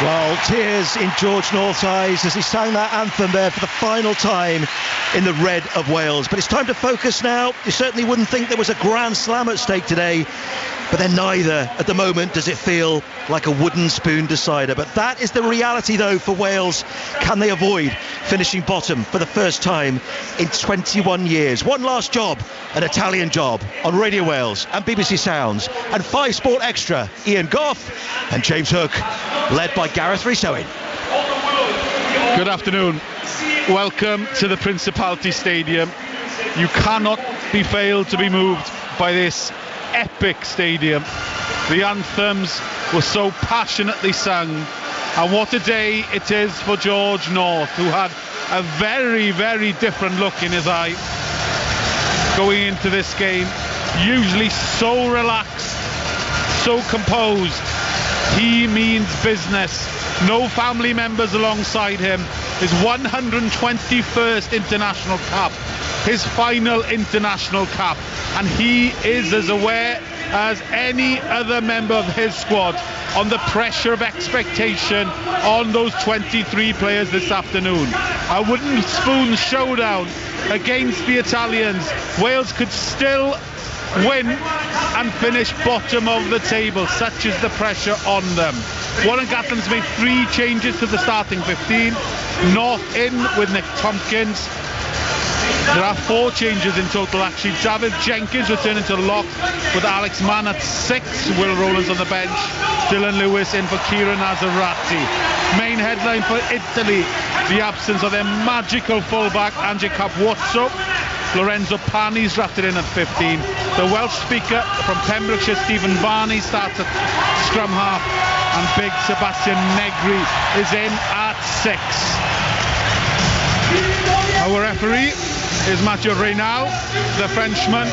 Well, tears in George North's eyes as he sang that anthem there for the final time in the red of Wales. But it's time to focus now. You certainly wouldn't think there was a Grand Slam at stake today, but then neither at the moment does it feel like a wooden spoon decider. But that is the reality, though, for Wales. Can they avoid finishing bottom for the first time in 21 years? One last job, an Italian job, on Radio Wales and BBC Sounds and 5 Sport Extra. Ian Gough and James Hook, led by Gareth, Rhys, Owen. Good afternoon. Welcome to the Principality Stadium. You cannot be failed to be moved by this epic stadium. The anthems were so passionately sung, and what a day it is for George North, who had a very, very different look in his eye going into this game. Usually so relaxed, so composed. He means business. No family members alongside him. His 121st international cap, his final international cap, and he is as aware as any other member of his squad on the pressure of expectation on those 23 players this afternoon. A wooden spoon showdown against the Italians. Wales could still win and finish bottom of the table. Such is the pressure on them. Warren Gatland's made 3 changes to the starting 15. North in with Nick Tompkins. There are 4 changes in total actually. David Jenkins returning to lock with Alex Mann at 6. Will Rowlands on the bench. Dylan Lewis in for Kieran Azarati. Main headline for Italy, the absence of their magical fullback Ange Capwozzo. Lorenzo Pani's drafted in at 15. The Welsh speaker from Pembrokeshire, Stephen Varney, starts at scrum half, and big Sebastian Negri is in at 6. Our referee is Mathieu Reynal, the Frenchman.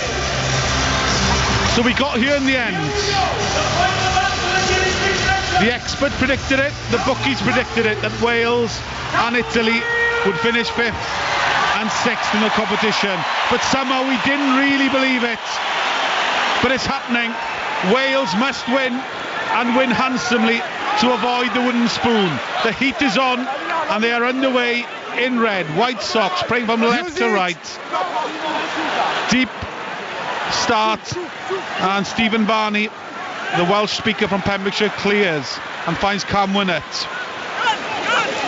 So we got here in the end. The expert predicted it, the bookies predicted it, that Wales and Italy would finish 5th and 6th in the competition, but somehow we didn't really believe it. But it's happening. Wales must win, and win handsomely, to avoid the wooden spoon. The heat is on, and they are underway in red. White Sox playing from left to right. Deep start, and Stephen Varney, the Welsh speaker from Pembrokeshire, clears and finds Cam Winnett.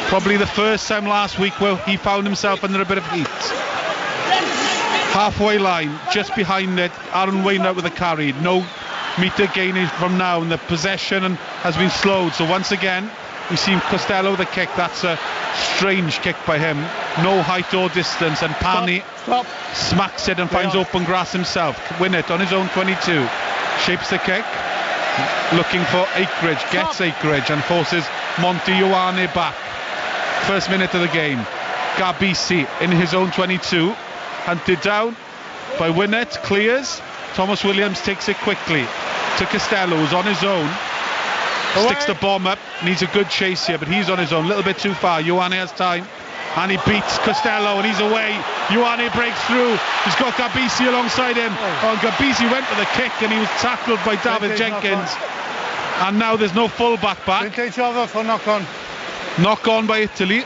Probably the first time last week where he found himself under a bit of heat. Halfway line, just behind it, Aaron Wainwright with a carry. No metre gainage from now, and the possession has been slowed. So once again, we see Costello with a kick. That's a strange kick by him. No height or distance, and Pani smacks it and finds open grass himself. Winnett on his own 22. Shapes the kick, looking for acreage, gets acreage, and forces Monty Ioane back. First minute of the game. Gabisi in his own 22, hunted down by Winnett, clears. Thomas Williams takes it quickly to Costello, who's on his own. Sticks the bomb up, needs a good chase here, but he's on his own, a little bit too far. Ioane has time, and he beats Costello, and he's away. Ioane breaks through. He's got Gabisi alongside him. Oh, Gabisi went for the kick, and he was tackled by David Jenkins. And now there's no full-back back. Each other for knock-on. Knock on by Italy,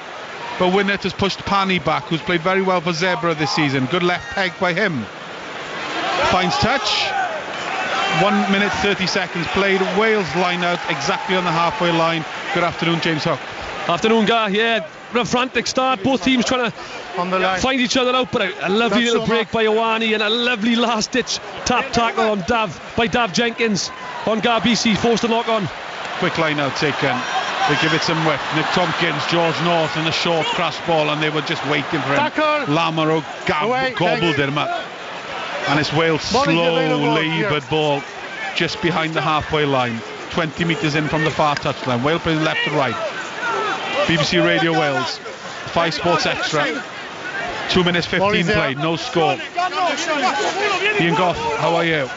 but Winnett has pushed Pani back, who's played very well for Zebra this season. Good left peg by him. Finds touch. 1 minute 30 seconds played. Wales line out exactly on the halfway line. Good afternoon, James Hook. Afternoon, Gareth. Yeah, a frantic start. Both teams trying to find each other out, but a lovely little break by Ioane and a lovely last-ditch tap tackle on by Dav Jenkins on Gabisi, forced to lock on. Quick line out taken. They give it some width. Nick Tompkins, George North, and a short crash ball, and they were just waiting for him. Lamaro gobbled him up. And it's Wales' slow, laboured ball just behind the halfway line. 20 metres in from the far touchline. Wales plays left to right. BBC Radio Wales. 5 Sports Extra. 2 minutes 15 played, no score. Ian Gough, how are you?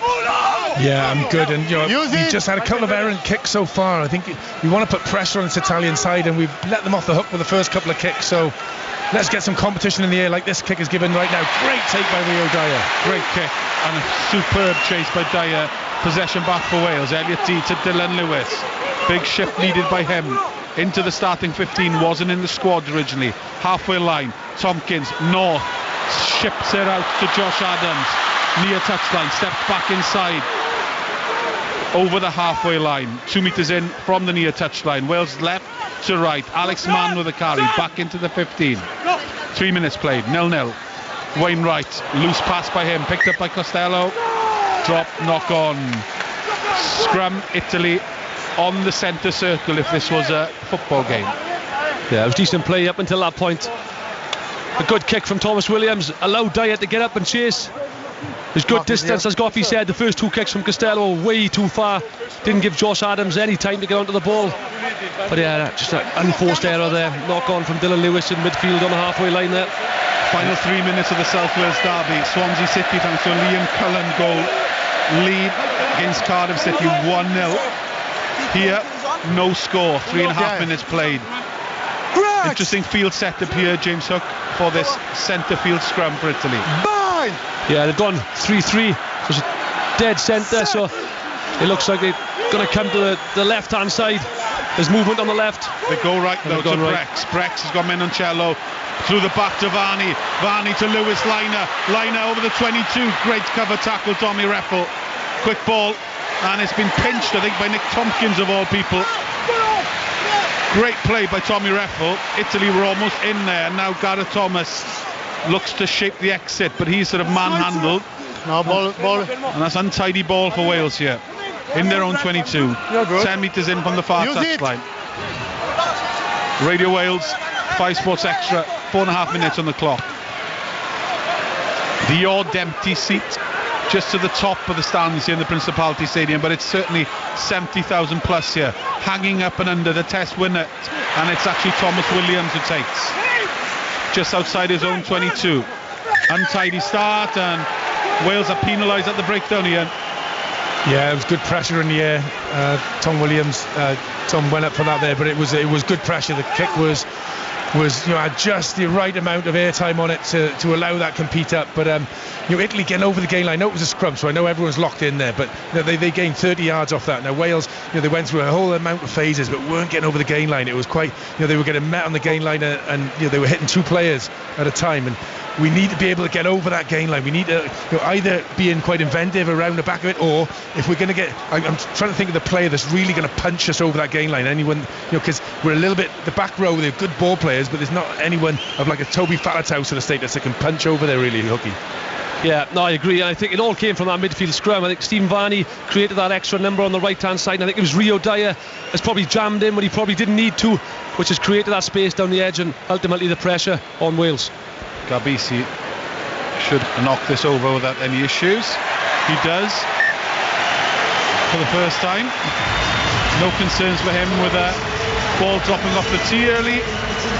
Yeah, I'm good, and we've just had a couple of errant kicks so far. I think we want to put pressure on this Italian side, and we've let them off the hook with the first couple of kicks, so let's get some competition in the air like this kick is given right now. Great take by Rio Dyer. Great kick, and a superb chase by Dyer. possession back for Wales. Elliot Dee to Dylan Lewis. Big shift needed by him into the starting 15. Wasn't in the squad originally. Halfway line, Tompkins, North, ships it out to Josh Adams. Near touchline, steps back inside. Over the halfway line, 2 meters in from the near touchline. Wales left to right. Alex Mann with a carry back into the 15. 3 minutes played, 0-0. Wainwright, loose pass by him, picked up by Costello. Drop, knock on. Scrum, Italy on the centre circle if this was a football game. Yeah, it was decent play up until that point. A good kick from Thomas Williams, allowed Dyer to get up and chase. There's good distance, as Gough said. The first 2 kicks from Costello were way too far. Didn't give Josh Adams any time to get onto the ball. But yeah, just an unforced error there. Knock on from Dylan Lewis in midfield on the halfway line there. Final 3 minutes of the South Wales derby. Swansea City thanks to a Liam Cullen goal. Lead against Cardiff City 1-0. Here, no score. 3.5 minutes played. Interesting field setup here, James Hook, for this centre field scrum for Italy. Yeah, they've gone 3-3. So it's dead centre, so it looks like they're going to come to the left-hand side. There's movement on the left. They go right though to right. Brex. Brex has got Menoncello through the back to Varney. Varney to Lewis Liner. Liner over the 22. Great cover tackle, Tommy Reffel. Quick ball, and it's been pinched, I think, by Nick Tompkins of all people. Great play by Tommy Reffel. Italy were almost in there, and now Gareth Thomas looks to shape the exit, but he's sort of manhandled. No, ball. And that's untidy ball for Wales here. In their own 22. 10 metres in from the far touchline. Radio Wales, 5 Sports Extra, 4.5 minutes on the clock. The odd empty seat just to the top of the stands here in the Principality Stadium, but it's certainly 70,000 plus here, hanging up and under the test winner, and it's actually Thomas Williams who takes. Just outside his own 22. Untidy start, and Wales are penalised at the breakdown here. Yeah, it was good pressure in the air. Tom Williams, Tom went up for that there, but it was good pressure. The kick was had just the right amount of airtime on it to allow that compete up. But Italy getting over the gain line. I know it was a scrum, so I know everyone's locked in there, but they gained 30 yards off that. Now Wales, they went through a whole amount of phases, but weren't getting over the gain line. It was quite, they were getting met on the gain line, and they were hitting 2 players at a time. And we need to be able to get over that gain line. We need to either being quite inventive around the back of it, or if we're going to get, I'm trying to think of the player that's really going to punch us over that gain line. Anyone, because we're a little bit, the back row, they're good ball players, but there's not anyone of like a Toby Falatau sort of status that can punch over there really, Hooky. Yeah, no, I agree. I think it all came from that midfield scrum. I think Stephen Varney created that extra number on the right-hand side, and I think it was Rio Dyer has probably jammed in when he probably didn't need to, which has created that space down the edge and ultimately the pressure on Wales. Garbisi should knock this over without any issues. He does for the first time. No concerns for him with a ball dropping off the tee early.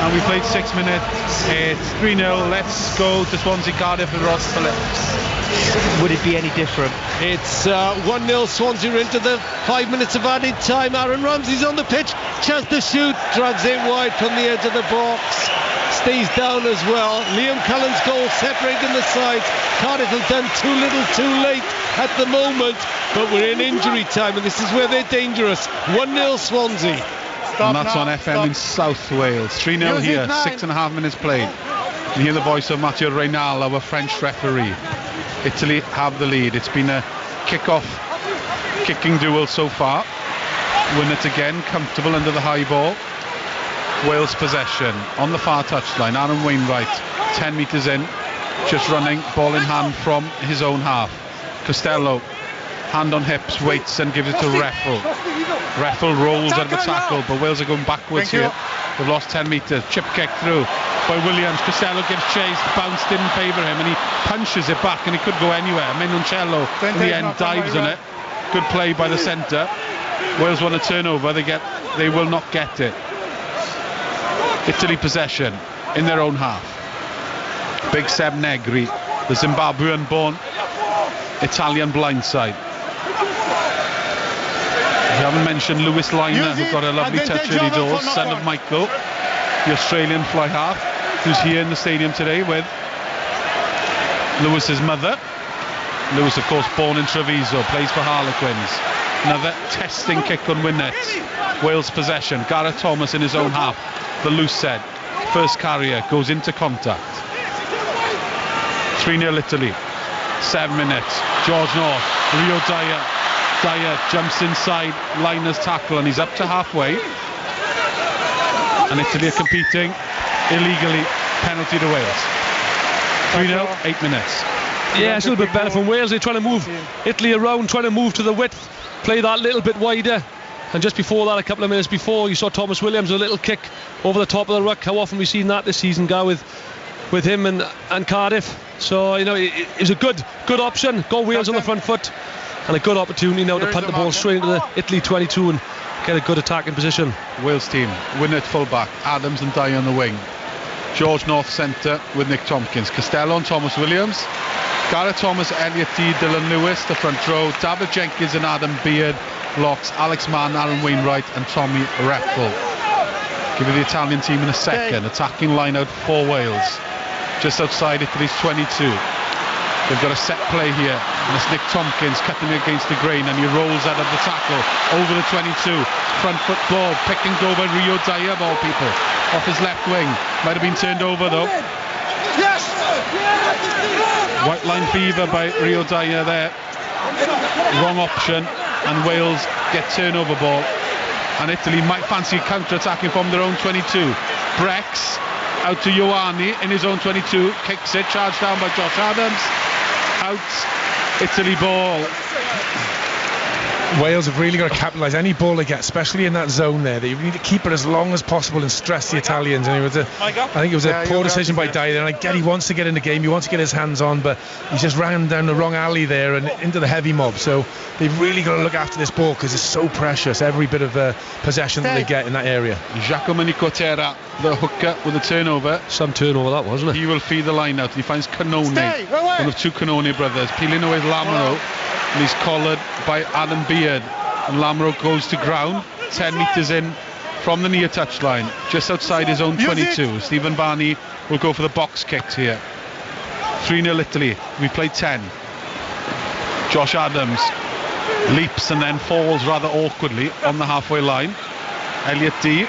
And we played 6 minutes. It's 3-0. Let's go to Swansea Cardiff with Ross Phillips. Would it be any different? It's 1-0 Swansea into the 5 minutes of added time. Aaron Ramsey's on the pitch. Chance to shoot. Drags it wide from the edge of the box. Stays down as well. Liam Cullen's goal separating the sides. Cardiff have done too little too late at the moment, but we're in injury time, and this is where they're dangerous. 1-0 Swansea. And that's on FM in South Wales. 3-0 here, 6.5 minutes played. You hear the voice of Mathieu Reynal, our French referee. Italy have the lead. It's been a kicking duel so far. Win it again, comfortable under the high ball. Wales possession on the far touchline. Aaron Wainwright, 10 metres in, just running, ball in hand from his own half. Costello, hand on hips, waits and gives it to Reffel. Reffel rolls out of the tackle, but Wales are going backwards here. They've lost 10 metres. Chip kick through by Williams. Costello gives chase. The bounce didn't favour him, and he punches it back, and it could go anywhere. Menoncello in the end dives on it. Good play by the centre. Wales want a turnover. They will not get it. Italy possession in their own half. Big Seb Negri, the Zimbabwean-born Italian blindside. We haven't mentioned Lewis Liner, who got a lovely touch early doors, son of Michael, the Australian fly half, who's here in the stadium today with Lewis's mother. Lewis, of course, born in Treviso, plays for Harlequins. Another testing kick on Winnet. Wales possession. Gareth Thomas in his own half. The loose head. First carrier goes into contact. 3-0 Italy. 7 minutes. George North. Rio Dyer. Dyer jumps inside. Liner's tackle and he's up to halfway. And Italy are competing illegally. Penalty to Wales. 3-0, 8 minutes. Yeah, it's a little bit better from Wales. They're trying to move Italy around, trying to move to the width, play that little bit wider. And just before that, a couple of minutes before, you saw Thomas Williams with a little kick over the top of the ruck. How often have we seen that this season, Gough, with him and Cardiff? So, you know, it was a good option. Got Wales on the front foot, and a good opportunity now to punt the ball straight into the Italy 22 and get a good attacking position. Wales team, Winnet full-back, Adams and Dyer on the wing. George North centre with Nick Tompkins. Costello and Thomas Williams. Gareth Thomas, Elliot Dee, Dylan Lewis, the front row. David Jenkins and Adam Beard. Locks, Alex Mann, Aaron Wainwright and Tommy Reffel. Give you the Italian team in a second. Attacking line out for Wales. Just outside Italy's 22. They've got a set play here. And it's Nick Tompkins cutting against the grain and he rolls out of the tackle over the 22. Front foot ball, pick and go by Rio Dyer of all people. Off his left wing. Might have been turned over though. White line fever by Rio Dyer there. Wrong option and Wales get turnover ball. And Italy might fancy counter-attacking from their own 22. Brex out to Ioane in his own 22. Kicks it, charged down by Josh Adams. Out, Italy ball. Wales have really got to capitalise any ball they get, especially in that zone there. They need to keep it as long as possible and stress the Italians. And I think it was a poor decision by Dyer. And I get he wants to get in the game, he wants to get his hands on, but he just ran down the wrong alley there and into the heavy mob. So they've really got to look after this ball because it's so precious, every bit of possession that they get in that area. Giacomo Nicotera, the hooker with the turnover. Some turnover that, wasn't it? He will feed the line out and he finds Canone, one of two Canone brothers, peeling away Lamero. And he's collared by Adam Beard and Lamero goes to ground 10 metres in from the near touchline, just outside his own 22. Stephen Barney will go for the box kicks here. 3-0 Italy. We played 10. Josh Adams leaps and then falls rather awkwardly on the halfway line. Elliot Dee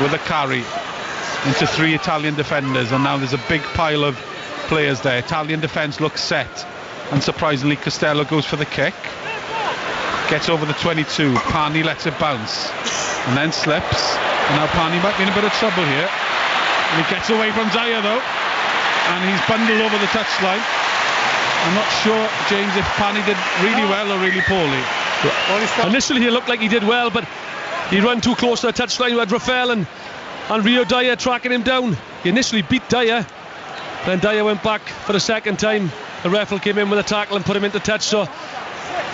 with a carry into 3 Italian defenders, and now there's a big pile of players there. Italian defence looks set. And surprisingly, Costello goes for the kick. Gets over the 22. Pani lets it bounce. And then slips. And now Pani might be in a bit of trouble here. And he gets away from Dyer though. And he's bundled over the touchline. I'm not sure, James, if Pani did really well or really poorly. Initially he looked like he did well, but he ran too close to the touchline. You had Rafael and Rio Dyer tracking him down. He initially beat Dyer. Then Dyer went back for the second time. The referee came in with a tackle and put him into touch. So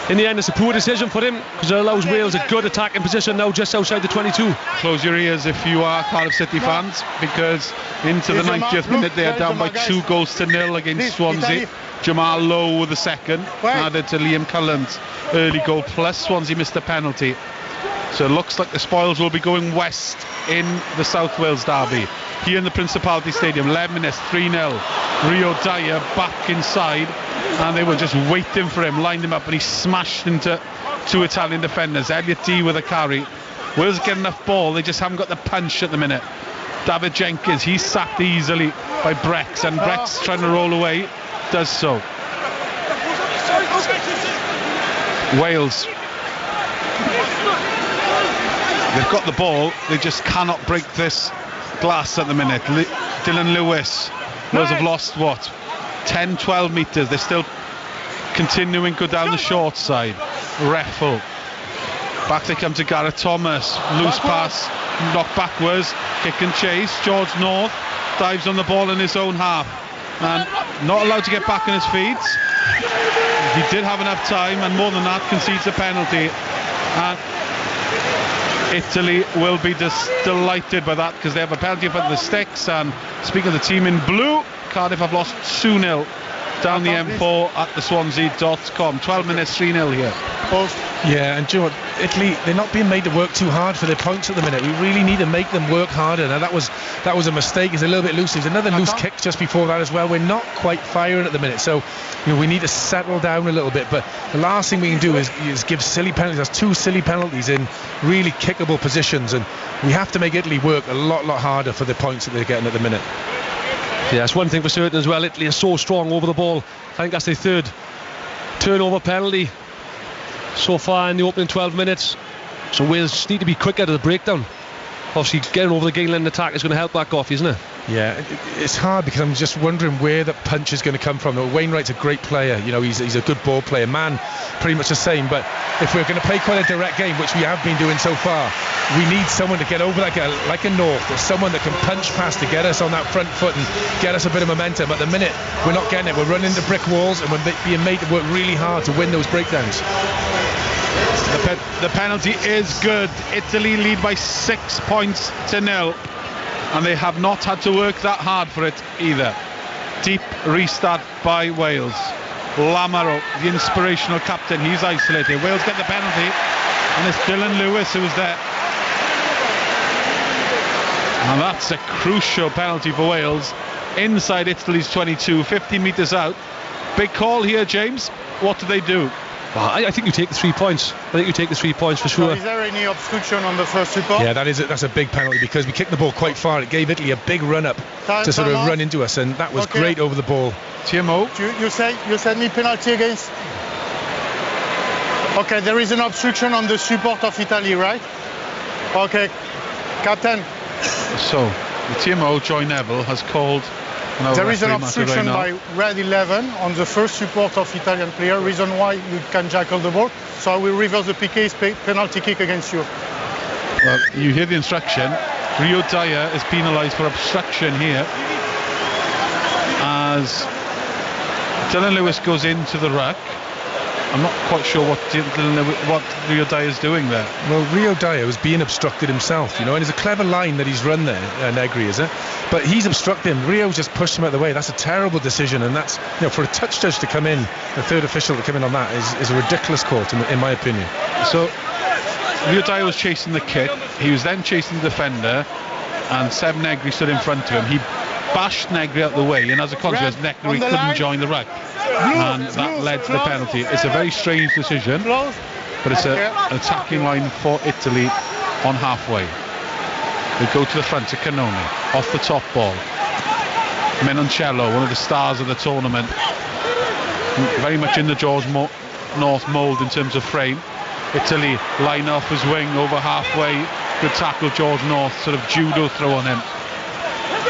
in the end it's a poor decision for him because it allows Wales a good attacking position now just outside the 22. Close your ears if you are Cardiff City fans, because into the 90th minute they are down by 2-0 against Swansea. Jamal Lowe with the second, added to Liam Cullen's early goal, plus Swansea missed a penalty. So it looks like the spoils will be going west in the South Wales derby. Here in the Principality Stadium, 11 minutes, 3-0. Rio Dyer back inside, and they were just waiting for him, lined him up, and he smashed into 2 Italian defenders. Elliot Dee with a carry. Wales get enough ball, they just haven't got the punch at the minute. David Jenkins, he's sacked easily by Brex, and Brex trying to roll away, does so. Wales, they've got the ball, they just cannot break this glass at the minute. Dylan Lewis, Wales have lost 10-12 metres. They're still continuing to go down the short side. Reffel, back they come to Gareth Thomas, loose pass, knocked backwards, kick and chase. George North dives on the ball in his own half and not allowed to get back on his feet. He did have enough time, and more than that, concedes a penalty. And Italy will be just delighted by that because they have a penalty for the sticks. And speaking of the team in blue, Cardiff have lost 2-0 down the M4 at the Swansea.com. 12 minutes, 3-0 here. Yeah, and do you know what, Italy, they're not being made to work too hard for their points at the minute. We really need to make them work harder. Now that was a mistake. It's a little bit loose. There's another loose kick just before that as well. We're not quite firing at the minute, so we need to settle down a little bit. But the last thing we can do is give silly penalties. That's 2 silly penalties in really kickable positions, and we have to make Italy work a lot harder for the points that they're getting at the minute. Yeah, that's one thing for certain as well. Italy is so strong over the ball. I think that's their 3rd turnover penalty so far in the opening 12 minutes. So Wales just need to be quicker to the breakdown. Obviously getting over the gain line attack is going to help that Gough, isn't it? Yeah, it's hard because I'm just wondering where the punch is going to come from. Wainwright's a great player, he's a good ball player. Man, pretty much the same, but if we're going to play quite a direct game, which we have been doing so far, we need someone to get over like a North, or someone that can punch past to get us on that front foot and get us a bit of momentum. At the minute, we're not getting it. We're running into brick walls and we're being made to work really hard to win those breakdowns. The penalty is good. Italy lead by 6 points to 0, and they have not had to work that hard for it either. Deep restart by Wales. Lamaro, the inspirational captain, he's isolated. Wales get the penalty, and it's Dylan Lewis who's there. And that's a crucial penalty for Wales inside Italy's 22, 50 metres out. Big call here, James. What do they do? Well, I think you take the 3 points. I think you take the 3 points for sure. So is there any obstruction on the first support? Yeah, that's a big penalty because we kicked the ball quite far. It gave Italy a big run up to sort of run into us, and that was great over the ball. TMO? You said me penalty against? Okay, there is an obstruction on the support of Italy, right? Okay, Captain. So, the TMO, Joy Neville, has called... There is an obstruction by red 11 on the first support of Italian player, reason why you can jackal the ball. So I will reverse the PK's penalty kick against you. Well, you hear the instruction. Rio Dyer is penalised for obstruction here as Dylan Lewis goes into the ruck. I'm not quite sure what Rio Dyer is doing there. Well, Rio Dyer was being obstructed himself, and it's a clever line that he's run there, Negri, is it? But he's obstructed him. Rio just pushed him out of the way. That's a terrible decision, and that's, for a touch judge to come in, the 3rd official to come in on that is a ridiculous call, in my opinion. So, Rio Dyer was chasing the kick. He was then chasing the defender, and Seb Negri stood in front of him. He bashed Negri out the way, and as a consequence, Negri couldn't join the ruck. And that led to the penalty. It's a very strange decision, but it's an attacking line for Italy on halfway. They go to the front to Canone, off the top ball. Menoncello, one of the stars of the tournament, very much in the George North mould in terms of frame. Italy line off his wing over halfway. Good tackle, George North, sort of judo throw on him.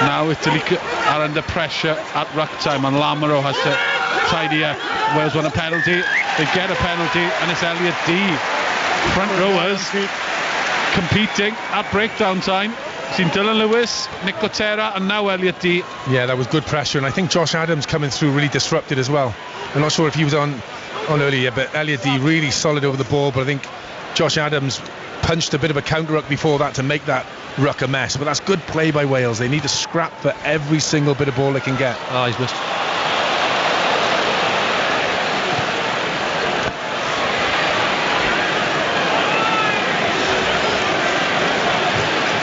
Now Italy are under pressure at ruck time, and Lamaro has to tidy up. Wales won a penalty. They get a penalty, and it's Elliot Dee. Front rowers competing at breakdown time. Seen Dylan Lewis, Nick Cotera, and now Elliot Dee. Yeah, that was good pressure, and I think Josh Adams coming through really disrupted as well. I'm not sure if he was on earlier, but Elliot Dee really solid over the ball, but I think Josh Adams punched a bit of a counter ruck before that to make that ruck a mess. But that's good play by Wales. They need to scrap for every single bit of ball they can get. He's missed.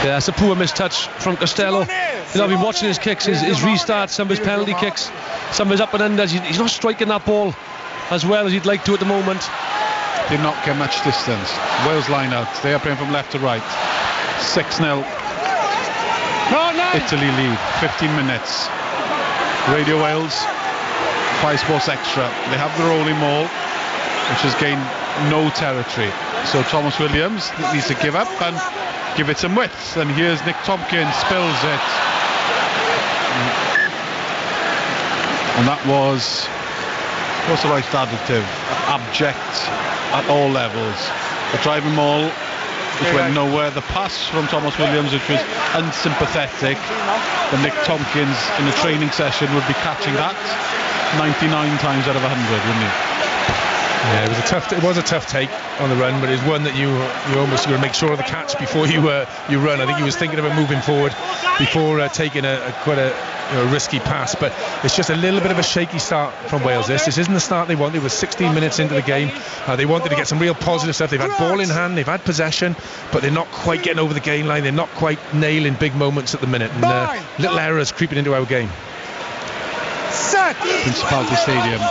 Yeah, it's a poor mistouch from Costello. I've been watching his kicks, his restarts, some of his penalty kicks, some of his up and unders. He's not striking that ball as well as he'd like to at the moment. Did not get much distance. Wales line out. They are playing from left to right. 6-0. Italy lead. 15 minutes. Radio Wales, 5 Sports Extra. They have the rolling maul, which has gained no territory. So Thomas Williams needs to give up and give it some width. And here's Nick Tompkins, spills it. And that was, what's the right adjective? Abject at all levels. The driving maul, which went nowhere. The pass from Thomas Williams, which was unsympathetic. But Nick Tompkins in the training session would be catching that 99 times out of 100, wouldn't he? Yeah, it was a tough take on the run, but it's one that you almost got to make sure of the catch before you run. I think he was thinking about moving forward before taking quite a risky pass, but it's just a little bit of a shaky start from Wales. This isn't the start they wanted. It was 16 minutes into the game. They wanted to get some real positive stuff. They've had ball in hand, they've had possession, but they're not quite getting over the gain line. They're not quite nailing big moments at the minute, and little errors creeping into our game. Principality Stadium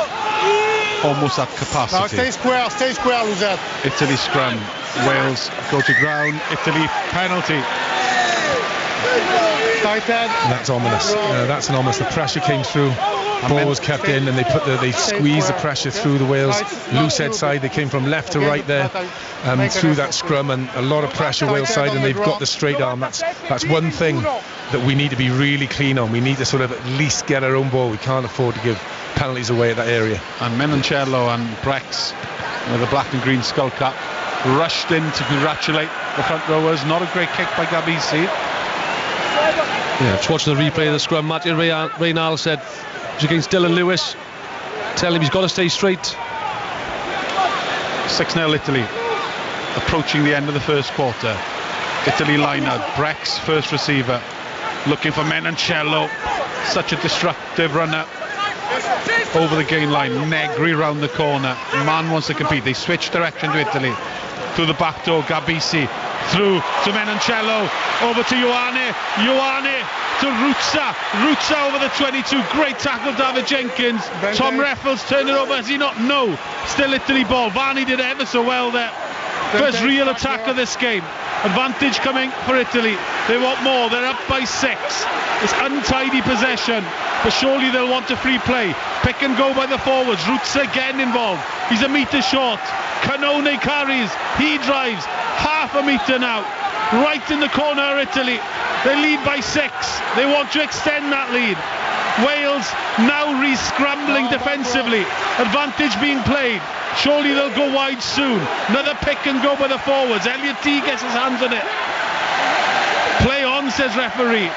almost at capacity. Now stay square, Luzette. Italy scrum, Wales go to ground, Italy penalty. That's ominous. That's an ominous. The pressure came through. Ball was kept in, and they squeezed the pressure through the Wales loose head side. They came from left to right there through that scrum, and a lot of pressure Wales side, and they've got the straight arm. That's one thing that we need to be really clean on. We need to sort of at least get our own ball. We can't afford to give penalties away at that area. And Menoncello and Brex with the black and green skull cap rushed in to congratulate the front rowers. Not a great kick by Gabisi. Yeah, just watching the replay of the scrum, Matthew Reynal said it was against Dylan Lewis. Tell him he's got to stay straight. 6-0 Italy, approaching the end of the first quarter. Italy line out, Brex first receiver, looking for Menoncello, such a destructive runner over the gain line. Negri round the corner, man wants to compete. They switch direction to Italy, through the back door, Gabisi through to Menoncello, over to Ioane to Ruzza over the 22, great tackle David Jenkins. Tom Raffles turned it over, has he not? No, still Italy ball. Varney did ever so well there. First real attack of this game. Advantage coming for Italy. They want more, they're up by 6. It's untidy possession, but surely they'll want a free play. Pick and go by the forwards. Ruzza again involved, he's a metre short. Canone carries, he drives half a metre now, right in the corner. Italy, they lead by 6. They want to extend that lead. Wales now scrambling defensively, advantage being played. Surely they'll go wide soon. Another pick and go by the forwards. Elliot T gets his hands on it. Play on, says referee.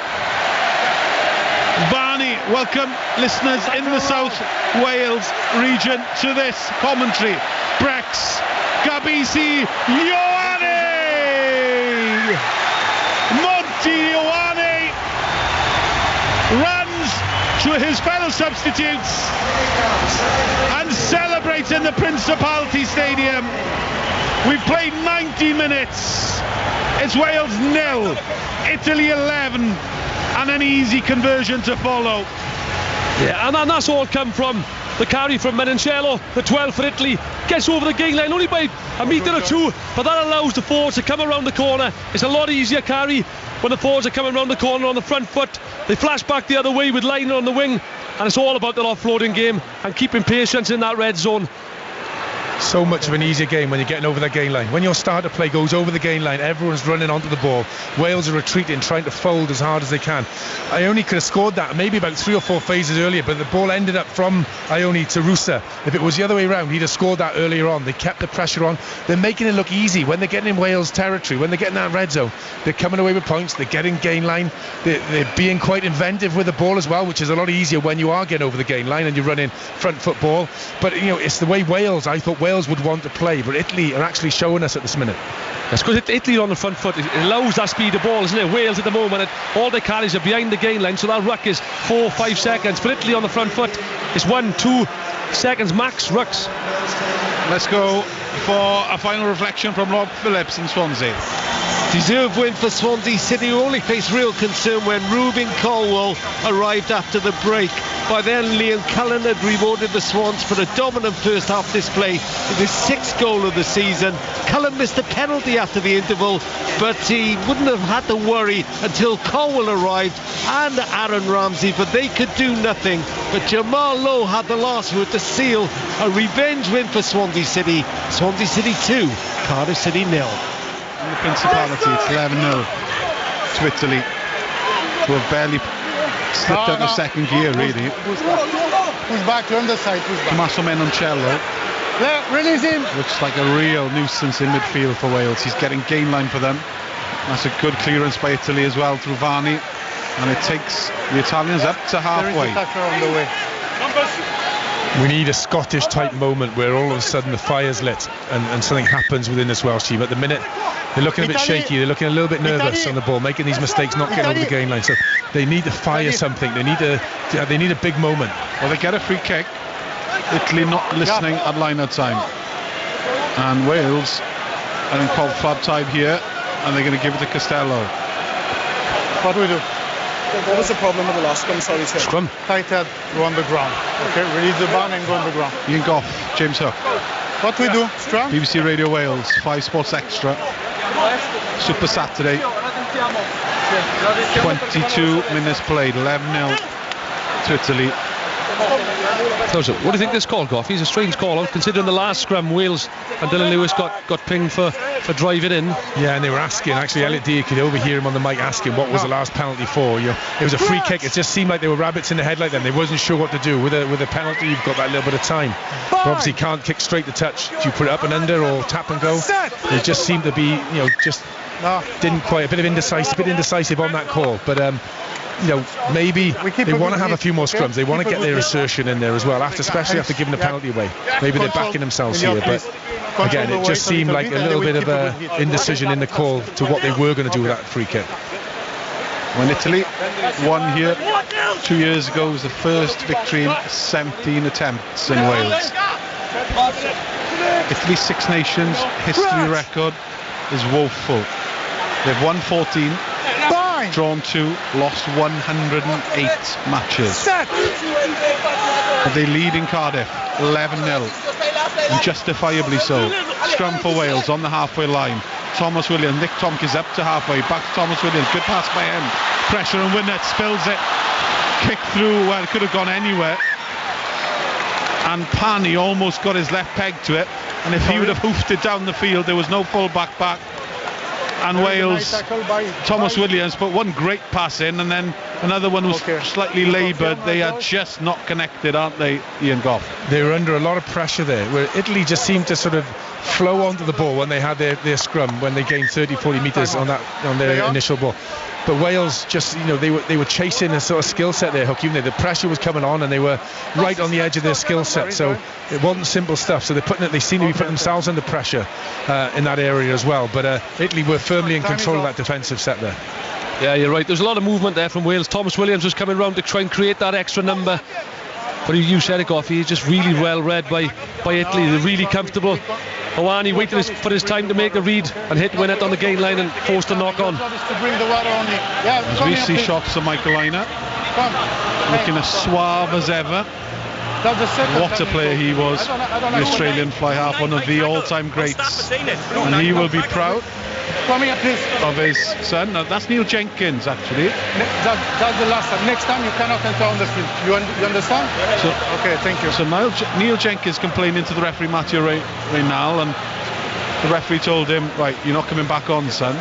Barney, welcome listeners in the South Wales region to this commentary. Brex, Gabisi, Ioane! Monty Ioane runs to his fellow substitutes and celebrates in the Principality Stadium. We've played 90 minutes. It's Wales 0, Italy 11, and an easy conversion to follow. Yeah, and that's all come from the carry from Menoncello, the 12 for Italy, gets over the gain line only by a metre or 2, but that allows the forwards to come around the corner. It's a lot easier carry when the forwards are coming around the corner on the front foot. They flash back the other way with Liner on the wing, and it's all about the offloading game and keeping patience in that red zone. So much of an easier game when you're getting over the gain line. When your starter play goes over the gain line, everyone's running onto the ball. Wales are retreating, trying to fold as hard as they can. Ione could have scored that maybe about 3 or 4 phases earlier, but the ball ended up from Ione to Ruzza. If it was the other way around, he'd have scored that earlier on. They kept the pressure on. They're making it look easy when they're getting in Wales territory, when they're getting that red zone. They're coming away with points, they're getting gain line, they're being quite inventive with the ball as well, which is a lot easier when you are getting over the gain line and you're running front foot ball. But it's the way I thought Wales would want to play, but Italy are actually showing us at this minute. That's because Italy on the front foot, it allows that speed of ball, isn't it? Wales at the moment, all their carries are behind the gain line, so that ruck is 4-5 seconds. For Italy on the front foot, it's 1-2 seconds max rucks. Let's go for a final reflection from Rob Phillips in Swansea. Deserved win for Swansea City, who only faced real concern when Reuben Colwell arrived after the break. By then, Liam Cullen had rewarded the Swans for a dominant first half display with his 6th goal of the season. Cullen missed a penalty after the interval, but he wouldn't have had to worry until Colwell arrived and Aaron Ramsey, but they could do nothing. But Jamal Lowe had the last word to seal a revenge win for Swansea City. Swansea City 2, Cardiff City 0. In the Principality, it's 11-0 to Italy, who have barely slipped out of second gear, really. Who's back to underside? Tommaso Menoncello release him. Looks like a real nuisance in midfield for Wales. He's getting gain line for them. That's a good clearance by Italy as well through Varney, and it takes the Italians up to halfway. There is a tackler on the way. We need a Scottish type moment where all of a sudden the fire's lit and something happens within this Welsh team. At the minute they're looking a bit shaky, they're looking a little bit nervous on the ball, making these mistakes, not getting over the gain line. So they need to fire something, they need a big moment. Well, they get a free kick, Italy not listening at line-out time, and Wales are in confab time here, and they're going to give it to Costello. What do we do? What was the problem with the last scrum? Sorry, Tim. Scrum. Tight head, go on the ground. Okay, release the ball and go on the ground. Ian Gough, James Hook. What we do? Scrum? BBC Radio Wales, 5 Sports Extra. Super Saturday. 22 minutes played, 11-0 to Italy. So, what do you think this call, Gough? He's a strange call out, considering the last scrum Wales and Dylan Lewis got pinged for driving in. Yeah, and they were asking, actually Elliot Dee could overhear him on the mic asking what was the last penalty for. It was a free kick. It just seemed like they were rabbits in the headlight then. They wasn't sure what to do. With a penalty, you've got that little bit of time. But obviously can't kick straight to touch. Do you put it up and under or tap and go? It just seemed to be, didn't quite, a bit indecisive on that call. But maybe they want to have a few more scrums. They want to get their assertion in there as well, especially after giving the penalty away. Maybe they're backing themselves here, but again, it just seemed like a little bit of indecision in the call to what they were going to do with that free kick. When Italy won here 2 years ago, was the first victory in 17 attempts in Wales. Italy's Six Nations history record is woeful. They've won 14, drawn 2, lost 108 matches. But they lead in Cardiff 11-0, and justifiably so. Scrum for Wales on the halfway line. Thomas Williams, Nick Tompkins up to halfway, back to Thomas Williams, good pass by him. Pressure and Winnett spills it. Kick through, well, it could have gone anywhere. And Pani almost got his left peg to it, and if he would have hoofed it down the field, there was no full back. And Wales, Thomas Williams put one great pass in, and then another one was slightly laboured. They are just not connected, aren't they, Ian Gough? They were under a lot of pressure there, where Italy just seemed to sort of flow onto the ball when they had their scrum, when they gained 30-40 metres on their initial ball. But Wales just, they were chasing a sort of skill set there, Hook. Even though the pressure was coming on, and they were right on the edge of their skill set, so it wasn't simple stuff. So they seem to be putting themselves under pressure in that area as well. But Italy were firmly in control of that defensive set there. Yeah, you're right. There's a lot of movement there from Wales. Thomas Williams was coming round to try and create that extra number. But you said it, Gough, he's just really well read by Italy. They're really comfortable. Owen waited for his time to make a read and hit Winnett on the gain line and forced a knock on. As we see shots of Michael Liner, looking as suave as ever. What a player he was, the Australian fly half, one of the all-time greats, and he will be proud of his son. Now, that's Neil Jenkins, actually. That's the last time. Next time you cannot enter on the field. You understand? Okay, thank you. So Neil Jenkins complaining to the referee Matteo Reynal, and the referee told him, right, you're not coming back on, son,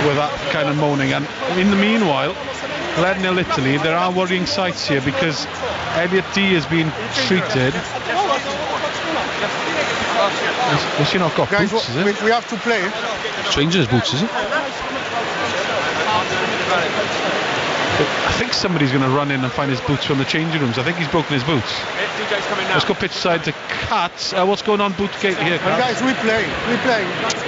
with that kind of moaning. And in the meanwhile, 11-0 Italy, there are worrying sights here, because Elliot Dee has been treated. Has she not got guys, boots, is it? We have to play. Stranger's boots, is it? I think somebody's going to run in and find his boots from the changing rooms. I think he's broken his boots. Let's go pitch side to Katz. What's going on Bootgate here, Katz? Guys, we play.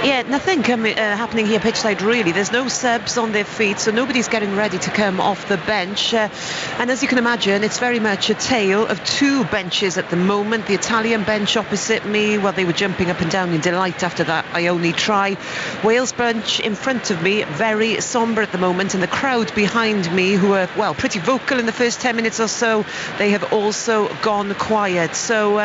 Yeah, nothing happening here pitch side really. There's no subs on their feet, so nobody's getting ready to come off the bench. And as you can imagine, it's very much a tale of two benches at the moment. The Italian bench opposite me, well, they were jumping up and down in delight after that Ione try. Wales bench in front of me, very sombre at the moment, and the crowd behind me, who are, well, pretty vocal in the first 10 minutes or so, they have also gone quiet. So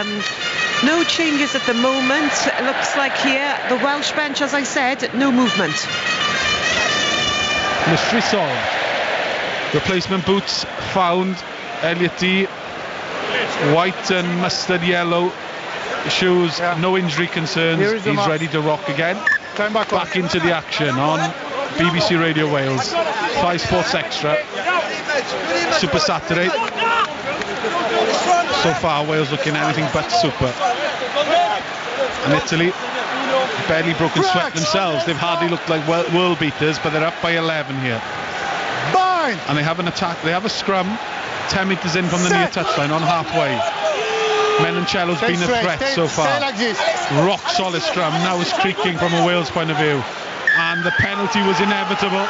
no changes at the moment. It looks like here the Welsh bench, as I said, no movement. Mystery solved. Replacement boots found. Elliot Dee, white and mustard yellow shoes, no injury concerns. He's ready to rock again. Back into the action on BBC Radio Wales, 5 Sports Extra, Super Saturday. So far Wales looking anything but super, and Italy barely broken sweat themselves. They've hardly looked like world beaters, but they're up by 11 here. And they have an attack, they have a scrum 10 metres in from the near touchline on halfway. Menoncello's been a threat so far. Rock solid scrum, now it's creaking from a Wales point of view, and the penalty was inevitable.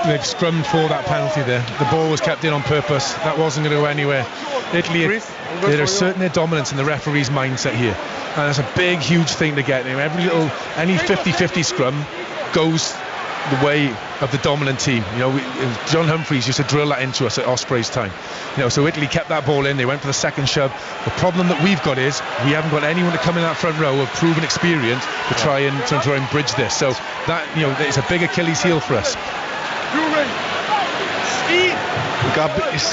They've scrummed for that penalty there. The ball was kept in on purpose. That wasn't going to go anywhere. Italy, they're asserting their dominance in the referee's mindset here, and that's a big, huge thing to get. Any 50-50 scrum goes the way of the dominant team. John Humphreys used to drill that into us at Osprey's time. So Italy kept that ball in. They went for the second shove. The problem that we've got is we haven't got anyone to come in that front row of proven experience to try and bridge this. So that it's a big Achilles heel for us.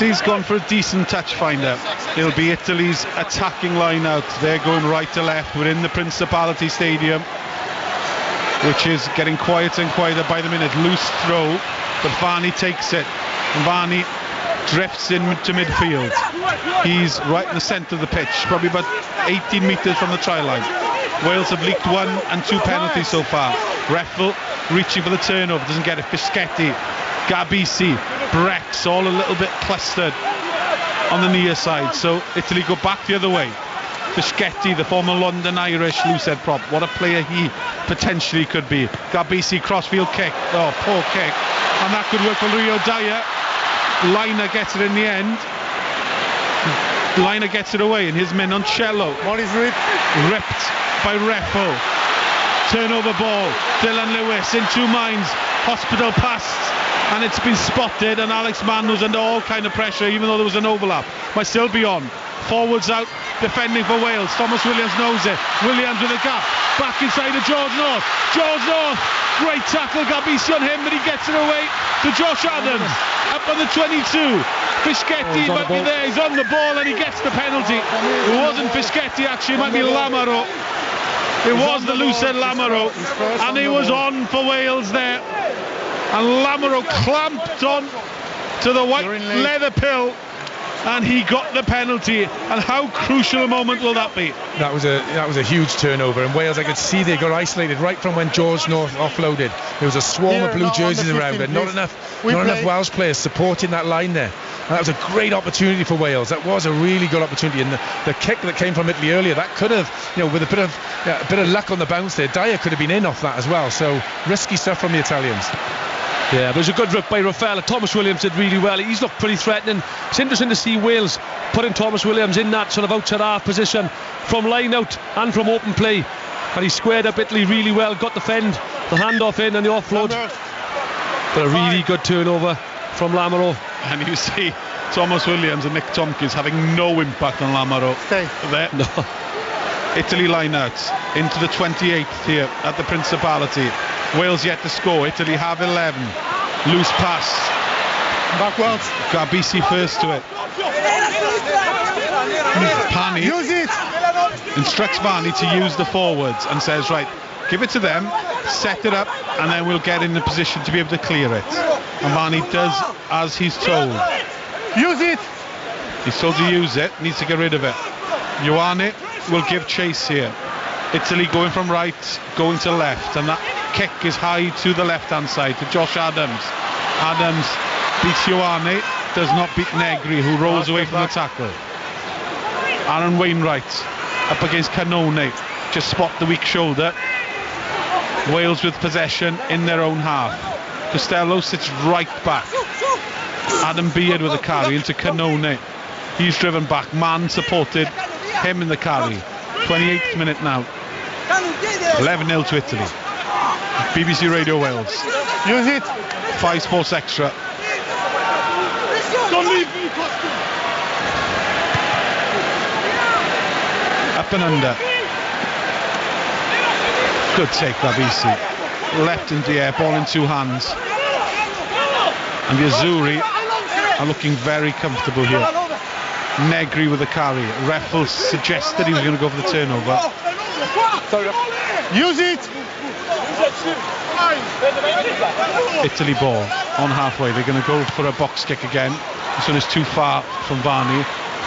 He's gone for a decent touch finder. It'll be Italy's attacking line out. They're going right to left. We're in the Principality Stadium, which is getting quieter and quieter by the minute. Loose throw, but Varney takes it, and Varney drifts into midfield. He's right in the centre of the pitch, probably about 18 metres from the try line. Wales have leaked 1 and 2 penalties so far. Reffel reaching for the turnover, doesn't get it. Fischetti, Gabisi, Brex, all a little bit clustered on the near side. So Italy go back the other way. Fischetti, the former London Irish loosehead prop, what a player he potentially could be. Gabisi, crossfield kick, oh, poor kick, and that could work for Rio Dyer. Liner gets it in the end. Liner gets it away, and his Menoncello ripped by Reffel. Turnover ball, Dylan Lewis in 2 minds. Hospital passed, and it's been spotted, and Alex Mann was under all kind of pressure, even though there was an overlap. Might still be on. Forwards out, defending for Wales. Thomas Williams knows it. Williams with a gap, back inside to George North. George North, great tackle, Gabisi on him, but he gets it away to Josh Adams. Up on the 22. Fischetti might be there, he's on the ball, and he gets the penalty. It wasn't Fischetti, actually, it might be Lamaro. It was the loosehead Lamaro, and he was on for Wales there. And Lamaro clamped on to the white leather pill, and he got the penalty. And how crucial a moment will that be? That was a huge turnover, and Wales, I could see they got isolated right from when George North offloaded. There was a swarm of blue jerseys around, and not enough Welsh players supporting that line there. And that was a great opportunity for Wales. That was a really good opportunity, and the kick that came from Italy earlier, that could have, with a bit of luck on the bounce there, Dyer could have been in off that as well. So risky stuff from the Italians. Yeah, but it was a good rip by Rafaela. Thomas Williams did really well. He's looked pretty threatening. It's interesting to see Wales putting Thomas Williams in that sort of outside half position from line out and from open play, and he squared up Italy really well, got the handoff in and the offload. But a really good turnover from Lamaro. And you see Thomas Williams and Nick Tompkins having no impact on Lamaro. There. No. Italy line out into the 28th here at the Principality. Wales yet to score. Italy have 11. Loose pass. Backwards. Gabisi first to it. Pani instructs Varney to use the forwards and says, right, give it to them, set it up, and then we'll get in the position to be able to clear it. And Varney does as he's told. Use it. He's told to use it, needs to get rid of it. Ioane will give chase here. Italy going from right, going to left, and that kick is high to the left hand side to Josh Adams. Adams beats Ioane, does not beat Negri, who rolls away from the tackle. Aaron Wainwright up against Cannone, just spot the weak shoulder. Wales with possession in their own half. Costello sits right back. Adam Beard with a carry into Cannone. He's driven back. Mann supported him in the carry. 28th minute now. 11-0 to Italy. BBC Radio Wales. Use it. 5 Sports Extra. Up and under. Good take, Gabisi. Left into the air, ball in 2 hands. And the Azzurri are looking very comfortable here. Negri with the carry. Reffel suggested he was going to go for the turnover. Use it. Italy ball on halfway. They're going to go for a box kick again. This one is too far from Varney.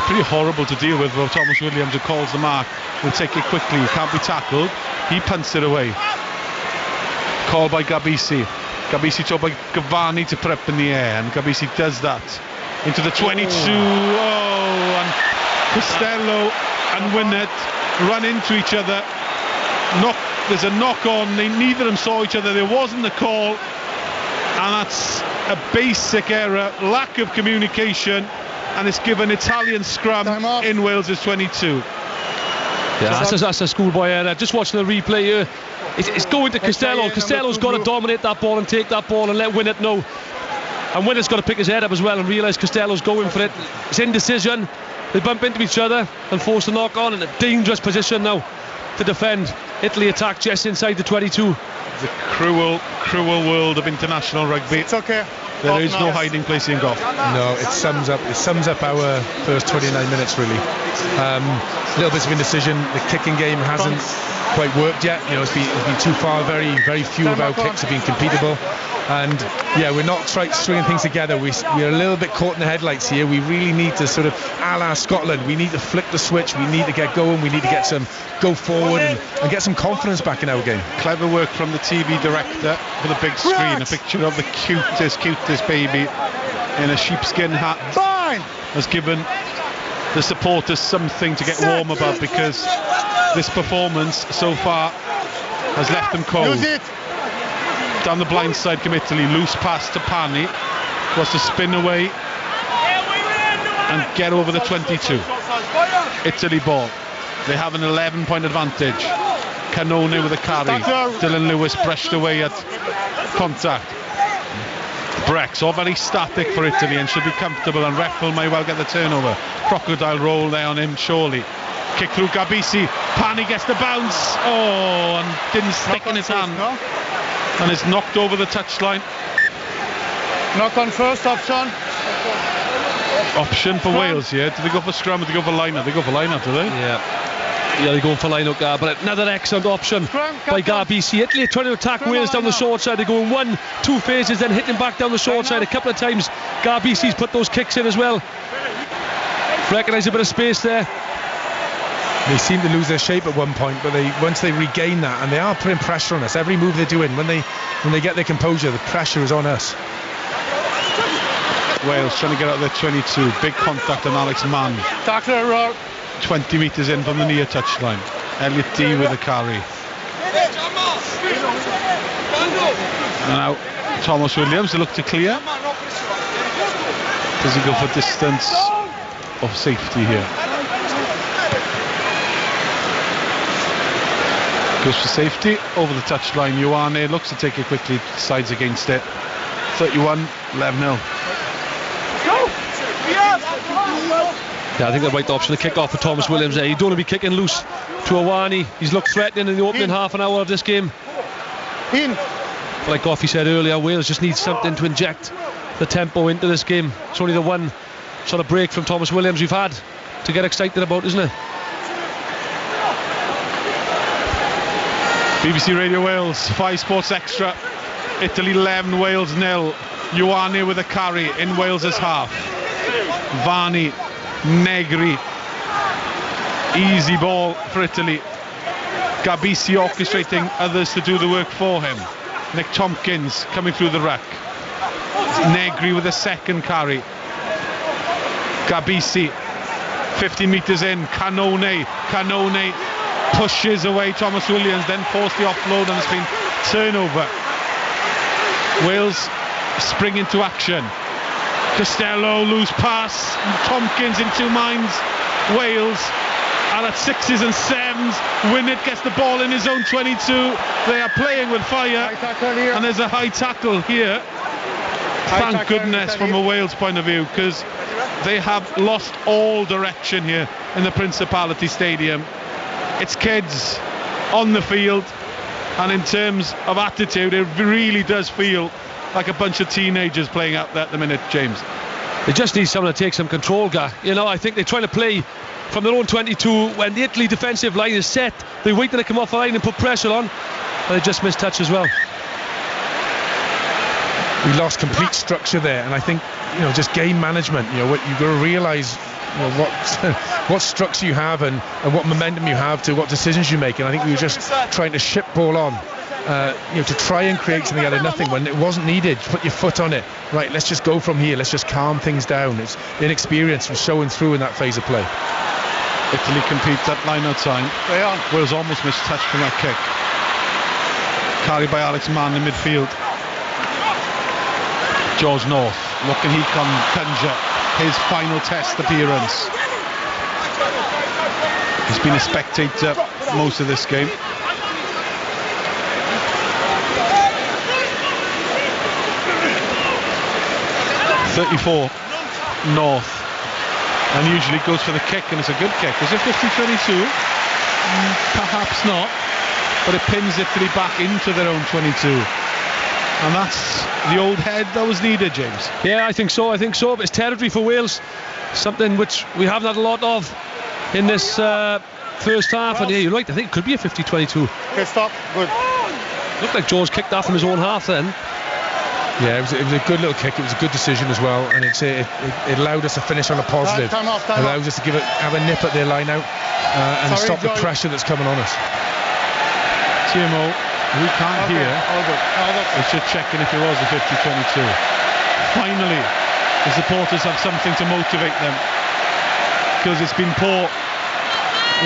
Pretty horrible to deal with, though. Thomas Williams, who calls the mark, will take it quickly. He can't be tackled. He punts it away. Called by Gabisi. Gabisi told by Varney to put up in the air, and Gabisi does that. into the 22. And Costello and Winnett run into each other. There's a knock on. Neither of them saw each other. There wasn't a call, and that's a basic error, lack of communication, and it's given Italian scrum in Wales' 22. Yeah, that's a schoolboy error. Just watching the replay here, it's going to Costello. Costello's got to dominate that ball and take that ball and let Winnett know. And Winnett's got to pick his head up as well and realise Costello's going for it. It's indecision. They bump into each other and force a knock on in a dangerous position now to defend. Italy attack just inside the 22. The cruel world of international rugby. It's okay. There is no hiding place in Gough. No, it sums up our first 29 minutes really. Little bits of indecision. The kicking game hasn't quite worked yet. It's been too far. Very few of our kicks have been completable. And yeah, we're not stringing things together. We're a little bit caught in the headlights here. We really need to sort of, a la Scotland, we need to flick the switch. We need to get going. We need to go forward and get some confidence back in our game. Clever work from the TV director for the big screen. A picture of the cutest baby in a sheepskin hat has given the supporters something to get warm about, because this performance so far has left them cold. Down the blind side come Italy, loose pass to Pani, was to spin away and get over the 22. Italy ball. They have an 11-point advantage. Cannone with a carry. Dylan Lewis brushed away at contact. Brex, all very static for Italy and should be comfortable, and Reffel may well get the turnover. Crocodile roll there on him, surely. Kick through Gabisi. Pani gets the bounce. And didn't stick in his hand. And is knocked over the touchline. Knock on first option. Option for Wales, yeah. Do they go for scrum or do they go for line-out? They go for line-out, do they? Yeah, they're going for line-out, but another excellent option by Garbisi. Italy trying to attack Wales down the short side. They're going 1-2 phases, then hitting back down the short side a couple of times. Garbisi's put those kicks in as well. Recognise a bit of space there. They seem to lose their shape at one point, but once they regain that, and they are putting pressure on us every move they're doing, when they get their composure, the pressure is on us. Wales trying to get out their 22. Big contact on Alex Mann. Tackler 20 metres in from the near touchline. Elliot D with a carry. And now Thomas Williams, they look to clear. Does he go for distance of safety here? Goes for safety over the touchline. Ioane looks to take it quickly, decides against it. 31, 11-0. Yeah, I think the right option to kick off for Thomas Williams there. You don't want to be kicking loose to Ioane. He's looked threatening in the opening half an hour of this game. But like Gough said earlier, Wales just needs something to inject the tempo into this game. It's only the one sort of break from Thomas Williams we've had to get excited about, isn't it? BBC Radio Wales, 5 Sports Extra. Italy 11, Wales 0. Ioane with a carry in Wales's half. Varney, Negri. Easy ball for Italy. Gabisi orchestrating others to do the work for him. Nick Tompkins coming through the ruck. Negri with a second carry. Gabisi, 50 metres in. Cannone pushes away Thomas Williams, then forced the offload, and it's been turnover. Wales spring into action. Costello, loose pass. Tompkins in 2 minds. Wales are at 6s and 7s. Winnett gets the ball in his own 22. They are playing with fire, and there's a high tackle here. Thank goodness from a Wales point of view, because they have lost all direction here in the Principality Stadium. It's kids on the field, and in terms of attitude, it really does feel like a bunch of teenagers playing out there at the minute, James. They just need someone to take some control, Gareth. I think they're trying to play from their own 22. When the Italy defensive line is set, they wait till they come off the line and put pressure on, and they just missed touch as well. We lost complete structure there, and I think just game management. What you've got to realise, what structure you have and what momentum you have to what decisions you make. And I think we were just trying to ship ball on to try and create something out of nothing when it wasn't needed. Put your foot on it. Right, let's just go from here. Let's just calm things down. It's inexperience from showing through in that phase of play. Italy competes at line-out time. Wales almost missed touch from that kick. Carried by Alex Mann in midfield. George North, what can he conjure? His final test appearance. He's been a spectator most of this game. .34 North, and usually goes for the kick, and it's a good kick. Is it 50-22? Perhaps not, but it pins Italy back into their own 22, and that's the old head that was needed, James. Yeah, I think so. But it's territory for Wales, something which we haven't had a lot of in this first half. And yeah, you're right, I think it could be a 50-22. Okay, stop. Good. Looked like George kicked that from his own half then. Yeah, it was a good little kick. It was a good decision as well, and it allowed us to finish on a positive. Time off. Allows us to have a nip at their line out and stop the pressure that's coming on us. TMO, we can't hear. It's just checking if it was a 50-22. Finally, the supporters have something to motivate them, because it's been poor.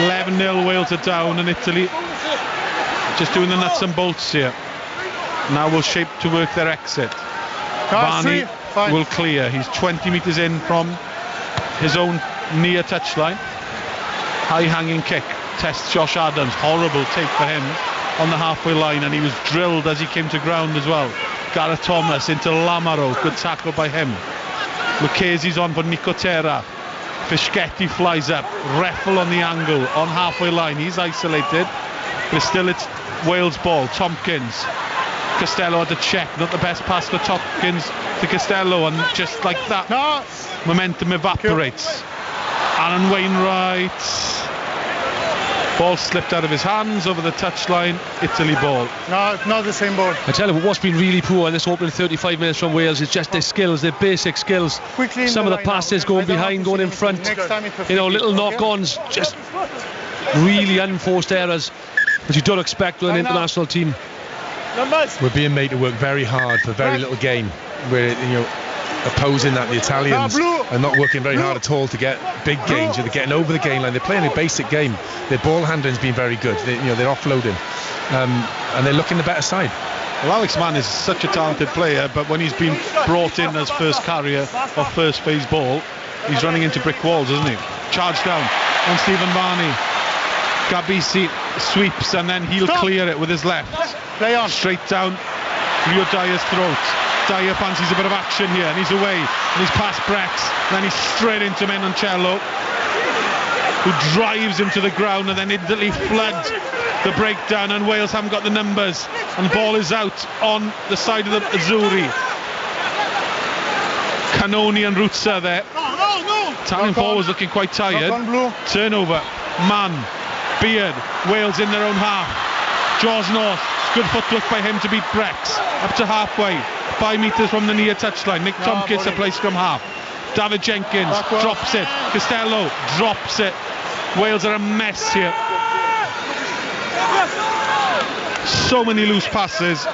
11-0 Wales are down, and Italy just doing the nuts and bolts here. Now will shape to work their exit. Barney will clear. He's 20 metres in from his own near touchline. High hanging kick. Tests Josh Adams. Horrible take for him on the halfway line, and he was drilled as he came to ground as well. Gareth Thomas into Lamaro. Good tackle by him. Lucchese's on for Nicotera. Fischetti flies up. Reffel on the angle on halfway line. He's isolated, but still it's Wales ball. Tompkins. Costello had to check, not the best pass for Tompkins to Costello, and just like that, momentum evaporates. Alan Wainwright, ball slipped out of his hands over the touchline. Italy ball. No, not the same ball. I tell you what's been really poor in this opening 35 minutes from Wales is just their skills, their basic skills. Some of the passes going behind, going in front, little knock-ons, just really unforced errors, which you don't expect with an international team. We're being made to work very hard for very little gain. We're opposing that the Italians are not working very hard at all to get big gains. They're getting over the gain line. They're playing a basic game. Their ball handling's been very good. They're offloading, and they're looking the better side. Well, Alex Mann is such a talented player, but when he's been brought in as first carrier of first phase ball, he's running into brick walls, isn't he? Charge down on Stephen Barney. Gabisi sweeps, and then he'll clear it with his left. Play on. Straight down Leo Dyer's throat. Dyer fancies a bit of action here, and he's away, and he's past Brex, and then he's straight into Menoncello, who drives him to the ground, and then instantly floods the breakdown, and Wales haven't got the numbers, and the ball is out on the side of the Azzurri. Cannoni and Rutzer there. Italian forwards looking quite tired. Turnover. Mann, Beard, Wales in their own half. George North, good footwork by him to beat Brex. Up to halfway, 5 metres from the near touchline. Nick Tompkins a place from half. David Jenkins drops it. Costello drops it. Wales are a mess here. So many loose passes,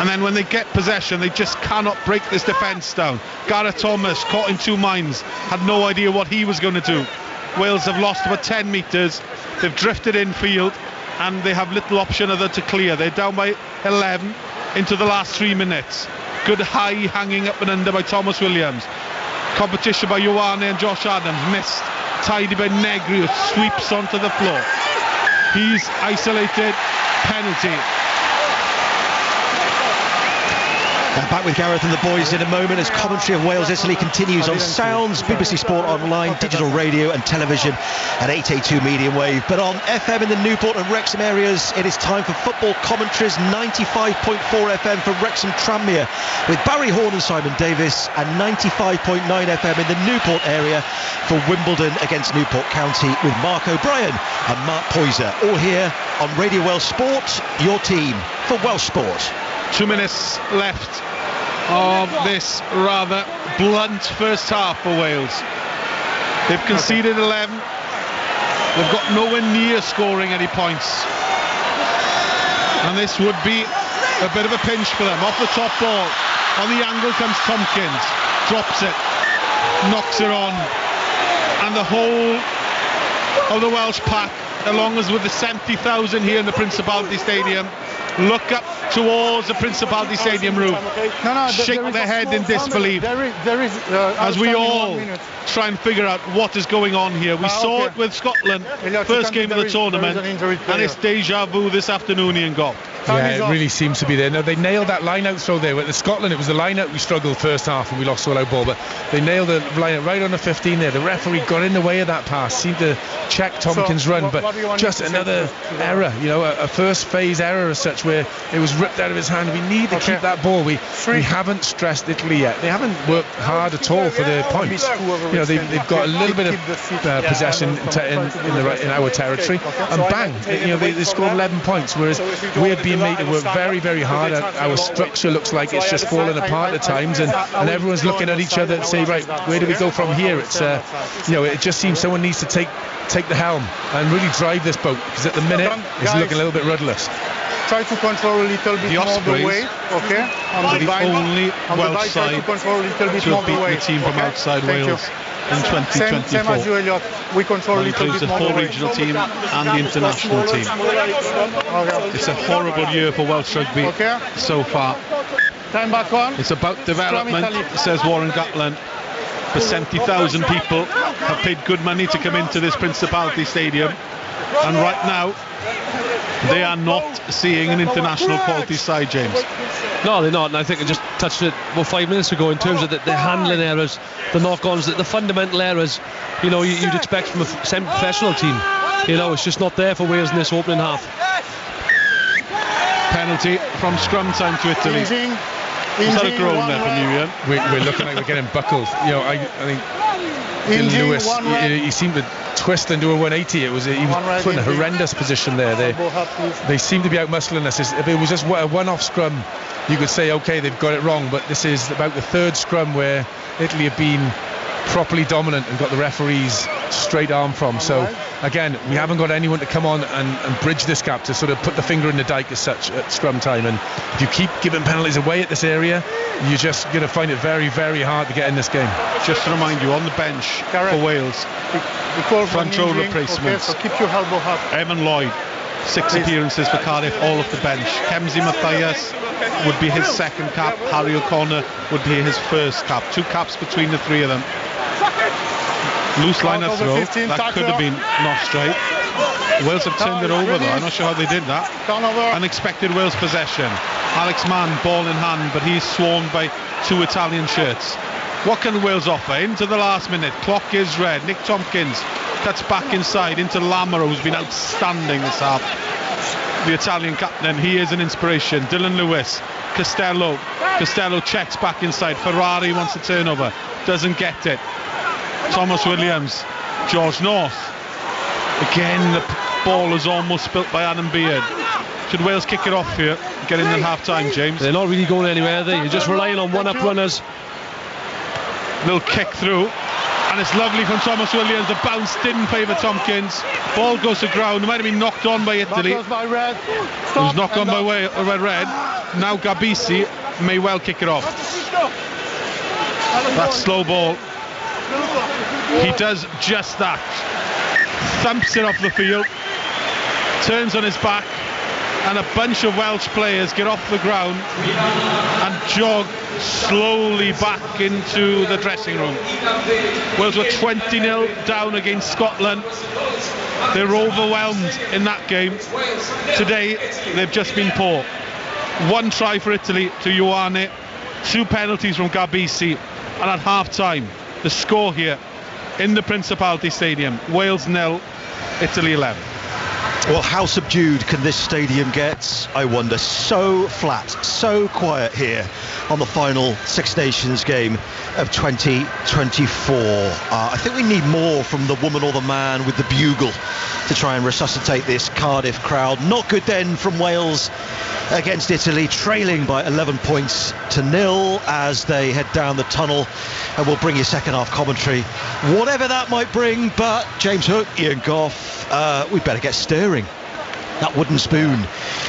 and then when they get possession, they just cannot break this defence down. Gareth Thomas caught in two minds, had no idea what he was going to do. Wales have lost about 10 metres. They've drifted infield, and they have little option other to clear. They're down by 11 into the last 3 minutes. Good high hanging up and under by Thomas Williams. Competition by Ioane and Josh Adams. Missed. Tidy by Negri, who sweeps onto the floor. He's isolated. Penalty. Back with Gareth and the boys in a moment as commentary of Wales-Italy continues on Sounds, BBC Sport Online, digital radio and television at 882 medium wave. But on FM in the Newport and Wrexham areas, it is time for football commentaries. 95.4 FM for Wrexham Tranmere with Barry Horn and Simon Davis, and 95.9 FM in the Newport area for Wimbledon against Newport County with Mark O'Brien and Mark Poyser. All here on Radio Welsh Sport, your team for Welsh Sport. 2 minutes left of this rather blunt first half for Wales. They've conceded 11. They've got nowhere near scoring any points. And this would be a bit of a pinch for them. Off the top ball, on the angle comes Tompkins, drops it, knocks it on, and the whole of the Welsh pack, along as with the 70,000 here in the Principality Stadium, look up towards the Principality Stadium roof, shake their head in disbelief as we all try and figure out what is going on here. We saw it with Scotland, first game of the tournament, and it's deja vu this afternoon in Gough. Yeah, it really seems to be there. Now, they nailed that line-out throw there. With Scotland, it was the line-out we struggled first half and we lost swallow ball, but they nailed the line-out right on the 15 there. The referee got in the way of that pass, seemed to check Tompkins' run, but just another error, you know, a first phase error as such, where it was ripped out of his hand. We need to keep that ball. We haven't stressed Italy yet. They haven't worked hard at all for their points. You know, they've got a little bit of possession in our territory, and bang, you know, they scored 11 points, whereas we're being made to work very, very hard. Our structure looks like it's just falling apart at times, and everyone's looking at each other and say, right, where do we go from here? It's you know, it just seems someone needs to take the helm and really drive this boat, because at the minute it's looking a little bit rudderless. Try to control a little bit more the weight, okay? On the only Welsh side to have beaten the team from outside Wales in 2024. Same as you, Elliot. We control a little bit more the 4 regional team and the international team. It's a horrible year for Welsh rugby so far. Time back on. It's about development, says Warren Gatland. For 70,000 people have paid good money to come into this Principality Stadium, and right now they are not seeing an international quality side, James. No, they're not, and I think I just touched it about 5 minutes ago in terms of the handling errors, the knock-ons, the fundamental errors, you know, you'd expect from a semi-professional team. You know, it's just not there for Wales in this opening half. Penalty from scrum time to Italy. Is that a groan there from you, Ian? We're looking like we're getting buckled. You know, I think Lewis, he seemed to twist and do a 180. He was put in a horrendous position there. They seem to be out-muscling us. If it was just a one-off scrum, you could say, okay, they've got it wrong, but this is about the third scrum where Italy have been properly dominant and got the referees straight arm from. So again, we haven't got anyone to come on and bridge this gap, to sort of put the finger in the dike as such at scrum time. And if you keep giving penalties away at this area, you're just going to find it very, very hard to get in this game. Just to remind you, on the bench Gareth, for Wales, front row replacements. Okay, so keep your elbow up. Evan Lloyd, 6 appearances for Cardiff, all off the bench. Kemsey Mathias would be his second cap. Harry O'Connor would be his first cap. 2 caps between the 3 of them. Loose line of throw, that could have been not straight. Wales have turned it over though, I'm not sure how they did that. Unexpected Wales possession. Alex Mann, ball in hand, but he's swarmed by 2 Italian shirts. What can Wales offer? Into the last minute, clock is red. Nick Tompkins cuts back inside into Lamaro, who's been outstanding this half. The Italian captain, he is an inspiration. Dylan Lewis, Costello checks back inside. Ferrari wants a turnover, doesn't get it. Thomas Williams, George North. Again, the ball is almost spilt by Adam Beard. Should Wales kick it off here, get in at half-time, James? They're not really going anywhere, are they? You're just relying on one-up runners. Little kick through, and it's lovely from Thomas Williams. The bounce didn't favour Tompkins. Ball goes to ground. It might have been knocked on by Italy. It was knocked on by Red. Now Gabisi may well kick it off. That slow ball. He does just that. Thumps it off the field, turns on his back, and a bunch of Welsh players get off the ground and jog slowly back into the dressing room. Wales were 20-0 down against Scotland. They were overwhelmed in that game. Today they've just been poor. 1 try for Italy to Ioane, 2 penalties from Gabisi, and at half-time the score here in the Principality Stadium: Wales 0, Italy 11. Well, how subdued can this stadium get, I wonder? So flat, so quiet here on the final Six Nations game of 2024. I think we need more from the woman or the man with the bugle to try and resuscitate this Cardiff crowd. Not good then from Wales against Italy, trailing by 11 points to 0 as they head down the tunnel, and we'll bring you second half commentary, whatever that might bring. But James Hook, Ian Gough, we better get stirring. that wooden spoon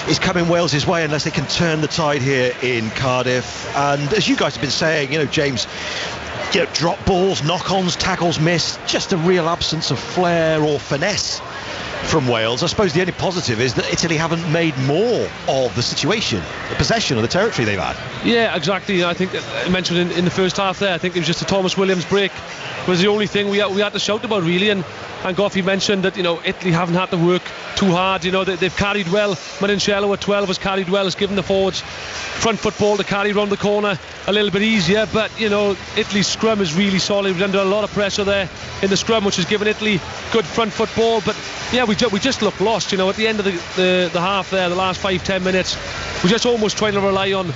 is coming Wales's way unless they can turn the tide here in Cardiff. And as you guys have been saying, James, drop balls, knock-ons, tackles missed, just a real absence of flair or finesse from Wales. I suppose the only positive is that Italy haven't made more of the situation, the possession of the territory they've had. Yeah, exactly. I think I mentioned in the first half there, I think it was just a Thomas Williams break was the only thing we had to shout about, really. And Gough mentioned that Italy haven't had to work too hard. They've carried well. Marincello at 12 has carried well, has given the forwards front football to carry round the corner a little bit easier. But Italy's scrum is really solid. We're under a lot of pressure there in the scrum, which has given Italy good front football. But yeah, we just look lost. At the end of the half there, the last 5-10 minutes, we're just almost trying to rely on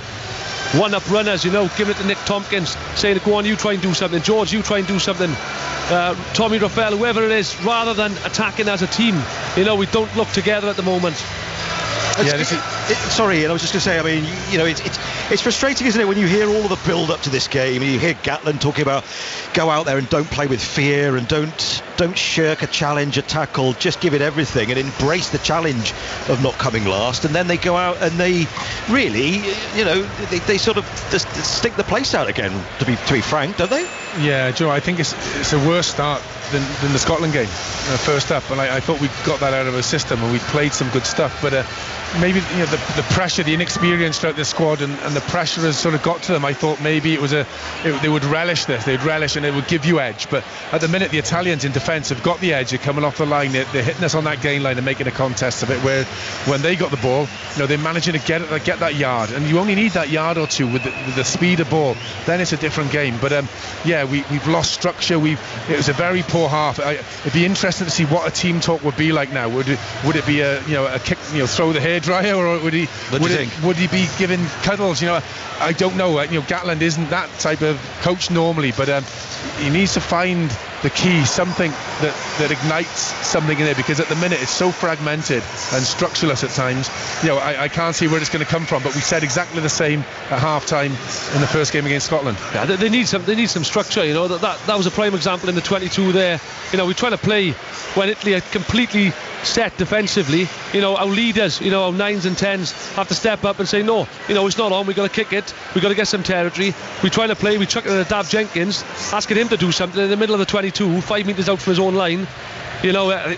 one-up runners, giving it to Nick Tompkins, saying, go on, you try and do something. George, you try and do something. Tommy Raphael, whoever it is, rather than attacking as a team. We don't look together at the moment. Sorry, and I was just going to say, I mean, it's frustrating, isn't it, when you hear all of the build-up to this game, and you hear Gatland talking about go out there and don't play with fear and don't shirk a challenge, a tackle, just give it everything and embrace the challenge of not coming last. And then they go out and they really, they sort of just stink the place out again, to be frank, don't they? Yeah, Joe, I think it's a worse start than the Scotland game first up, and I thought we got that out of our system and we played some good stuff, but maybe the pressure, the inexperience throughout the squad and the pressure has sort of got to them. I thought maybe it was they would relish this, they'd relish and it would give you edge, but at the minute the Italians in defence have got the edge. They're coming off the line, they're hitting us on that gain line and making a contest of it, where when they got the ball, they're managing to get that yard, and you only need that yard or two with the speed of ball, then it's a different game. But we've lost structure. It was a very poor half. It'd be interesting to see what a team talk would be like now. Would it be a kick, throw the hairdryer, or would he be giving cuddles? I don't know. Gatland isn't that type of coach normally, but he needs to find the key, something that ignites something in there, because at the minute it's so fragmented and structureless at times. I can't see where it's going to come from, but we said exactly the same at half time in the first game against Scotland. Yeah, they need some structure. That was a prime example in the 22 there. We're trying to play when Italy are completely set defensively. Our leaders, our 9s and 10s have to step up and say, no, it's not on, we've got to kick it, we've got to get some territory. We're trying to play, we chuck it to Dav Jenkins, asking him to do something in the middle of the 22, 5 metres out from his own line. We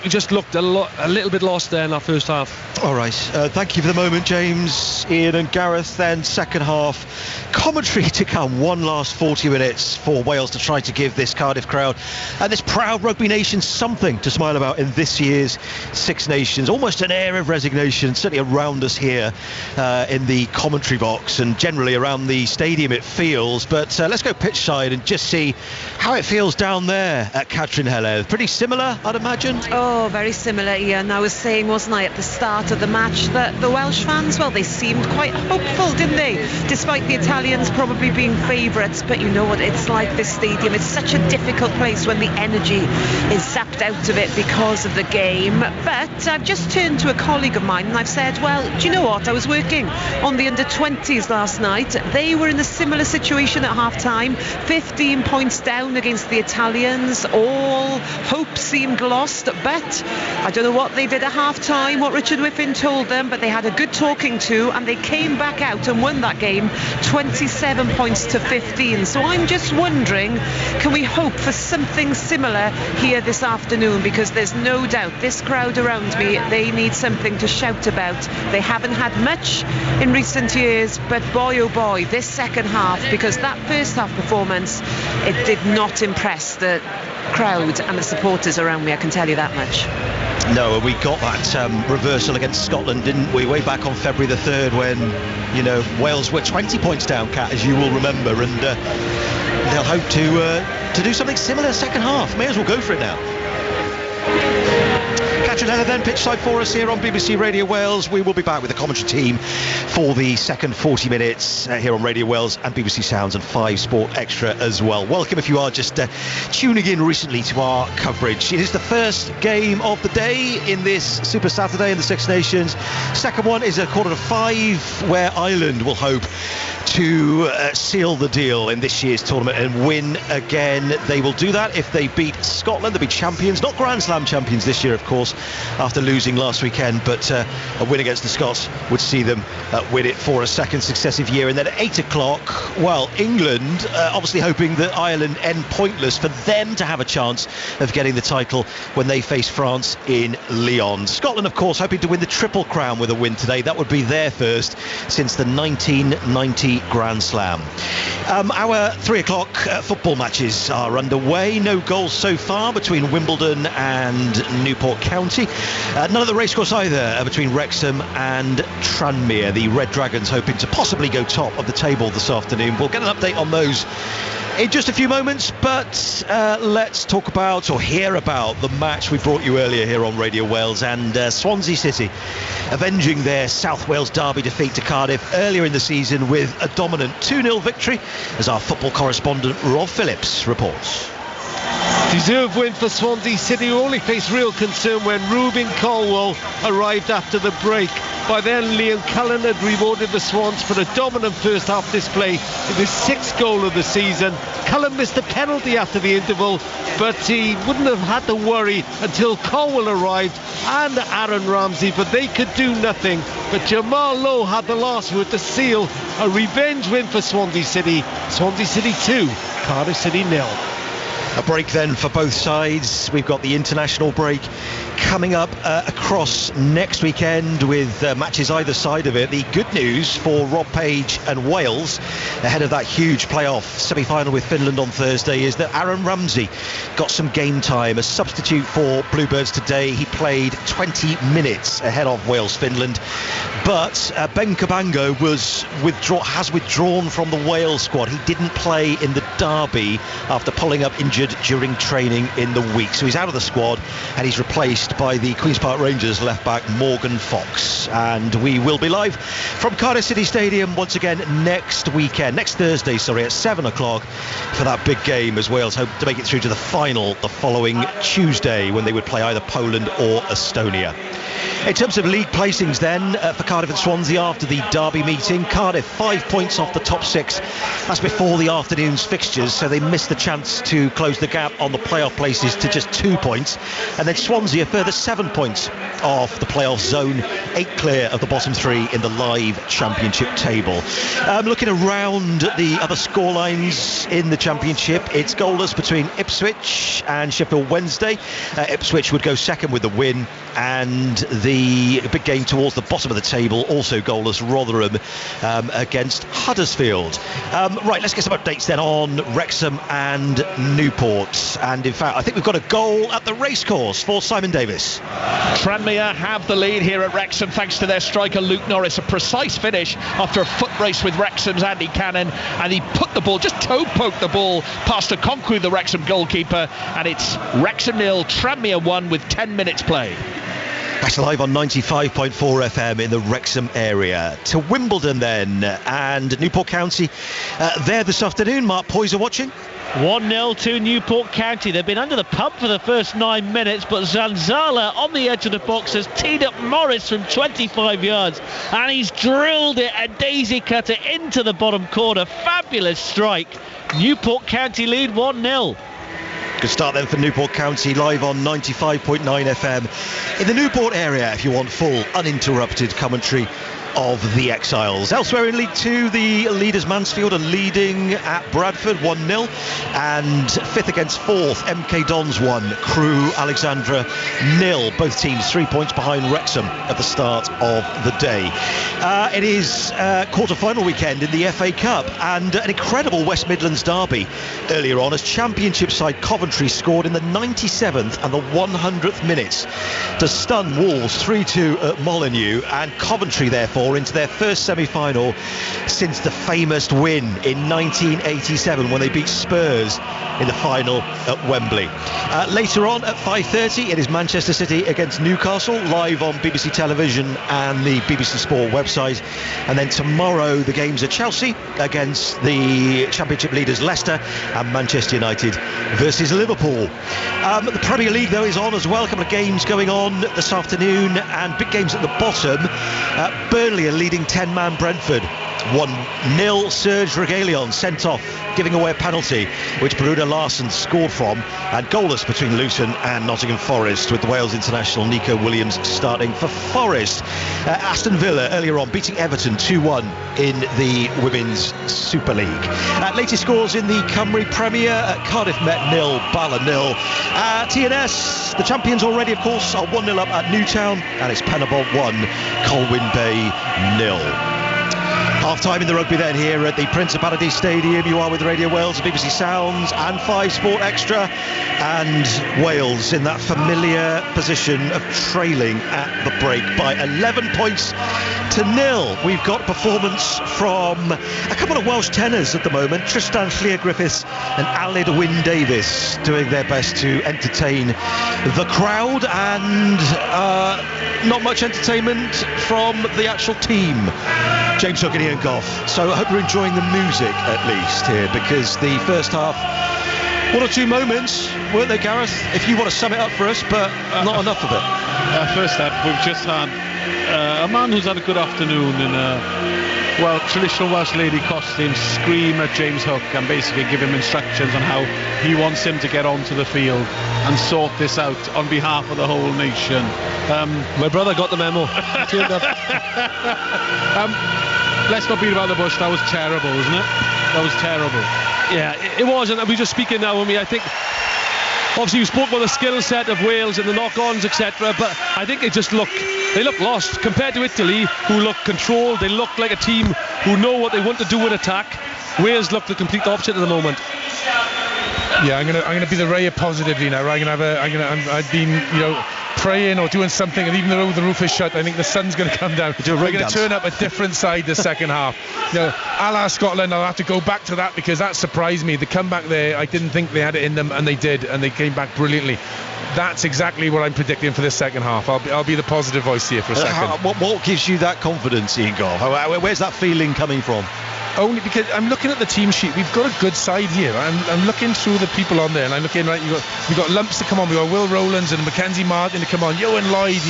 just looked a little bit lost there in that first half. All right, thank you for the moment, James, Ian and Gareth. Then second half commentary to come. One last 40 minutes for Wales to try to give this Cardiff crowd and this proud rugby nation something to smile about in this year's Six Nations. Almost an air of resignation, certainly around us here in the commentary box and generally around the stadium, it feels. But let's go pitch side and just see how it feels down there at Catrin Heledd. Pretty similar, I'd imagine. Oh, very similar, Ian. I was saying, wasn't I, at the start of the match, that the Welsh fans, well, they seemed quite hopeful, didn't they? Despite the Italians probably being favourites. But you know what it's like, this stadium. It's such a difficult place when the energy is sapped out of it because of the game. But I've just turned to a colleague of mine and I've said, well, do you know what? I was working on the under-20s last night. They were in a similar situation at half-time. 15 points down against the Italians. All hope seemed lost. But I don't know what they did at half-time, what Richard Whiffin told them, but they had a good talking to and they came back out and won that game 27 points to 15. So I'm just wondering, can we hope for something similar here this afternoon? Because there's no doubt this crowd around me, they need something to shout about. They haven't had much in recent years, but boy oh boy, this second half, because that first half performance, it did not impress the crowd and the supporters around me, I can tell you that much. No, we got that reversal against Scotland, didn't we, way back on February the 3rd when Wales were 20 points down, Kat, as you will remember, and they'll hope to do something similar second half. May as well go for it now. Catrin Heledd then pitch side for us here on BBC Radio Wales. We will be back with the commentary team for the second 40 minutes here on Radio Wales and BBC Sounds and 5 Sport Extra as well. Welcome if you are just tuning in recently to our coverage. It is the first game of the day in this Super Saturday in the Six Nations. Second one is at 4:45, where Ireland will hope to seal the deal in this year's tournament and win again. They will do that if they beat Scotland. They'll be champions, not Grand Slam champions this year, of course, after losing last weekend, but a win against the Scots would see them win it for a second successive year. And then at 8 o'clock, well, England obviously hoping that Ireland end pointless for them to have a chance of getting the title when they face France in Lyon. Scotland, of course, hoping to win the Triple Crown with a win today. That would be their first since the 1990 Grand Slam. Our 3 o'clock football matches are underway. No goals so far between Wimbledon and Newport County. None at the racecourse either between Wrexham and Tranmere. The Red Dragons hoping to possibly go top of the table this afternoon. We'll get an update on those in just a few moments, but let's talk about or hear about the match we brought you earlier here on Radio Wales, and Swansea City avenging their South Wales derby defeat to Cardiff earlier in the season with a dominant 2-0 victory, as our football correspondent Rob Phillips reports. Deserved win for Swansea City, who only faced real concern when Reuben Colwell arrived after the break. By then, Liam Cullen had rewarded the Swans for a dominant first half display in his 6th goal of the season. Cullen missed a penalty after the interval, but he wouldn't have had to worry until Colwell arrived and Aaron Ramsey, but they could do nothing. But Jamal Lowe had the last word to seal a revenge win for Swansea City. Swansea City 2, Cardiff City 0. A break then for both sides. We've got the international break coming up across next weekend with matches either side of it. The good news for Rob Page and Wales ahead of that huge playoff semi-final with Finland on Thursday is that Aaron Ramsey got some game time. A substitute for Bluebirds today. He played 20 minutes ahead of Wales-Finland, but Ben Cabango has withdrawn from the Wales squad. He didn't play in the derby after pulling up injured during training in the week, so he's out of the squad and he's replaced by the Queen's Park Rangers left back Morgan Fox. And we will be live from Cardiff City Stadium once again next Thursday at 7 o'clock for that big game, as Wales hope to make it through to the final the following Tuesday when they would play either Poland or Estonia. In terms of league placings then, for Cardiff and Swansea after the derby meeting, Cardiff 5 points off the top 6. That's before the afternoon's fixtures, so they missed the chance to close the gap on the playoff places to just 2 points. And then Swansea a further 7 points off the playoff zone, 8 clear of the bottom 3 in the live championship table. Looking around the other scorelines in the championship, it's goalless between Ipswich and Sheffield Wednesday. Ipswich would go second with the win, and the big game towards the bottom of the table, also goalless, Rotherham against Huddersfield. Right, let's get some updates then on Wrexham and Newport. And in fact, I think we've got a goal at the racecourse for Simon Davis. Tranmere have the lead here at Wrexham thanks to their striker Luke Norris. A precise finish after a foot race with Wrexham's Andy Cannon, and he put the ball, just toe poked the ball past Okonkwo, the Wrexham goalkeeper, and it's Wrexham 0, Tranmere 1 with 10 minutes played. That's live on 95.4 FM in the Wrexham area. To Wimbledon then, and Newport County there this afternoon. Mark Poyser watching. 1-0 to Newport County. They've been under the pump for the first 9 minutes, but Zanzala on the edge of the box has teed up Morris from 25 yards, and he's drilled it, a daisy cutter into the bottom corner. Fabulous strike. Newport County lead 1-0. Good start then for Newport County, live on 95.9 FM in the Newport area if you want full uninterrupted commentary of the Exiles. Elsewhere in League 2, the leaders Mansfield are leading at Bradford 1-0, and 5th against 4th MK Dons 1, Crewe Alexandra 0. Both teams 3 points behind Wrexham at the start of the day. It is quarter-final weekend in the FA Cup, and an incredible West Midlands derby earlier on as Championship side Coventry scored in the 97th and the 100th minutes to stun Wolves 3-2 at Molineux, and Coventry therefore into their first semi-final since the famous win in 1987 when they beat Spurs in the final at Wembley. Later on at 5:30 it is Manchester City against Newcastle, live on BBC Television and the BBC Sport website. And then tomorrow the games are Chelsea against the Championship leaders Leicester, and Manchester United versus Liverpool. The Premier League though is on as well. A couple of games going on this afternoon, and big games at the bottom. Burnley are leading 10-man Brentford 1-0. Serge Reguilon sent off, giving away a penalty which Bruno Larsen scored from, and goalless between Luton and Nottingham Forest, with the Wales international Nico Williams starting for Forest. Aston Villa earlier on beating Everton 2-1 in the Women's Super League. Latest scores in the Cymru Premier: Cardiff Met 0, Bala 0. TNS, the champions already of course, are 1-0 up at Newtown, and it's Penarbolt 1, Colwyn Bay 0. Half-time in the rugby then here at the Principality Stadium. You are with Radio Wales, BBC Sounds and 5 Sport Extra, and Wales in that familiar position of trailing at the break by 11 points to 0. We've got performance from a couple of Welsh tenors at the moment, Tristan Llŷr-Griffiths and Aled Wyn Davis, doing their best to entertain the crowd, and not much entertainment from the actual team. James Hook and Ian Gough. So I hope you're enjoying the music at least here, because the first half, one or two moments, weren't they, Gareth? If you want to sum it up for us, but not enough of it. First up, we've just had a man who's had a good afternoon in a traditional Welsh lady costume scream at James Hook and basically give him instructions on how he wants him to get onto the field and sort this out on behalf of the whole nation. My brother got the memo. Let's not beat about the bush. That was terrible, wasn't it? That was terrible. Yeah, it was, and we're just speaking now. I think obviously you spoke about the skill set of Wales and the knock-ons, etc. But I think they look lost compared to Italy, who look controlled. They look like a team who know what they want to do in attack. Wales look the complete opposite at the moment. Yeah, I'm gonna be the ray of positivity now. I've been praying or doing something, and even though the roof is shut, I think the sun's going to come down. We're going to turn up a different side the second half. A la Scotland, I'll have to go back to that because that surprised me. The comeback there, I didn't think they had it in them, and they did, and they came back brilliantly. That's exactly what I'm predicting for this second half. I'll be the positive voice here for a second. What gives you that confidence, Ian Gough? Where's that feeling coming from? Only because I'm looking at the team sheet. We've got a good side here. I'm looking through the people on there, and I'm looking, right, we've got lumps to come on. We've got Will Rowlands and Mackenzie Martin to come on. Ewan Lloyd,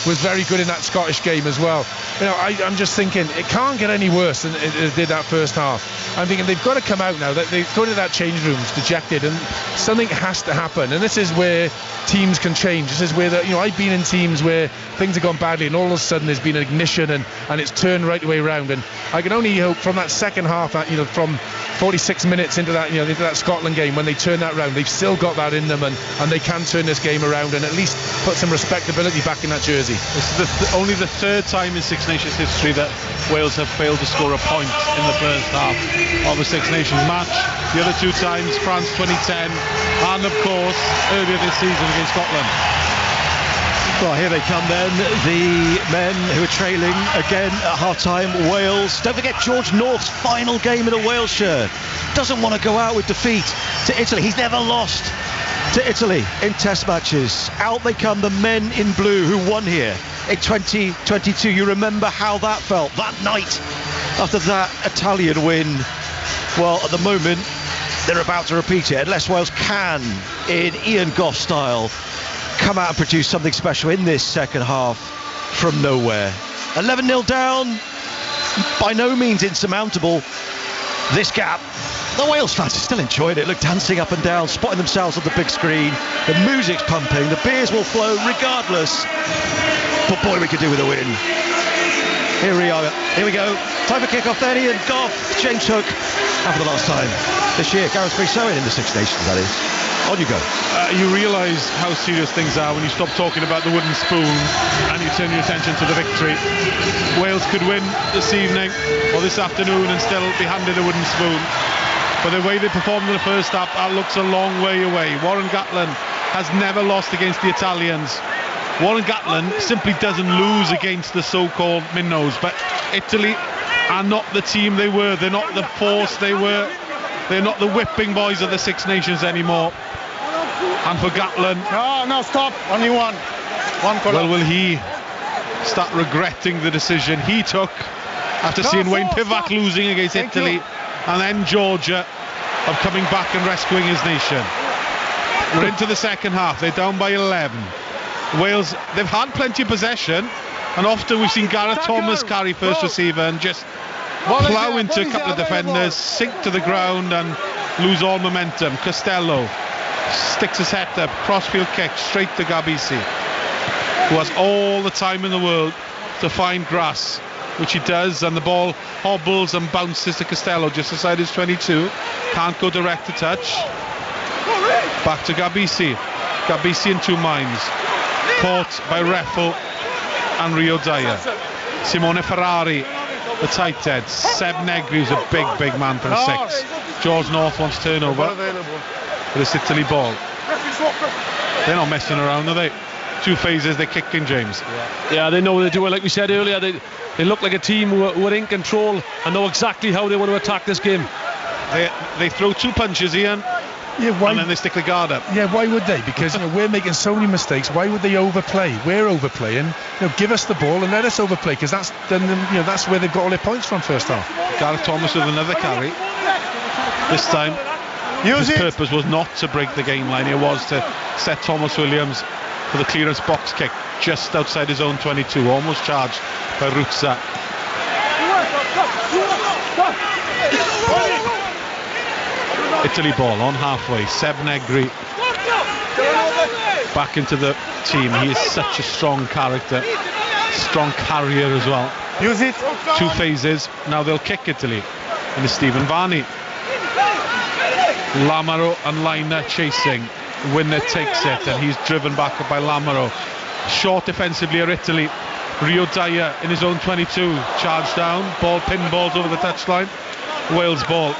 was very good in that Scottish game as well. I'm just thinking it can't get any worse than it did that first half. I'm thinking they've got to come out now. They go into that change rooms dejected, and something has to happen. And this is where teams can change. This is where I've been in teams where things have gone badly, and all of a sudden there's been an ignition, and it's turned right the way around. And I can only hope from that second half, from 46 minutes into that Scotland game, when they turn that round, they've still got that in them, and they can turn this game around and at least put some respectability back in that jersey. This is only the third time in Six Nations history that Wales have failed to score a point in the first half of a Six Nations match. The other two times, France 2010, and of course earlier this season against Scotland. Well, here they come then, the men who are trailing again at half-time, Wales. Don't forget George North's final game in a Wales shirt. Doesn't want to go out with defeat to Italy. He's never lost to Italy in test matches. Out they come, the men in blue who won here in 2022. You remember how that felt that night after that Italian win. Well, at the moment, they're about to repeat it, unless Wales can, in Ian Gough style, come out and produce something special in this second half from nowhere. 11-0 down, by no means insurmountable, this gap. The Wales fans are still enjoying it. Look, dancing up and down, spotting themselves on the big screen. The music's pumping, the beers will flow regardless. But boy, we could do with a win. Here we go. Time for kick-off then. Ian Gough, James Hook, and for the last time this year, Gareth Rhys in the Six Nations, that is. On you go. You realise how serious things are when you stop talking about the wooden spoon and you turn your attention to the victory. Wales could win this evening or this afternoon and still be handed a wooden spoon. But the way they performed in the first half, that looks a long way away. Warren Gatland has never lost against the Italians. Warren Gatland simply doesn't lose against the so-called minnows. But Italy are not the team they were. They're not the force they were. They're not the whipping boys of the Six Nations anymore. And for Gatland... No, stop. Only one. Well, will he start regretting the decision he took after seeing Wayne Pivac losing against Italy and then Georgia of coming back and rescuing his nation? We're into the second half. They're down by 11. Wales, they've had plenty of possession, and often we've seen Gareth Thomas carry first receiver and just plough into a couple of defenders, sink to the ground and lose all momentum. Costello sticks his head up, crossfield kick straight to Gabisi, who has all the time in the world to find grass, which he does, and the ball hobbles and bounces to Costello just inside his 22. Can't go direct to touch. Back to Gabisi. Gabisi in two minds. Caught by Reffel and Rio Dyer. Simone Ferrari, the tight head. Seb Negri, who's a big man for a 6. George North wants turnover. But it's Italy ball. They're not messing around, are they? 2 phases, they're kicking, James. Yeah, they know what they're doing. Like we said earlier, they look like a team who are in control and know exactly how they want to attack this game. They throw 2 punches, Ian. Yeah, why? And then they stick the guard up. Yeah, why would they? Because we're making so many mistakes. Why would they overplay? We're overplaying. Give us the ball and let us overplay, because that's where they've got all their points from first half. Gareth Thomas with another carry. This time, his purpose was not to break the game line. It was to set Thomas Williams for the clearance box kick just outside his own 22, almost charged by Rhys. Italy ball on halfway. Seb Negri back into the team. He is such a strong character, strong carrier as well. Use it. 2 phases. Now they'll kick Italy. And it's Stephen Varney. Lamaro and Liner chasing. Winner takes it, and he's driven back by Lamaro. Short defensively are Italy. Rio Dyer in his own 22, charged down. Ball pinballs over the touchline. Wales ball.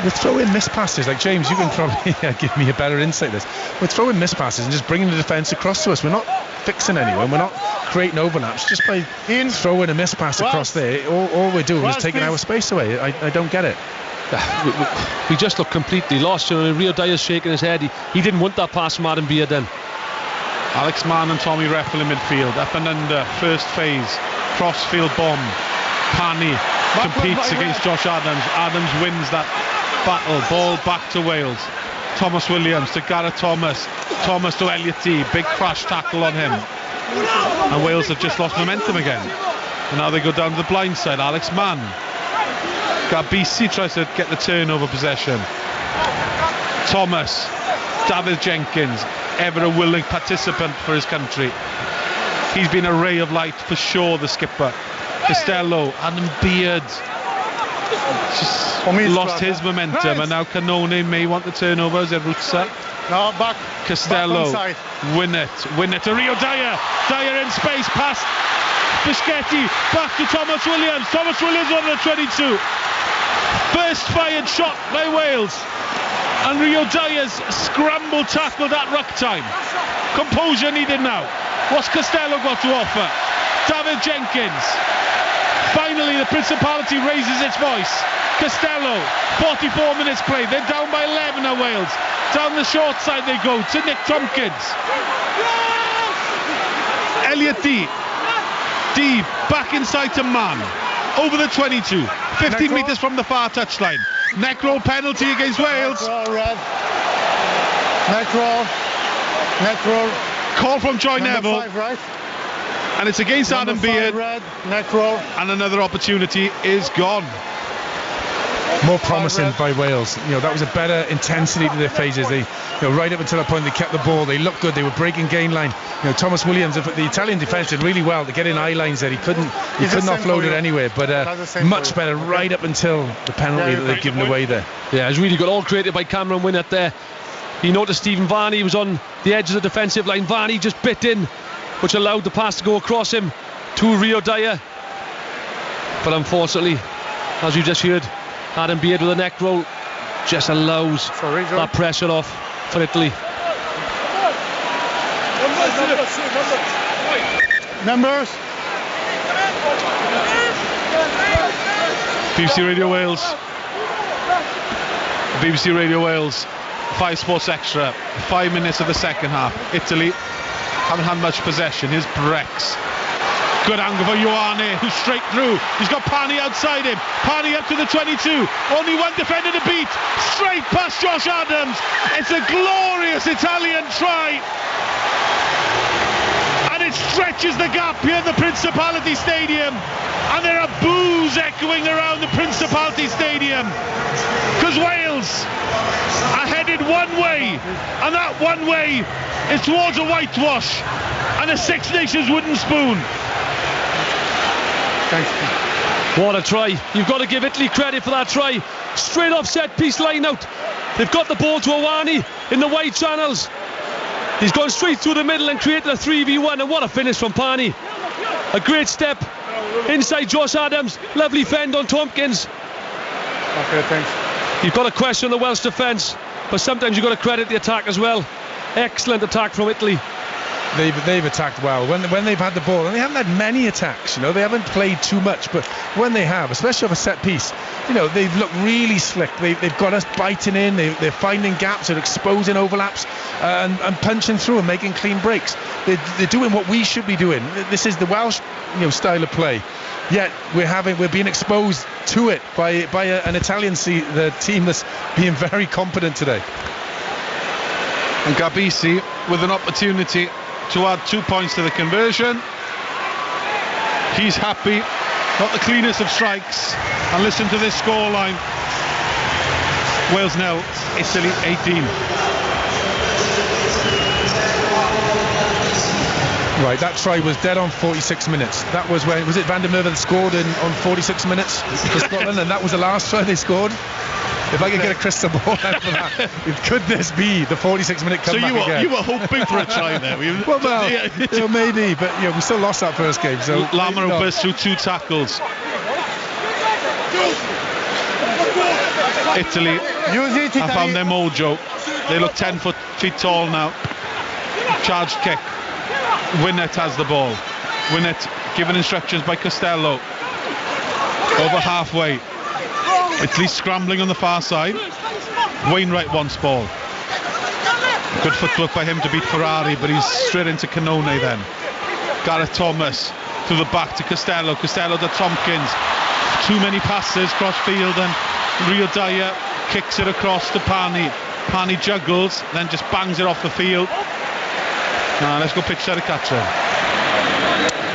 We're throwing missed passes. Like, James, you can probably give me a better insight to this. We're throwing missed passes and just bringing the defence across to us. We're not fixing anyone. We're not creating overlaps. Just by throwing a missed pass across there, all we're doing is taking our space away. I don't get it. We just look completely lost. Rio Dyer's shaking his head. He didn't want that pass from Adam Beard then. Alex Mann and Tommy Reffel in midfield. Up and under, first phase. Crossfield bomb. Pani competes against Josh Adams. Adams wins that battle. Ball back to Wales. Thomas Williams to Gareth Thomas. Thomas to Elliot T. Big crash tackle on him. And Wales have just lost momentum again. And now they go down to the blind side. Alex Mann. Gabisi tries to get the turnover possession. Thomas. David Jenkins, ever a willing participant for his country. He's been a ray of light for sure, the skipper. Costello, Adam Beard just lost his momentum, and now Cannone may want the turnover. Is it Rutsa? No, back. Costello, win it to Rio Dyer. Dyer in space, past Bischetti, back to Thomas Williams. Thomas Williams on the 22. First fired shot by Wales. And Rio Dyer's scramble tackled at ruck time. Composure needed now. What's Costello got to offer? David Jenkins. Finally, the Principality raises its voice. Costello, 44 minutes played. They're down by 11 at Wales. Down the short side they go to Nick Tompkins. Elliot D. D back inside to Mann. Over the 22. 15 metres from the far touchline. Neck roll penalty against Wales. Neck roll, red. Neck roll. Call from Joy Neville. 5, right? And it's against Adam Beard. Red. Neck roll. And another opportunity is gone. More promising by Wales. That was a better intensity to their phases. They, right up until that point, they kept the ball. They looked good. They were breaking gain line. Thomas Williams, the Italian defence, did really well to get in eye lines there. He couldn't offload it anywhere. But much better right up until the penalty that they've given away there. Yeah, it was really good. All created by Cameron Winnett there. He noticed Stephen Varney was on the edge of the defensive line. Varney just bit in, which allowed the pass to go across him to Rio Dyer. But unfortunately, as you just heard, Adam Beard with a neck roll just allows that pressure off for Italy. Numbers. BBC Radio Wales. BBC Radio Wales. 5 Sports Extra. 5 minutes of the second half. Italy haven't had much possession. Here's Brex. Good angle for Ioane, who's straight through. He's got Pani outside him. Pani up to the 22. Only one defender to beat. Straight past Josh Adams. It's a glorious Italian try. And It stretches the gap here at the Principality Stadium, and there are boos echoing around the Principality Stadium because Wales are headed one way, and that one way is towards a whitewash and a Six Nations wooden spoon. Thanks. What a try. You've got to give Italy credit for that try. Straight off set piece line out. They've got the ball to Owani in the wide channels. He's gone straight through the middle and created a 3v1, and what a finish from Pani. A great step inside Josh Adams. Lovely fend on Tompkins. Okay, thanks. You've got to question the Welsh defence, but sometimes you've got to credit the attack as well. Excellent attack from Italy. They've attacked well when they've had the ball, and they haven't had many attacks. They haven't played too much, but when they have, especially off a set piece, they've looked really slick. They've got us biting in. They're finding gaps, they're exposing overlaps, and punching through and making clean breaks. They're doing what we should be doing. This is the Welsh style of play. Yet we're being exposed to it by an Italian the team that's being very competent today. And Gabisi with an opportunity to add 2 points to the conversion. He's happy, not the cleanest of strikes. And listen to this scoreline: Wales 0, Italy 18. Right, that try was dead on 46 minutes. That was when, was it Van der Merwe that scored on 46 minutes for Scotland, and that was the last try they scored? If I could get a crystal ball out for that, could this be the 46-minute comeback again? So you were hoping for a try there? Well, maybe, but we still lost that first game. So Lama burst through 2 tackles. Italy have found their mojo. They look 10 feet tall now. Charged kick. Winnett has the ball. Winnett given instructions by Costello. Over halfway. Italy scrambling on the far side. Wainwright wants ball. Good footwork by him to beat Ferrari, but he's straight into Canone then. Gareth Thomas to the back to Costello. Costello to Tompkins. Too many passes cross field, and Rio Dyer kicks it across to Pani. Pani juggles, then just bangs it off the field. Now let's go pitch side of Catrin.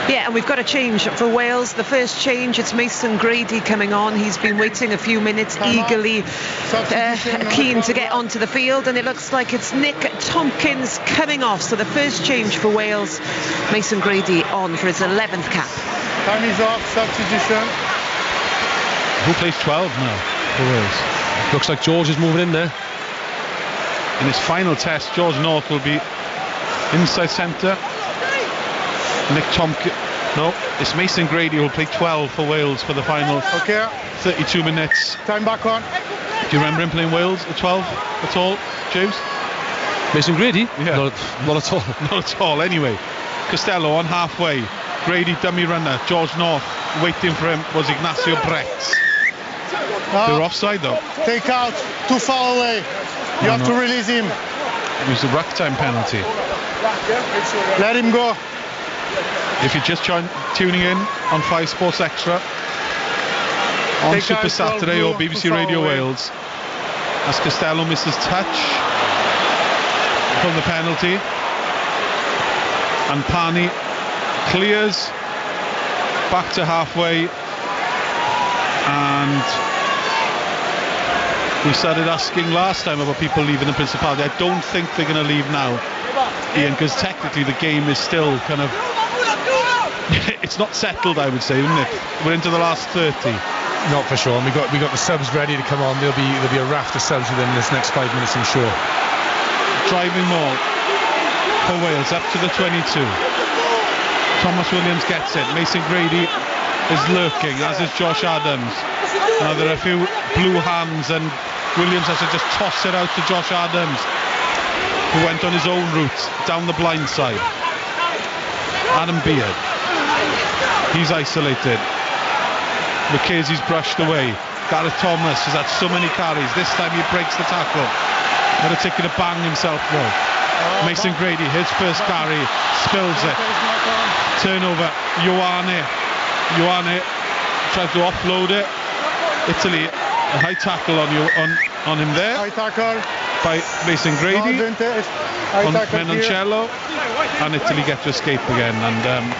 Yeah, and we've got a change for Wales. The first change, it's Mason Grady coming on. He's been waiting a few minutes, eagerly keen to get onto the field, and it looks like it's Nick Tompkins coming off. So the first change for Wales, Mason Grady on for his 11th cap. Time is off, substitution. Who plays 12 now for Wales? Looks like George is moving in there. In his final test, George North will be inside centre. Nick Tompkins. No, it's Mason Grady who will play 12 for Wales for the final 32 minutes. Time back on. Do you remember him playing Wales at 12 at all, James? Mason Grady? Yeah. Not at all. Not at all, anyway. Costello on halfway. Grady dummy runner. George North waiting for him was Ignacio Brett. They're offside though. Take out, too far away. You have to release him. It was a ruck time penalty. Let him go. If you're just tuning in on 5 Sports Extra on Take Super Saturday or BBC Radio away. Wales, as Costello misses touch from the penalty, and Pani clears back to halfway, and we started asking last time about people leaving the Principality. I don't think they're going to leave now, Ian, because technically the game is still kind of it's not settled, I would say, isn't it? We're into the last 30. Not for sure. And we got the subs ready to come on. There'll be a raft of subs within this next 5 minutes, I'm sure. Driving maul for Wales up to the 22. Thomas Williams gets it. Mason Grady is lurking, as is Josh Adams. Now there are a few blue hands, and Williams has to just toss it out to Josh Adams, who went on his own route down the blind side. Adam Beard, he's isolated. Mackenzie's brushed away. Gareth Thomas has had so many carries. This time he breaks the tackle. Might have taken a bang himself though. Mason Grady, his first carry, spills it. Turnover. Ioane tries to offload it. Italy, a high tackle on him there. High tackle. by Mason Grady on Menoncello, and Italy get to escape again, and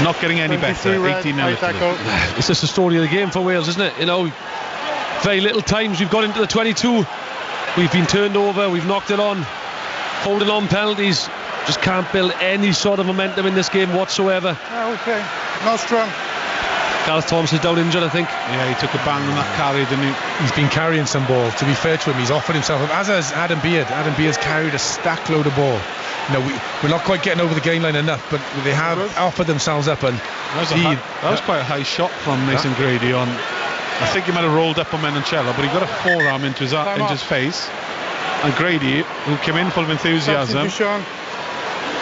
not getting any better. 18-0. It's just the story of the game for Wales, isn't it? You know, very little times we've got into the 22, we've been turned over, we've knocked it on, holding on penalties. Just can't build any sort of momentum in this game whatsoever. Okay, not strong. Gareth Thomas is down injured, I think. Yeah, he took a bang on that carry, didn't he? He's been carrying some ball. To be fair to him, he's offered himself up, as has Adam Beard. Adam Beard's carried a stack load of ball. You know, we're not quite getting over the gain line enough, but they have offered themselves up. And that was quite a high shot from Mason Grady on. I think he might have rolled up on Menoncello, but he got a forearm into his face. And Grady, who came in full of enthusiasm.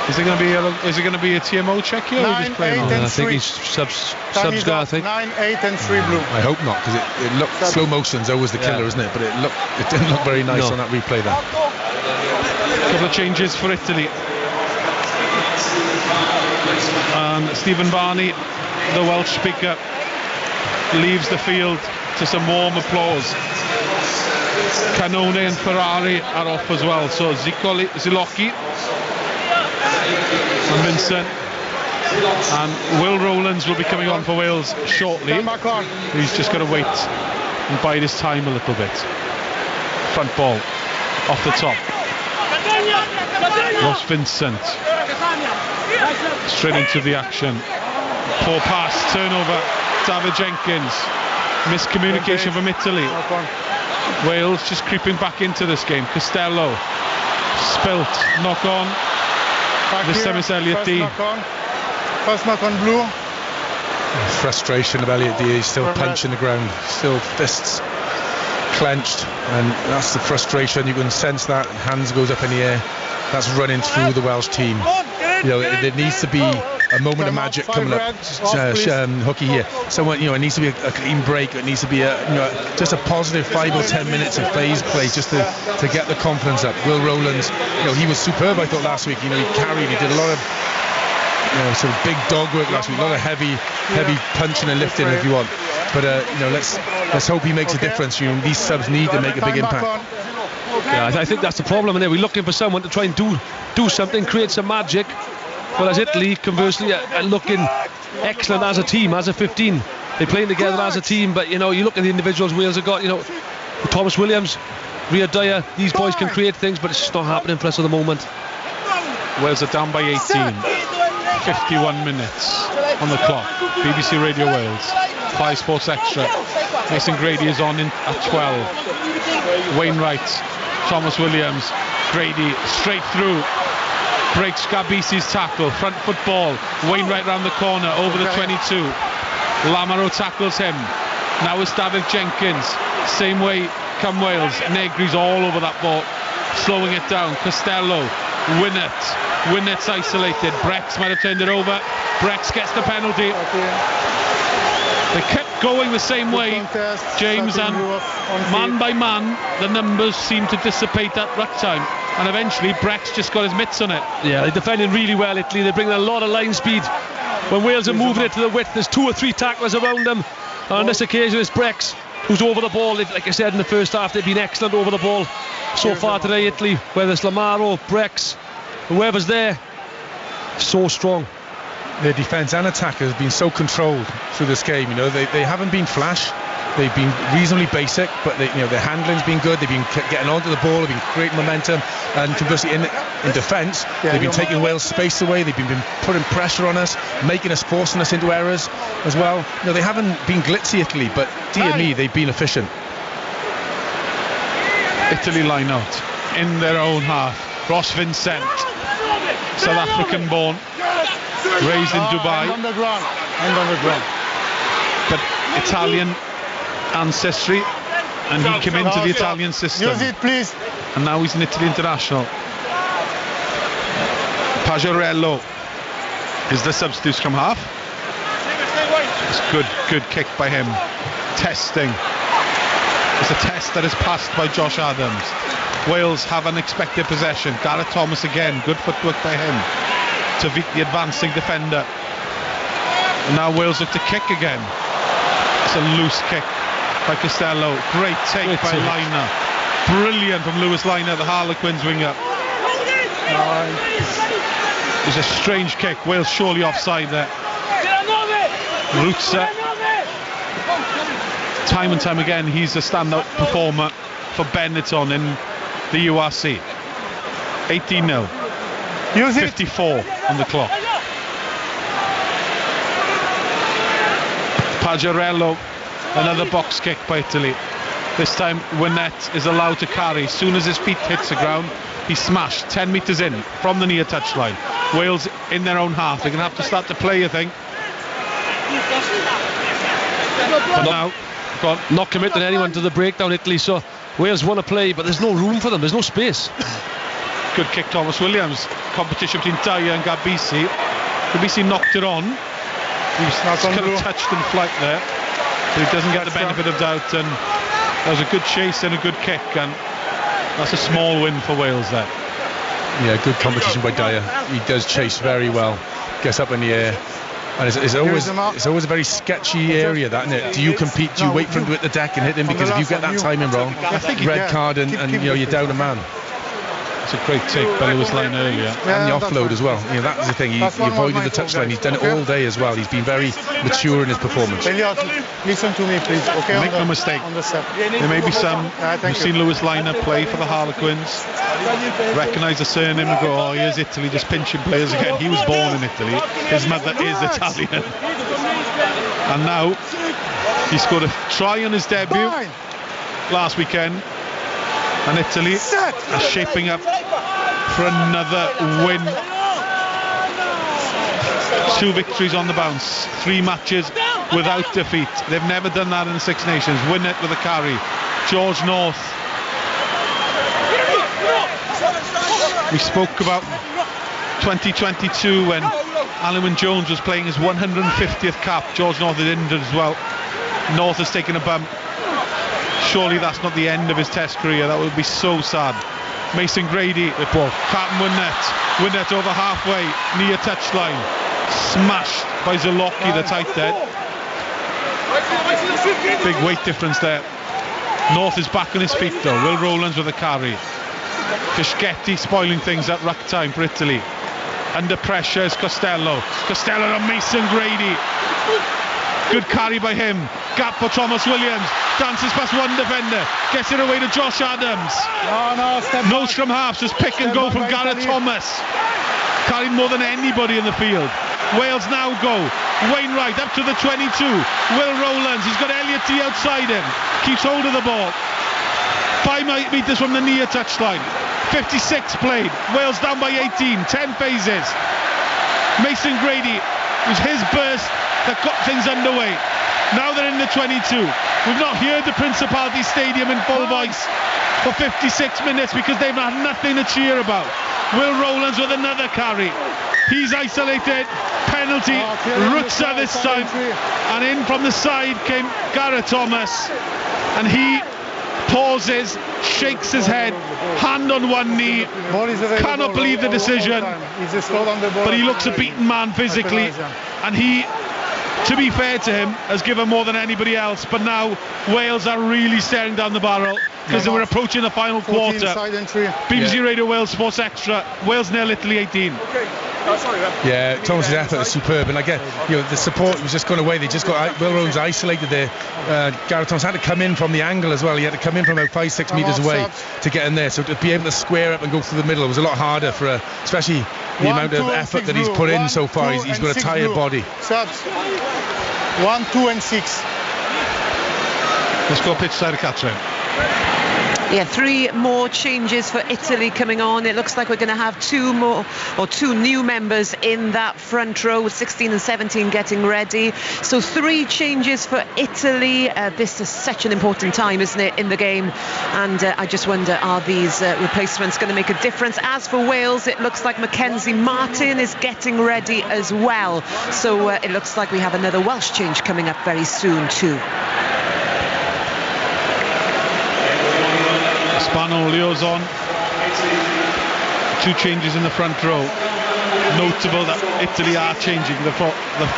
Is it going to be a TMO check here? 9, 8 and I think he's subs guy, I think. 9, 8 and 3 blue. I hope not, because it looked slow motion's always the killer, isn't it? But it didn't look very nice on that replay there. A couple of changes for Italy. And Stephen Barney, the Welsh speaker, leaves the field to some warm applause. Cannone and Ferrari are off as well, so Zilocchi and Vincent and Will Rowlands will be coming on for Wales shortly. He's just got to wait and bide his time a little bit. Front ball off the top. Ross Vincent straight into the action. Poor pass, turnover. David Jenkins. Miscommunication from Italy. Wales just creeping back into this game. Costello, Spilt, knock on. This time it's Elliot D. First knock on blue. Frustration of Elliot D. He's still punching the ground, still fists clenched, and that's the frustration. You can sense that. Hands goes up in the air. That's running through the Welsh team. You know, there needs to be a moment of magic coming up. Hooky here. Someone, you know, it needs to be a clean break. It needs to be just a positive 5 or 10 minutes of phase play, just to get the confidence up. Will Rowlands, you know, he was superb, I thought, last week. You know, he carried. He did a lot of, you know, sort of big dog work last week. A lot of heavy punching and lifting, if you want. But you know, let's hope he makes a difference. You know, these subs need to make a big impact. Yeah, I think that's the problem, and we're looking for someone to try and do something, create some magic. Whereas Italy, conversely, are looking excellent as a team, as a 15. They're playing together as a team, but you know, you look at the individuals Wales have got. You know, Thomas Williams, Rhys Dyer, these boys can create things, but it's just not happening for us at the moment. Wales are down by 18. 51 minutes on the clock. BBC Radio Wales, 5 Sports Extra. Mason Grady is on at 12. Wainwright, Thomas Williams, Grady straight through, breaks Gabisi's tackle, front foot ball. Wainwright round the corner over the 22. Lamaro tackles him. Now it's David Jenkins, same way come Wales. Negri's all over that ball, slowing it down. Costello, Winnett's isolated. Brex might have turned it over. Brex gets the penalty. They kept going the same way, James, and man by man the numbers seem to dissipate at ruck time, and eventually Brex just got his mitts on it. Yeah, they're defending really well, Italy. They're bringing a lot of line speed. When Wales are moving it to the width, there's 2 or 3 tacklers around them, and on this occasion it's Brex who's over the ball. Like I said in the first half, they've been excellent over the ball so far today, Italy, whether it's Lamaro, Brex, whoever's there, so strong. Their defence and attack has been so controlled through this game. You know, they haven't been flash. They've been reasonably basic, but their handling's been good. They've been getting onto the ball. They've been creating momentum, and conversely in defence, they've been taking Wales' space away. They've been putting pressure on us, forcing us into errors as well. You know, they haven't been glitzy, Italy, but dear me, they've been efficient. Italy line out in their own half. Ross Vincent, South African born, raised in Dubai, And on the ground. but Italian ancestry, and he came into the Italian system. Use it, please. And now he's an Italy international. Paggiorello is the substitute from half. It's good kick by him. Testing. It's a test that is passed by Josh Adams. Wales have unexpected possession. Gareth Thomas again, good footwork by him to beat the advancing defender. And now Wales look to kick again. It's a loose kick by Costello. Great take by Liner. Brilliant from Lewis Liner, the Harlequins winger. It was a strange kick. Wales surely offside there. Rutzer. Time and time again, he's a standout performer for Benetton in the URC. 18-0. 54 on the clock. Pagerello, another box kick by Italy. This time Winnett is allowed to carry. As soon as his feet hits the ground, he's smashed 10 metres in from the near touchline. Wales in their own half. They're going to have to start to play, I think. But now, not committing anyone to the breakdown, Italy, so Wales want to play, but there's no room for them, there's no space. Good kick, Thomas Williams. Competition between Dyer and Gabisi. Gabisi knocked it on. He was kind of touched in flight there, so he doesn't get the benefit of doubt, and that was a good chase and a good kick, and that's a small win for Wales there. Yeah, good competition by Dyer. He does chase very well, gets up in the air, and it's always a very sketchy area, that, isn't it? Do you compete? Do you wait for him to hit the deck and hit him? Because if you get that timing wrong, red card and you're down a man. It's a great take by Lewis Line earlier. And the offload as well. That's the thing. He avoided the touchline. He's done it all day as well. He's been very mature in his performance. Elliot, listen to me, please. Okay. Make no mistake. There may be some who've seen Lewis Liner play for the Harlequins, recognise the surname and go, oh, here's Italy just pinching players again. He was born in Italy. His mother is Italian. And now he scored a try on his debut last weekend. And Italy are shaping up for another win. 2 victories on the bounce, 3 matches without defeat. They've never done that in the Six Nations. Win it with a carry. George North. We spoke about 2022 when Alan Wynne-Jones was playing his 150th cap. George North is injured as well. North has taken a bump. Surely that's not the end of his Test career. That would be so sad. Mason Grady, Captain Winnett over halfway, near touchline, smashed by Zalocki, the tight end. Big weight difference there. North is back on his feet though. Will Rowlands with a carry. Fischetti spoiling things at ruck time for Italy. Under pressure is Costello. Costello and Mason Grady. Good carry by him. Gap for Thomas Williams. Dances past one defender. Gets it away to Josh Adams. No scrum halves. Just pick and go from Gareth Thomas. Carried more than anybody in the field. Wales now go. Wainwright up to the 22. Will Rowlands. He's got Elliott D outside him. Keeps hold of the ball. 5 metres from the near touchline. 56 played. Wales down by 18. 10 phases. Mason Grady. It was his burst that got things underway. Now they're in the 22. We've not heard the Principality Stadium in full voice for 56 minutes because they've had nothing to cheer about. Will Rowlands with another carry. He's isolated. Penalty. Rutzer this time. And in from the side came Gareth Thomas. And he pauses, shakes his head, hand on one knee, cannot believe the decision, but he looks a beaten man physically, and he, to be fair to him, has given more than anybody else. But now Wales are really staring down the barrel because they were approaching the final quarter. BBC Radio Wales Sports Extra. Wales 0, Italy 18. Yeah, Thomas's effort is superb, and again, the support was just gone away. They just got Will Rowlands isolated there. Gareth Thomas had to come in from the angle as well. He had to come in from about 5-6 metres away to get in there. So to be able to square up and go through the middle, it was a lot harder for especially the amount of effort that he's put in so far. He's got a tired body. Subs 1, 2 and 6. Let's go pitch side of Catherine. Yeah, 3 more changes for Italy coming on. It looks like we're going to have 2 new members in that front row, with 16 and 17 getting ready. So 3 changes for Italy. This is such an important time, isn't it, in the game? And I just wonder, are these replacements going to make a difference? As for Wales, it looks like Mackenzie Martin is getting ready as well. So it looks like we have another Welsh change coming up very soon too. Spano, Liozon. 2 changes in the front row. Notable that Italy are changing the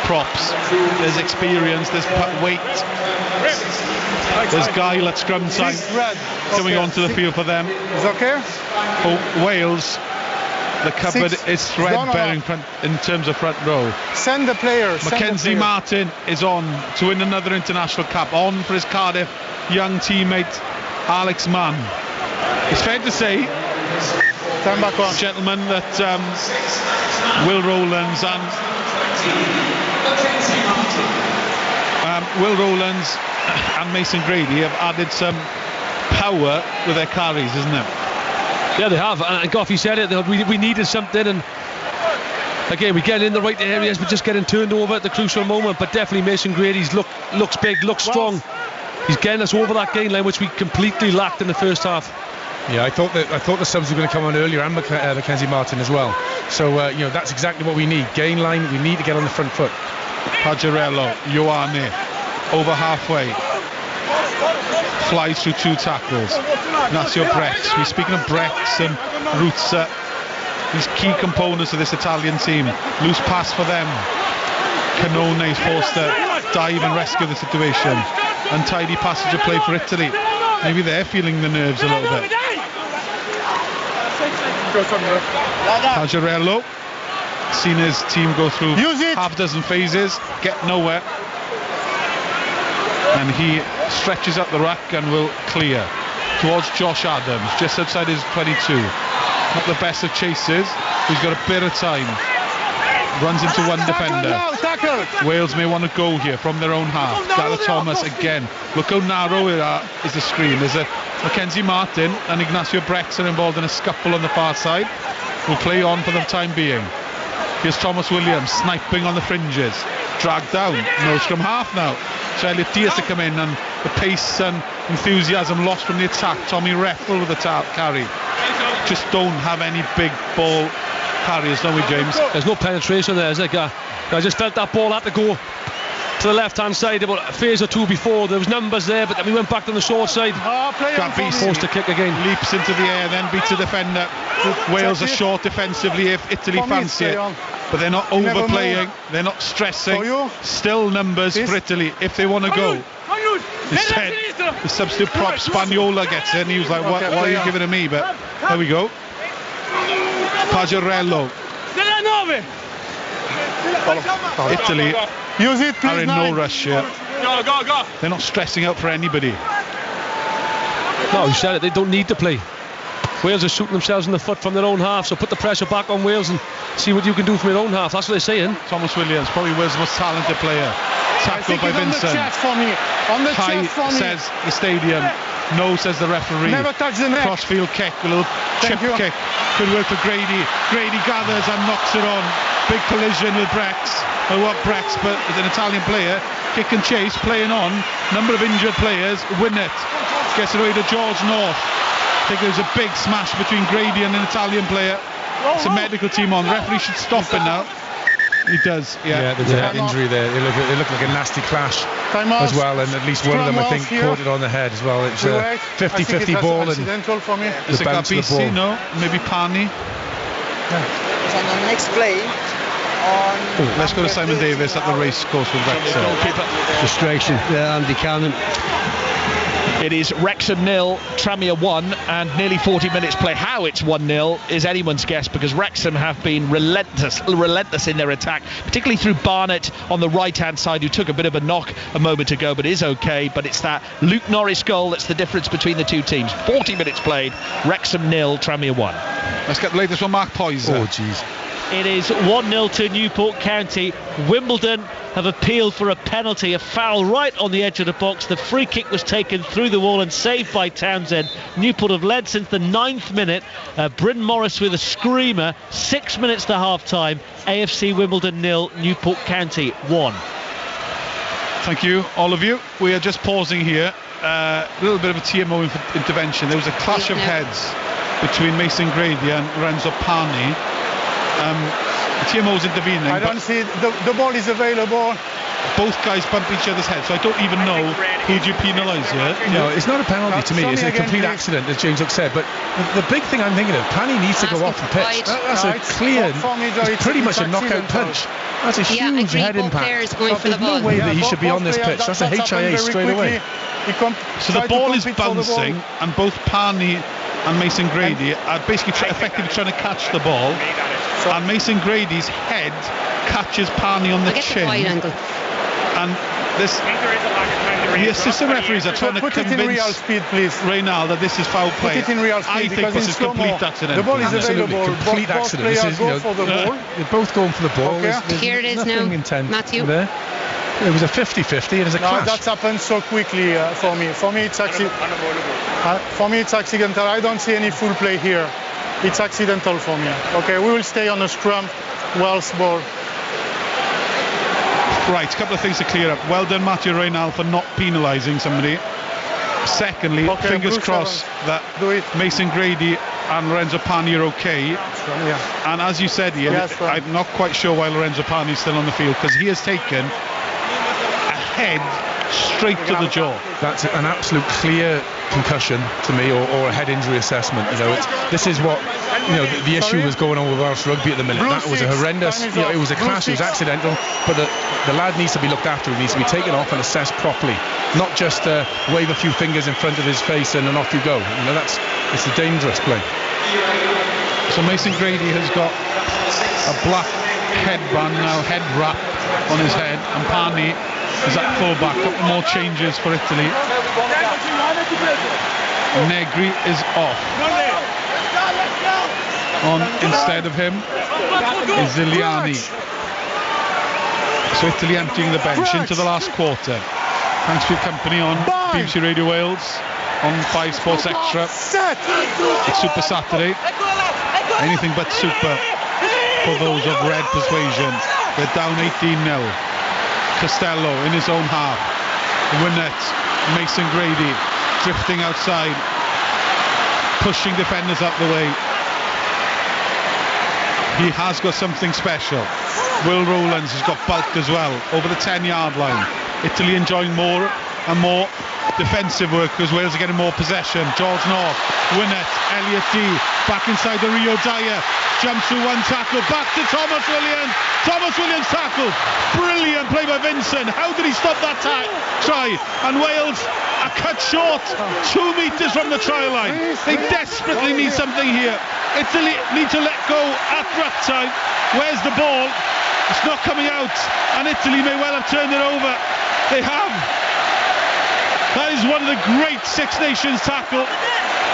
props. There's experience, there's weight There's Guy at scrum time coming onto the field for them. Is okay? For Wales, the cupboard is threadbare in terms of front row. Send the players. Mackenzie Martin is on to win another international cap, on for his Cardiff young teammate Alex Mann. It's fair to say, gentlemen, that Will Rowlands and Mason Grady have added some power with their carries, isn't it? Yeah, they have, and Gough, said it, we needed something, and again, we get in the right areas, but just getting turned over at the crucial moment. But definitely Mason Grady's looks big, looks strong. He's getting us over that gain line, which we completely lacked in the first half. Yeah, I thought the subs were going to come on earlier, and Mackenzie Martin as well. So that's exactly what we need. Gain line, we need to get on the front foot. Pajarello, Ioane, over halfway, flies through 2 tackles. Ignacio Brex. We're speaking of Brex and Roots, these key components of this Italian team. Loose pass for them. Canone is forced to dive and rescue the situation. Untidy passage of play for Italy. Maybe they're feeling the nerves a little bit. Pajarello, seen his team go through half a dozen phases, get nowhere, and he stretches up the ruck and will clear towards Josh Adams, just outside his 22. Not the best of chases, he's got a bit of time. Runs into one defender. Wales may want to go here from their own half. Gareth Thomas again. Look how narrow is the screen. There's a Mackenzie Martin and Ignacio Brex are involved in a scuffle on the far side. Will play on for the time being. Here's Thomas Williams sniping on the fringes. Dragged down. No scrum half now. So Elliot Diaz to come in, and the pace and enthusiasm lost from the attack. Tommy Reffel with the carry. Just don't have any big ball carriers, don't we, James? There's no penetration there, is there? I just felt that ball had to go to the left hand side about a phase or two before. There was numbers there, but then we went back on the short side. Forced to kick again. Leaps into the air, then beats a defender. Wales are short defensively if Italy fancy it, but they're not overplaying, they're not stressing. Still numbers for Italy if they want to go. Instead, the substitute prop Spagnola gets in. He was like, why are you giving it to me? But there we go. Pajarello. Italy are in no rush here. They're not stressing out for anybody. No, you said it, they don't need to play. Wales are shooting themselves in the foot from their own half, so put the pressure back on Wales and see what you can do from your own half. That's what they're saying. Thomas Williams, probably Wales' most talented player. Tackled by Vincent. High says the stadium. No says the referee. Never touch the neck. Crossfield kick, a little chip kick. Good work for Grady. Grady gathers and knocks it on. Big collision with Brex. Brex, but as an Italian player, kick and chase, playing on. Number of injured players, win it. Gets it away to George North. I think there's a big smash between Grady and an Italian player. It's a medical team on. The referee should stop it now. He does, yeah. There's an injury there. It looked like a nasty clash as well, and at least one of them, I think, caught it on the head as well. It's a 50-50 ball. And is it Gabisi? No, maybe Pani. On the next play. Let's go to Simon Davis at the race course with Wrexham. Frustration. Andy Cannon. It is Wrexham 0, Tranmere 1, and nearly 40 minutes play. How it's 1-0 is anyone's guess, because Wrexham have been relentless in their attack, particularly through Barnett on the right-hand side, who took a bit of a knock a moment ago, but is okay. But it's that Luke Norris goal that's the difference between the two teams. 40 minutes played, Wrexham 0, Tranmere 1. Let's get the latest from Mark Poyser. Oh, jeez. It is 1-0 to Newport County. Wimbledon have appealed for a penalty, a foul right on the edge of the box. The free kick was taken through the wall and saved by Townsend. Newport have led since the 9th minute. Bryn Morris with a screamer. 6 minutes to half-time. AFC Wimbledon 0, Newport County 1. Thank you, all of you. We are just pausing here. A little bit of a TMO intervention. There was a clash of heads between Mason Grady and Renzo Pani. The TMO's intervening. I don't see the ball is available. Both guys bump each other's heads, so I don't even know who do you penalise here. No, it's not a penalty to me. It's a complete accident, as James Hook said. But the big thing I'm thinking of, Pani needs to go off the pitch. That's a clear, it's pretty much a knockout punch. That's a huge head impact. There's no way that he should be on this pitch. That's a HIA straight away. So the ball is bouncing, and both Pani and Mason Grady are basically effectively trying to catch the ball, and Mason Grady's head catches Pani on the chin, and the assistant referees are trying to convince Reynal that this is foul play. I think this is complete accident. The ball is available. Complete accident. This is, they're both going for the ball. Okay. Here it is now, Matthew. There. It was a 50-50. It was a clash. That's happened so quickly for me. For me, it's accidental. I don't see any full play here. It's accidental for me. Okay, we will stay on the scrum. Wales ball. Right, a couple of things to clear up. Well done, Matthew Reynal, for not penalising somebody. Secondly, fingers crossed that Mason Grady and Lorenzo Pani are okay. And as you said, Ian, I'm not quite sure why Lorenzo Pani is still on the field, because he has taken a head straight to the jaw. That's an absolute clear concussion to me, or a head injury assessment. This is what the issue was going on with Welsh rugby at the minute. That was a horrendous. It was a clash. It was accidental, but the lad needs to be looked after. He needs to be taken off and assessed properly, not just wave a few fingers in front of his face and then off you go. It's a dangerous play. So Mason Grady has got a black headband now, head wrap on his head, and Pani is at fullback. A couple more changes for Italy. Negri is off. On instead of him is Ziliani. So Italy emptying the bench into the last quarter. Thanks for your company on BBC Radio Wales, on 5 Sports Extra. It's Super Saturday. Anything but super for those of red persuasion. They're down 18-0. Costello in his own half. Winnett, Mason Grady drifting outside, pushing defenders up the way. He has got something special. Will Rowlands has got bulk as well over the 10-yard line. Italy enjoying more and more defensive work as Wales are getting more possession. George North, Winnett, Elliot D back inside the Rio Dyer, jumps through one tackle, back to Thomas Williams. Thomas Williams tackle, brilliant play by Vincent. How did he stop that try? And Wales are cut short 2 meters from the try line. They desperately need something here. Italy need to let go at ruck time. Where's the ball? It's not coming out, and Italy may well have turned it over. They have. That is one of the great Six Nations tackle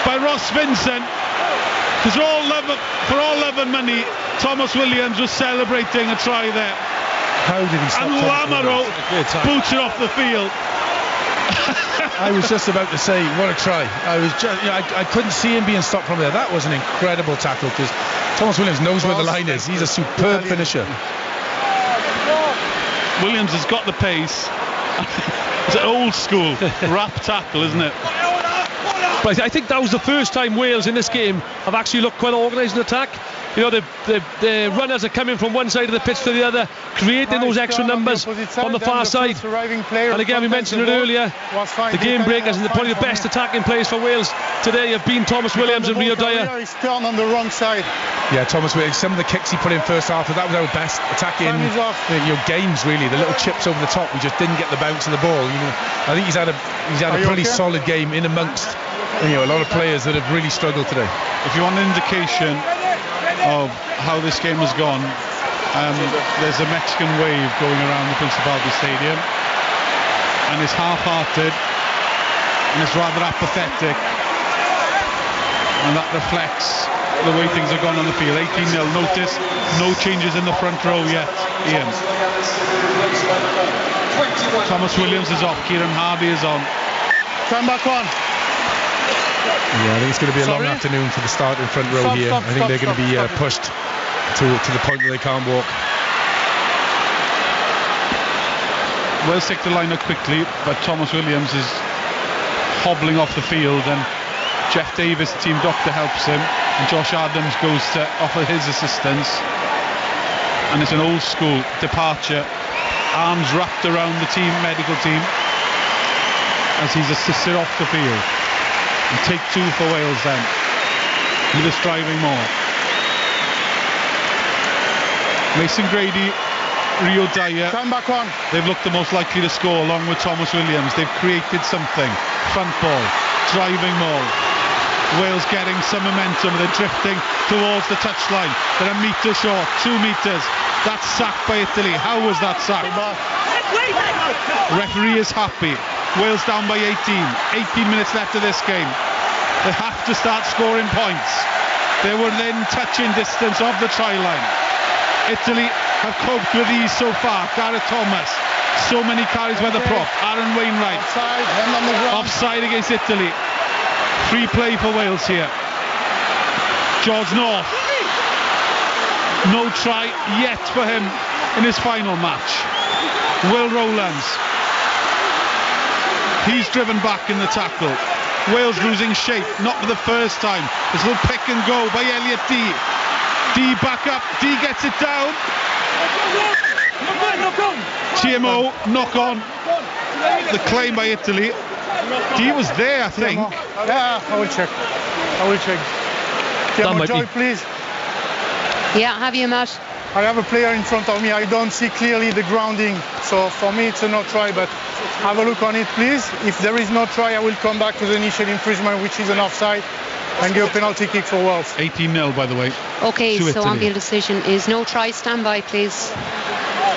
by Ross Vincent. Because for all love and money, Thomas Williams was celebrating a try there. How did he stop? And Lamaro boots it off the field. I was just about to say, what a try. I couldn't see him being stopped from there. That was an incredible tackle, because Thomas Williams knows where the line is. He's a superb finisher. Williams has got the pace. It's an old school wrap tackle, isn't it? But I think that was the first time Wales in this game have actually looked quite organised in attack. The runners are coming from one side of the pitch to the other, creating those extra numbers on the far side. And again, we mentioned it earlier, the game breakers and probably the best attacking players for Wales today have been Thomas Williams and Rio Dyer. He's turned on the wrong side. Yeah, Thomas Williams, some of the kicks he put in first half, that was our best attacking games, really. The little chips over the top, we just didn't get the bounce of the ball. I think he's had a pretty solid game in amongst a lot of players that have really struggled today. If you want an indication of how this game has gone, there's a Mexican wave going around the Principality Stadium, and it's half-hearted and it's rather apathetic, and that reflects the way things have gone on the field. 18-0. Notice no changes in the front row yet, Ian. Thomas Williams is off, Kieran Hardy is on. Come back on. Yeah, I think it's going to be a long afternoon for the starting front row here. I think they're going to be pushed to the point that they can't walk. Wales take the line up quickly, but Thomas Williams is hobbling off the field, and Jeff Davis, the team doctor, helps him, and Josh Adams goes to offer his assistance, and it's an old school departure, arms wrapped around the medical team as he's assisted off the field. And take 2 for Wales then, with us driving more. Mason Grady Rio Dyer, Time back on. they've looked the most likely to score along with Thomas Williams. They've created something. Front ball, driving maul. Wales getting some momentum. They're drifting towards the touchline. They're a metre short, 2 metres. That's sacked by Italy. How was that sacked? Referee is happy. Wales down by 18. 18 minutes left of this game. They have to start scoring points. They were then touching distance of the try line. Italy have coped with these so far. Gareth Thomas, so many carries by the prop. Aaron Wainwright, offside against Italy. Free play for Wales here. George North, no try yet for him in his final match. Will Rowlands, he's driven back in the tackle. Wales losing shape, not for the first time. This little pick and go by Elliot Dee. Dee back up, Dee gets it down. TMO, knock on. The claim by Italy. Dee was there, I think. Yeah, I will check. TMO, Joy, please. Yeah, have you, Matt? I have a player in front of me. I don't see clearly the grounding. So for me, it's a no try, but have a look on it, please. If there is no try, I will come back to the initial infringement, which is an offside, and give a penalty kick for Wales. 18-0, by the way. Okay, so on-field decision is no try. Stand by, please.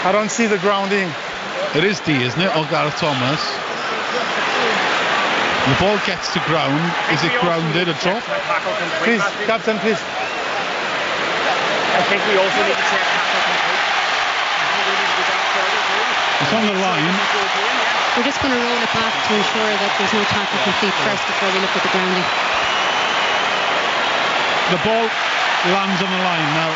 I don't see the grounding. It is D, isn't it? Or Gareth Thomas. The ball gets to ground. Is it grounded? A drop? Please, Captain, please. I think we also need to check tackle complete. It's on the line. We're just going to roll it back to ensure that there's no tackle complete first before we look at the grounding. The ball lands on the line now.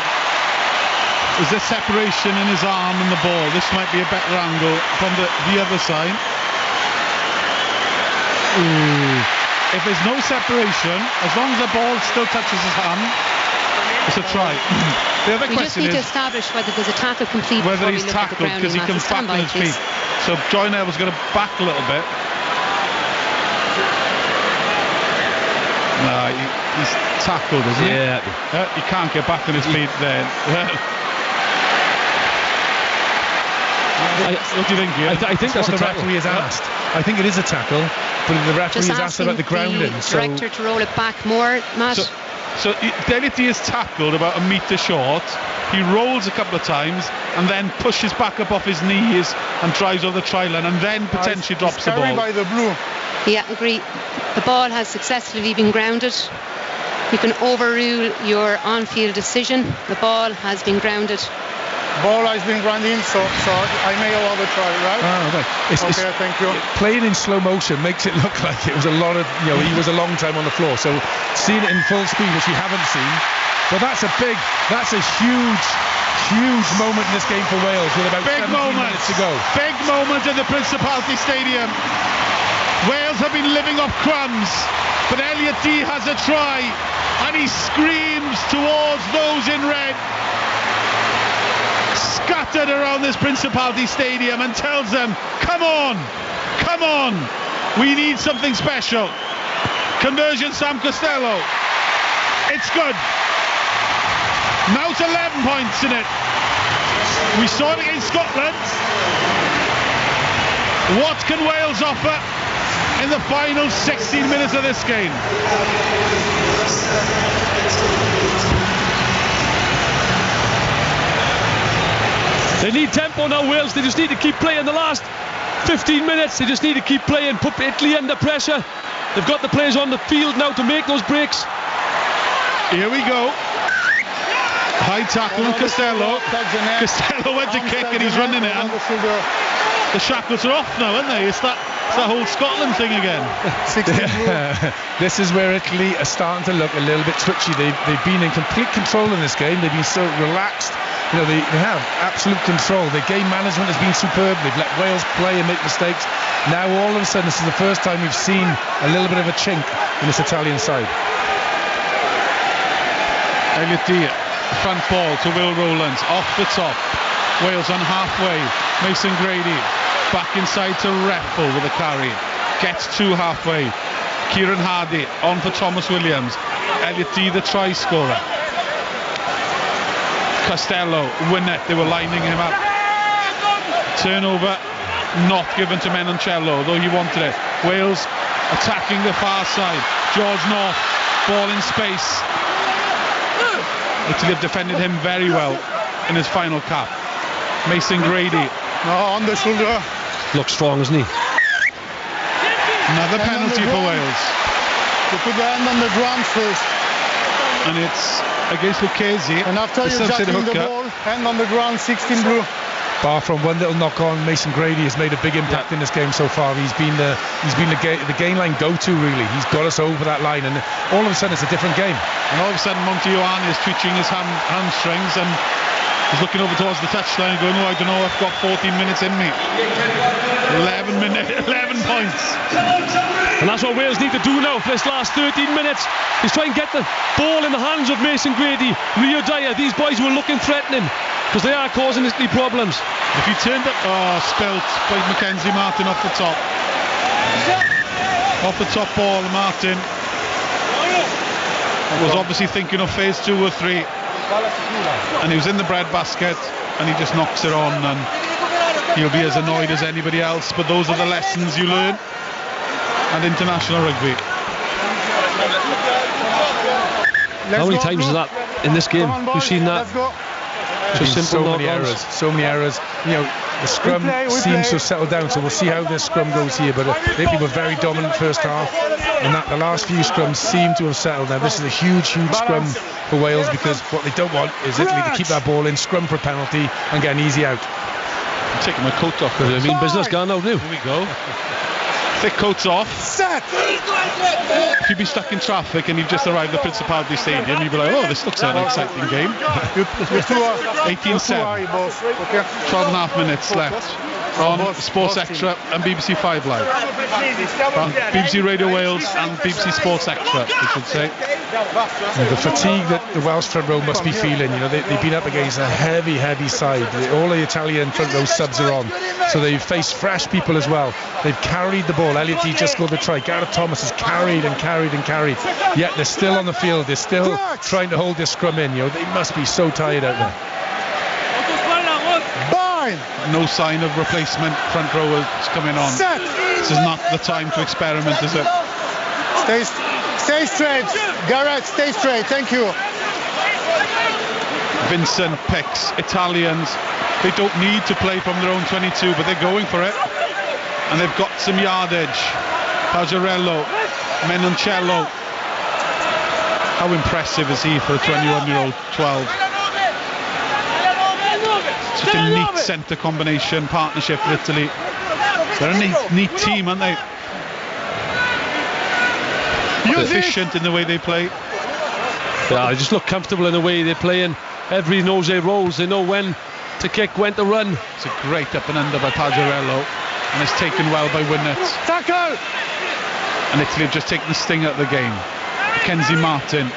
Is there separation in his arm and the ball? This might be a better angle from the other side. Ooh. If there's no separation, as long as the ball still touches his hand, it's a try. The other we just question need is to establish whether there's a tackle complete whether before he's we look tackled, at the because he grounding. comes back on his feet. So Joyner was going to back a little bit. No, he's tackled, isn't he? Yeah. He can't get back on his feet then. What do you think, Ian? I think that's what the referee has asked. I think it is a tackle, but the referee has asked about the grounding. The director to roll it back more, Matt. So Delity is tackled about a metre short. He rolls a couple of times and then pushes back up off his knees and drives over the try line and then potentially drops the ball. By the blue. Yeah, agree. The ball has successfully been grounded. You can overrule your on-field decision. The ball has been grounded. Ball has been grounded, so I may allow the try, right? Oh, right. Okay, thank you. Playing in slow motion makes it look like it was a lot of, he was a long time on the floor. So seeing it in full speed, which we haven't seen, but that's a huge moment in this game for Wales with about 17 minutes to go. Big moment in the Principality Stadium. Wales have been living off crumbs, but Elliot Dee has a try and he screams towards those in red, scattered around this Principality Stadium, and tells them, come on, we need something special. Conversion Sam Costello. It's good. Now it's 11 points in it. We saw it against Scotland. What can Wales offer in the final 16 minutes of this game? They need tempo now, Wales. They just need to keep playing the last 15 minutes. They just need to keep playing, put Italy under pressure. They've got the players on the field now to make those breaks. Here we go. High tackle on Costello. Costello went to kick and he's running it. The shackles are off now, aren't they? It's that whole Scotland thing again. This is where Italy are starting to look a little bit twitchy. They've been in complete control in this game. They've been so relaxed. They have absolute control. Their game management has been superb. They've let Wales play and make mistakes. Now all of a sudden, this is the first time we've seen a little bit of a chink in this Italian side. Elliot Dee, front ball to Will Rowlands, off the top. Wales on halfway. Mason Grady back inside to Reffel with a carry. Gets to halfway. Kieran Hardy on for Thomas Williams. Elliot Dee, the try scorer. Costello, Winnett, they were lining him up. Turnover not given to Menoncello, though he wanted it. Wales attacking the far side. George North, ball in space. Italy have defended him very well in his final cap. Mason Grady. On the shoulder. Looks strong, isn't he? Another penalty for Wales. You put the hand on the ground first. And it's against Lucchesi. And after you're jacking the ball, hand on the ground, 16 blue. Bar from one little knock on, Mason Grady has made a big impact in this game so far. He's been the gain line go-to, really. He's got us over that line, and all of a sudden it's a different game. And all of a sudden Montijoane is twitching his hamstrings, and he's looking over towards the touchline going, I don't know, I've got 14 minutes in me. 11 points. And that's what Wales need to do now for this last 13 minutes, is try and get the ball in the hands of Mason Grady, Rio Dyer, these boys who are looking threatening, because they are causing Italy problems. If you turned it, spilt by Mackenzie Martin off the top. Off the top ball, Martin was obviously thinking of phase 2 or 3, and he was in the bread basket, and he just knocks it on, and he'll be as annoyed as anybody else. But those are the lessons you learn at international rugby. How many times is that in this game? You've seen that? Just simple so many errors. You know, the scrum seems to have settled down, so we'll see how this scrum goes here. But Italy were very dominant first half, and the last few scrums seem to have settled. Now this is a huge scrum for Wales, because what they don't want is Italy to keep that ball in, scrum for a penalty, and get an easy out. I'm taking my coat off. I mean, business gone now, do. Here we go. Thick coats off. Set. If you'd be stuck in traffic and you've just arrived at the Principality Stadium, you'd be like, oh, this looks like an exciting game. 18-7. 12 and a half minutes left on Sports Extra and BBC 5 Live. BBC Radio Wales and BBC Sports Extra, I should say. The fatigue that the Welsh front row must be feeling, you know, they've been up against a heavy side. All the Italian front row subs are on, so they've faced fresh people as well. They've carried the ball. Elliot Dee just scored the try. Gareth Thomas has carried, yet they're still on the field. They're still trying to hold this scrum in. You know, they must be so tired out there. No sign of replacement front rowers coming on. This is not the time to experiment, is it? Stay straight, Gareth, stay straight, thank you. Vincent picks Italians. They don't need to play from their own 22, but they're going for it. And they've got some yardage. Pajarello, Menoncello. How impressive is he for a 21-year-old 12? Such a neat centre combination partnership for Italy. They're a neat team, aren't they? Efficient in the way they play. Yeah, they just look comfortable in the way they're playing. Everybody knows their roles. They know when to kick, when to run. It's a great up and under by Pajarello, and it's taken well by Winnett. Tackle! And Italy have just taken the sting out of the game. Mackenzie Martin,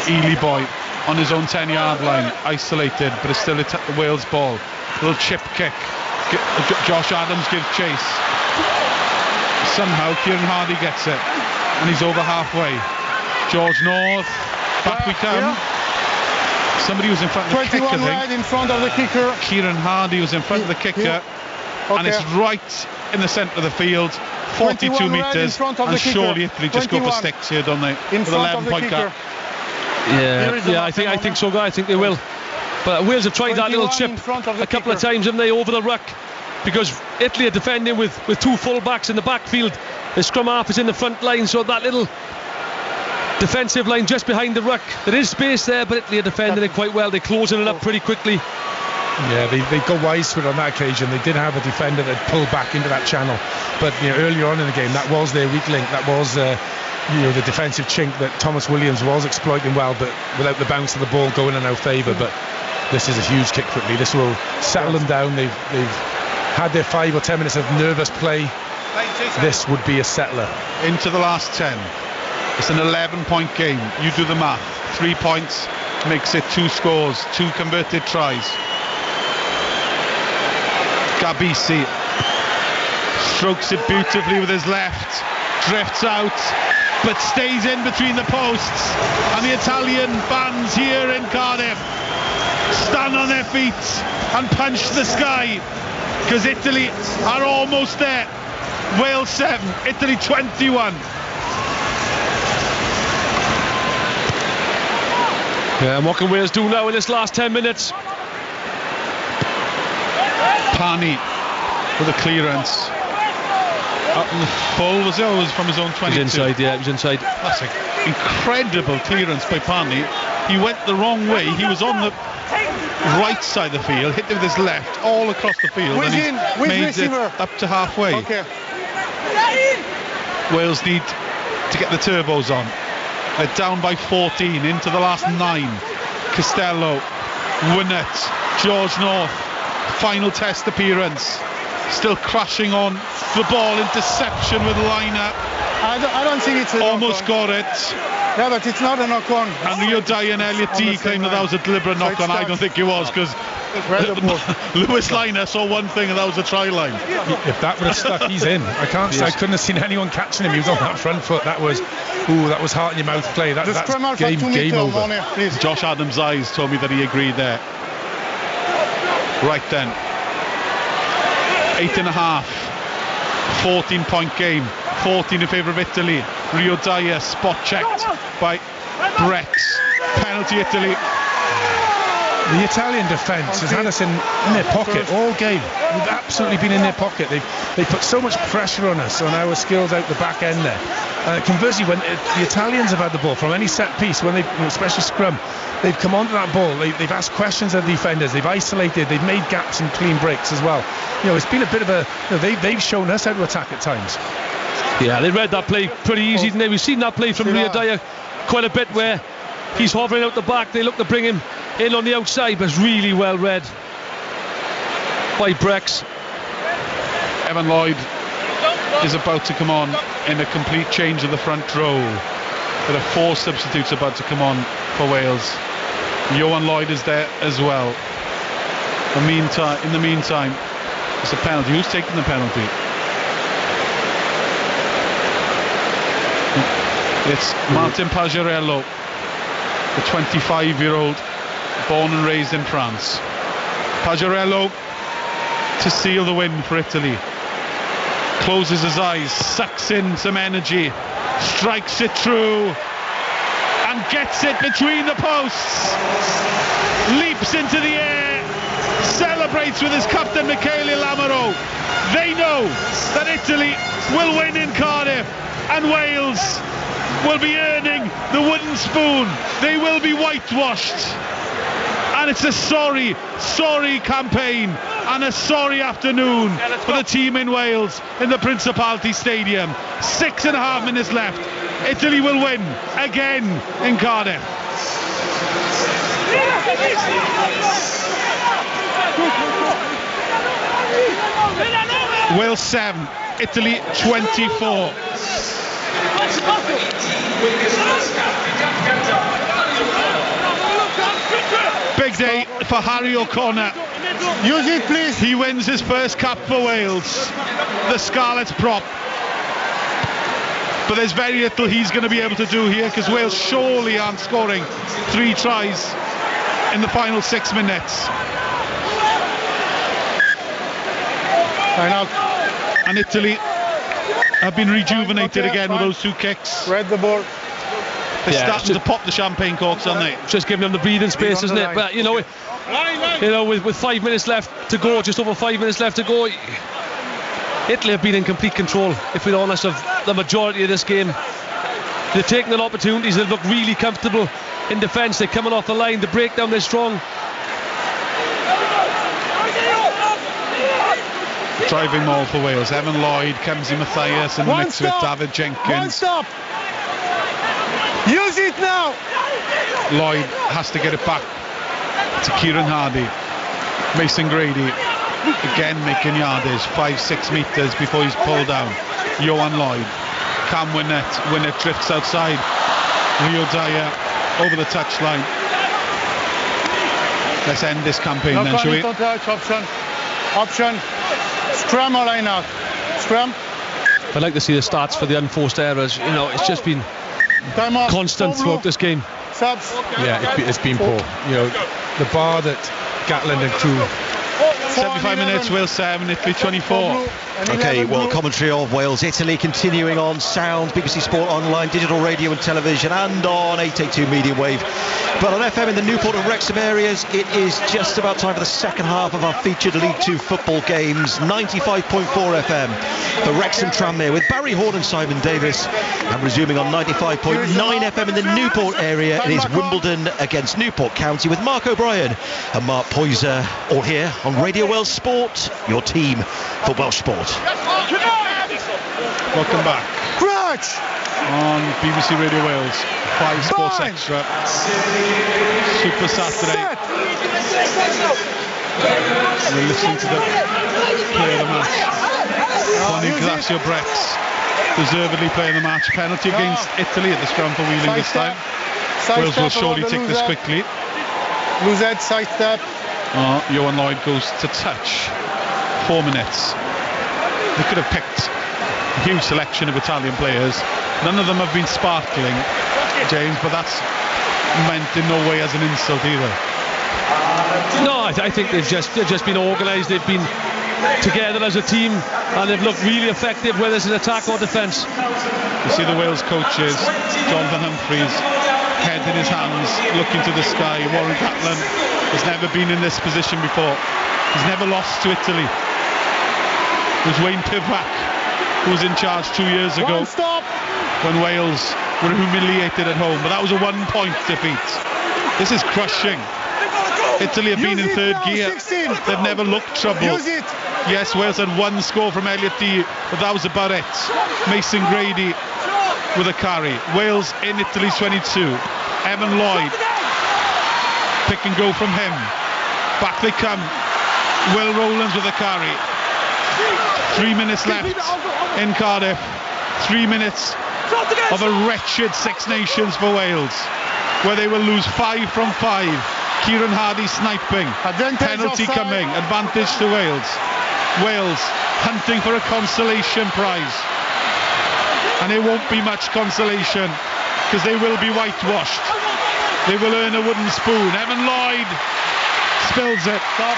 Ely boy, on his own 10-yard line, isolated, but it's still the Wales ball. Little chip kick. Josh Adams gives chase. Somehow Kieran Hardy gets it, and he's over halfway. George North, back we come. Yeah. Somebody was in front of the kicker, I think. Right in front of the kicker. Kieran Hardy was in front of the kicker, and it's right in the centre of the field, 42 metres, and surely Italy just go for sticks here, don't they? With 11-point gap. Yeah, I think so, guys. I think they will. But Wales have tried that little chip a couple of times, haven't they, over the ruck, because Italy are defending with two full-backs in the backfield. The scrum half is in the front line, so that little defensive line just behind the ruck, there is space there, but Italy are defending it quite well. They're closing it up pretty quickly. Yeah, they got wise to it on that occasion. They did have a defender that pulled back into that channel, but you know, earlier on in the game, that was their weak link. That was the defensive chink that Thomas Williams was exploiting well, but without the bounce of the ball going in our favour. But this is a huge kick for Italy. This will settle them down. They've had their 5 or 10 minutes of nervous play. This would be a settler. Into the last 10. It's an 11-point game. You do the math. 3 points makes it 2 scores, 2 converted tries. Gabisi strokes it beautifully with his left, drifts out, but stays in between the posts, and the Italian fans here in Cardiff stand on their feet and punch the sky because Italy are almost there. Wales 7, Italy 21. Yeah, and what can Wales do now in this last 10 minutes? Pani with a clearance. Up in the full, was from his own 22. He was inside, yeah, he was inside. That's an incredible clearance by Pani. He went the wrong way. He was on the right side of the field, hit it with his left, all across the field, and he's made it up to halfway. Okay. Wales need to get the turbos on. They're down by 14 into the last 9. Costello, Winnett, George North, final test appearance. Still crashing on the ball, interception with Liner. I don't think it's a almost got it. Yeah, but it's not a knock-on. And Rio Dye and Elliot T claimed that was a deliberate knock-on. I don't think it was, because Lewis Liner saw one thing, and that was a try line. If that would have stuck, he's in. I couldn't have seen anyone catching him. He was on that front foot. That was heart in your mouth play. That's game over. Josh Adams' eyes told me that he agreed there. Right then, 8.5, 14-point game, 14 in favour of Italy. Rio Dyer spot checked by Brex. Penalty Italy. The Italian defence has had us in their pocket all game. We've absolutely been in their pocket. They put so much pressure on us, on our skills out the back end there. Conversely, when the Italians have had the ball from any set piece, when especially scrum, they've come onto that ball. They've asked questions of the defenders. They've isolated. They've made gaps and clean breaks as well. It's been a bit of a. They've shown us how to attack at times. Yeah, they read that play pretty easy, didn't they? We've seen that play from Rio Dyer quite a bit, where he's hovering out the back. They look to bring him in on the outside, but it's really well read by Brex. Evan Lloyd is about to come on in a complete change of the front row. There are 4 substitutes about to come on for Wales. Johan Lloyd is there as well. In the meantime, it's a penalty. Who's taking the penalty? It's Martin Pagerello, the 25-year-old, born and raised in France. Pagerello to seal the win for Italy. Closes his eyes, sucks in some energy, strikes it through, and gets it between the posts. Leaps into the air, celebrates with his captain Michele Lamaro. They know that Italy will win in Cardiff, and Wales will be earning the wooden spoon. They will be whitewashed, and it's a sorry campaign and a sorry afternoon for the team in Wales in the Principality Stadium. 6.5 minutes left. Italy will win again in Cardiff. Wales 7, Italy 24. Big day for Harry O'Connor. Use it, please. He wins his first cap for Wales, the Scarlet's prop. But there's very little he's going to be able to do here, because Wales surely aren't scoring 3 tries in the final 6 minutes. And Italy have been rejuvenated again with those 2 kicks. Read the ball. They're starting to pop the champagne corks, aren't they? Just giving them the breathing space, isn't it? But with 5 minutes left to go, just over 5 minutes left to go, Italy have been in complete control, if we're honest, of the majority of this game. They've taken their opportunities. They've looked really comfortable in defence. They're coming off the line. The breakdown, they're strong. Driving maul for Wales. Evan Lloyd, Kemsey Mathias in the mix with David Jenkins. One stop. Use it now. Lloyd has to get it back to Kieran Hardy. Mason Grady again making yardage, 5-6 metres before he's pulled down. Johan Lloyd, Cam Winnett drifts outside. Rio Dyer over the touchline. Let's end this campaign then, shall we? Option. Scrum or line out? Scrum. I'd like to see the stats for the unforced errors. It's just been constant throughout this game. Subs. Yeah, it's been poor. The bar that Gatland and crew 75 minutes, Wales 7, Italy 24. Okay, well, commentary of Wales-Italy continuing on Sound, BBC Sport Online, digital radio and television, and on 882 medium wave. But on FM in the Newport and Wrexham areas, it is just about time for the second half of our featured League 2 football games. 95.4 FM for Wrexham Tranmere with Barry Horn and Simon Davis, and resuming on 95.9 FM in the Newport area, it is Wimbledon against Newport County with Mark O'Brien and Mark Poyser, all here on Radio Wales Sport, your team for Welsh sport. Welcome back on BBC Radio Wales 5 Sports Extra Super Saturday. We're listening to the play of the match. Juan Ignacio Brex deservedly playing the match. Penalty against Italy at the scrum for Wheeling this time. Wales will surely take this quickly. Loose head, side step. Johan Lloyd goes to touch. 4 minutes. They could have picked a huge selection of Italian players. None of them have been sparkling, James, but that's meant in no way as an insult either. No, I think they've just been organised. They've been together as a team, and they've looked really effective, whether it's in attack or defence. You see the Wales coaches, Jonathan Humphreys, head in his hands, looking to the sky. Warren Gatland has never been in this position before. He's never lost to Italy. It was Wayne Pivac who was in charge 2 years ago when Wales were humiliated at home, but that was a 1-point defeat. This is crushing. Italy have been in third gear. They've never looked troubled. Yes, Wales had one score from Elliot Dee, but that was about it. Mason Grady with a carry. Wales in Italy's 22. Evan Lloyd, pick and go from him. Back they come. Will Rowlands with a carry. 3 minutes left in Cardiff. 3 minutes of a wretched Six Nations for Wales, where they will lose 5 from 5. Kieran Hardy sniping. Penalty coming. Advantage to Wales. Wales hunting for a consolation prize. And it won't be much consolation, because they will be whitewashed. They will earn a wooden spoon. Evan Lloyd spills it. Stop.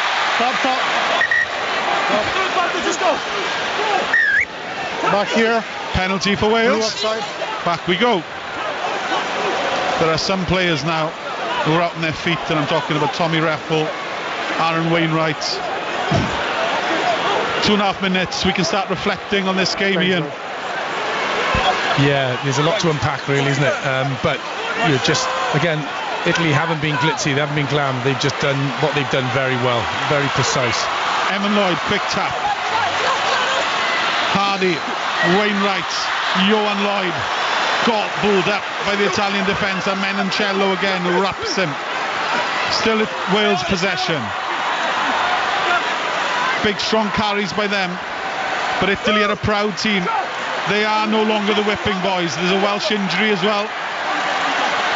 Just go. Back here. Penalty for Wales. Back we go. There are some players now who are out on their feet, and I'm talking about Tommy Reffell, Aaron Wainwright. 2.5 minutes. We can start reflecting on this game, Ian. Yeah, there's a lot to unpack, really, isn't it? But just again, Italy haven't been glitzy, they haven't been glam. They've just done what they've done very well, very precise. Evan Lloyd, quick tap. Hardy, Wainwright, Johan Lloyd, gobbled up by the Italian defence, and Menoncello again wraps him. Still Wales possession. Big strong carries by them, but Italy are a proud team. They are no longer the whipping boys. There's a Welsh injury as well.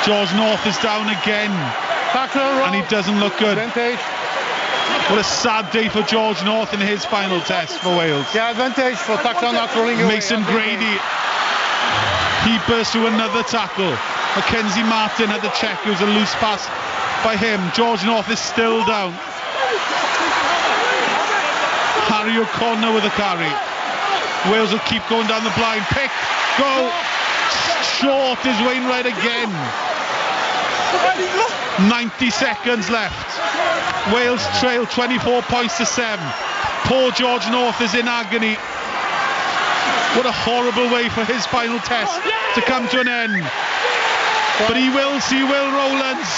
George North is down again, and he doesn't look good. What a sad day for George North in his final test for Wales. Yeah, advantage for tackle not rolling away. Mason Grady, he burst through another tackle. Mackenzie Martin had the check. It was a loose pass by him. George North is still down. Harry O'Connor with a carry. Wales will keep going down the blind. Pick, go. Short is Wainwright again. 90 seconds left. Wales trail 24 points to 7. Poor George North is in agony. What a horrible way for his final test to come to an end. But he will see Will Rowlands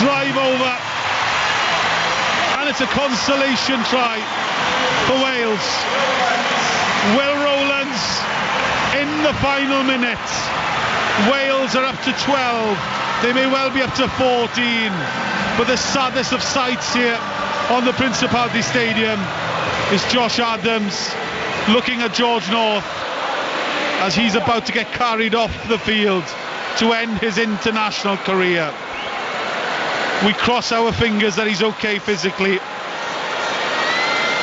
drive over, and it's a consolation try for Wales. Will Rowlands in the final minute. Wales are up to 12. They may well be up to 14. But the saddest of sights here on the Principality Stadium is Josh Adams looking at George North as he's about to get carried off the field to end his international career. We cross our fingers that he's okay physically,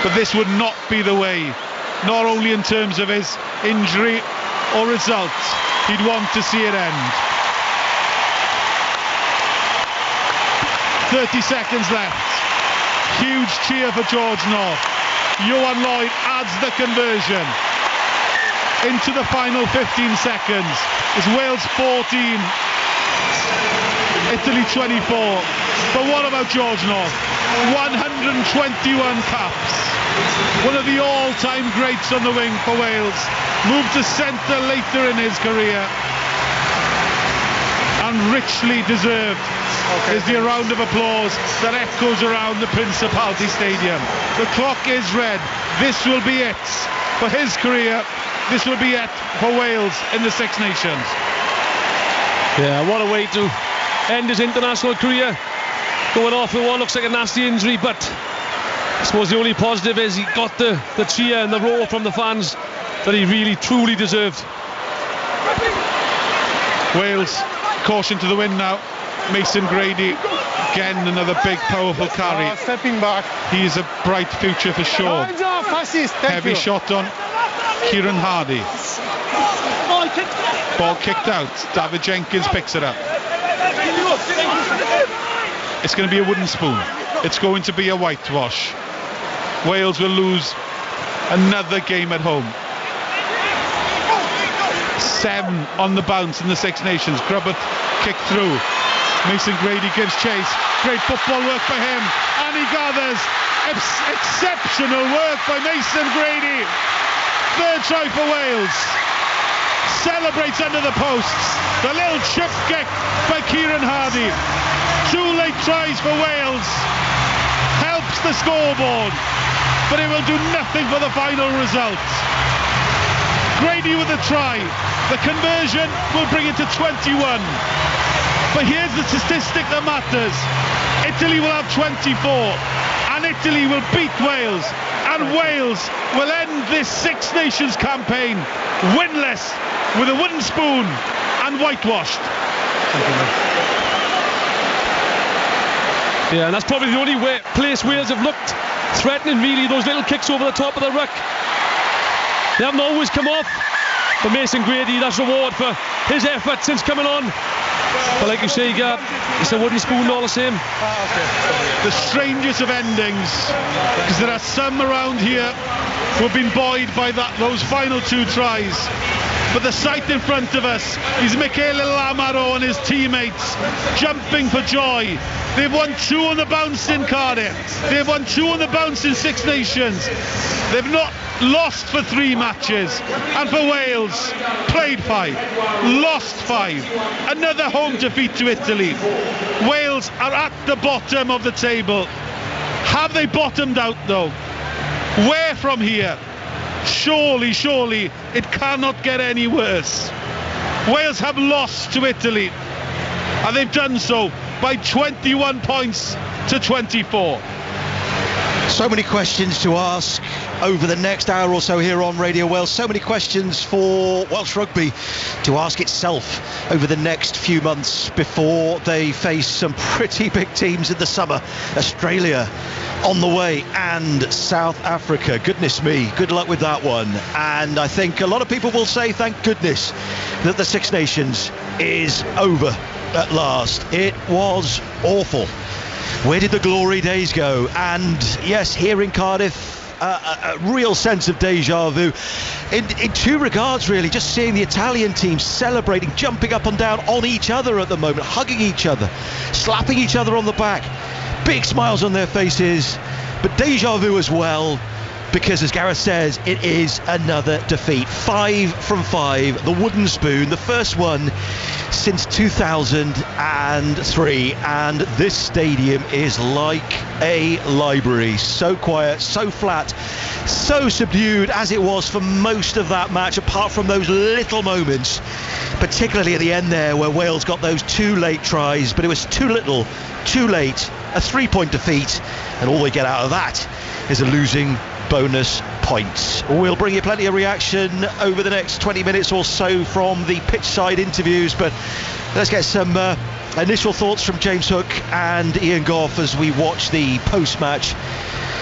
but this would not be the way, not only in terms of his injury or result, he'd want to see it end. 30 seconds left. Huge cheer for George North. Johan Lloyd adds the conversion. Into the final 15 seconds. It's Wales 14, Italy 24. But what about George North? 121 caps. One of the all-time greats on the wing for Wales. Moved to centre later in his career. And richly deserved. Is the round of applause that echoes around the Principality Stadium. The clock is red. This will be it for his career. This will be it for Wales in the Six Nations. Yeah, what a way to end his international career. Going off with what looks like a nasty injury, but I suppose the only positive is he got the cheer and the roar from the fans that he really truly deserved. Wales caution to the wind now. Mason Grady, again another big powerful carry. Stepping back. He is a bright future for sure. Heavy shot on Kieran Hardy. Ball kicked out. David Jenkins picks it up. It's going to be a wooden spoon. It's going to be a whitewash. Wales will lose another game at home. 7 on the bounce in the Six Nations. Grubbutt kick through. Mason Grady gives chase. Great football work for him, and he gathers. Exceptional work by Mason Grady. Third try for Wales. Celebrates under the posts. The little chip kick by Kieran Hardy. 2 late tries for Wales. Helps the scoreboard, but it will do nothing for the final result. Grady with a try. The conversion will bring it to 21. But here's the statistic that matters. Italy will have 24, and Italy will beat Wales, and Wales will end this Six Nations campaign winless, with a wooden spoon and whitewashed. Yeah, and that's probably the only place Wales have looked threatening, really. Those little kicks over the top of the ruck, they haven't always come off. But Mason Grady, that's reward for his effort since coming on. But like you say, Gareth, it's a wooden spoon all the same. The strangest of endings, because there are some around here who have been buoyed by those final 2 tries. But the sight in front of us is Michele Lamaro and his teammates jumping for joy. They've won 2 on the bounce in Cardiff. They've won 2 on the bounce in Six Nations. They've not lost for 3 matches. And for Wales, played 5, lost 5. Another home defeat to Italy. Wales are at the bottom of the table. Have they bottomed out though? Where from here? Surely, it cannot get any worse. Wales have lost to Italy, and they've done so by 21 points to 24. So many questions to ask over the next hour or so here on Radio Wales. So many questions for Welsh rugby to ask itself over the next few months before they face some pretty big teams in the summer. Australia on the way, and South Africa. Goodness me, good luck with that one. And I think a lot of people will say thank goodness that the Six Nations is over at last. It was awful. Where did the glory days go? And yes, here in Cardiff, a real sense of deja vu in 2 regards, really. Just seeing the Italian team celebrating, jumping up and down on each other at the moment, hugging each other, slapping each other on the back, big smiles on their faces. But deja vu as well, because as Gareth says, it is another defeat. 5 from 5, the wooden spoon, the first one since 2003, and this stadium is like a library. So quiet, so flat, so subdued as it was for most of that match, apart from those little moments, particularly at the end there where Wales got those 2 late tries, but it was too little, too late. A 3-point defeat, and all they get out of that is a losing bonus points. We'll bring you plenty of reaction over the next 20 minutes or so from the pitch side interviews, but let's get some initial thoughts from James Hook and Ian Gough as we watch the post-match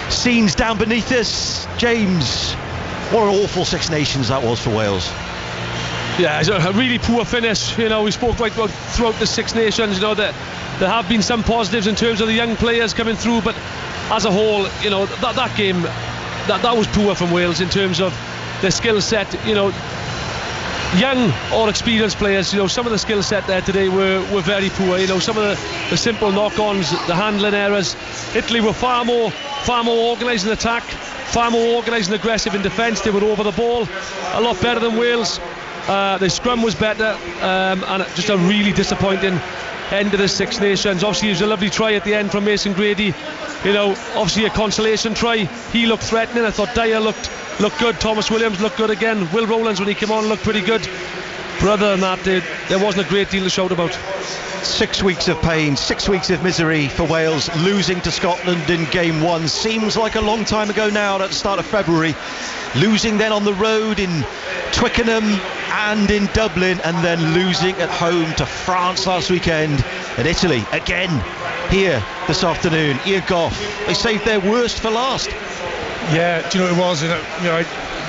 scenes down beneath us. James, what an awful Six Nations that was for Wales. Yeah, it's a really poor finish. You know, we spoke right about throughout the Six Nations, you know, that there have been some positives in terms of the young players coming through, but as a whole, you know, that game, that was poor from Wales in terms of their skill set. You know, young or experienced players, you know, some of the skill set there today were very poor. You know, some of the simple knock-ons, the handling errors. Italy were far more organised in attack, far more organised and aggressive in defence. They were over the ball a lot better than Wales. The scrum was better, and just a really disappointing end of the Six Nations. Obviously it was a lovely try at the end from Mason Grady, you know, obviously a consolation try. He looked threatening. I thought Dyer looked good. Thomas Williams looked good again. Will Rowlands, when he came on, looked pretty good. But other than that, there wasn't a great deal to shout about. 6 weeks of pain, 6 weeks of misery for Wales. Losing to Scotland in game 1 seems like a long time ago now, at the start of February. Losing then on the road in Twickenham and in Dublin, and then losing at home to France last weekend, and Italy again here this afternoon. Ian Gough, they saved their worst for last. Yeah, do you know what it was? You know,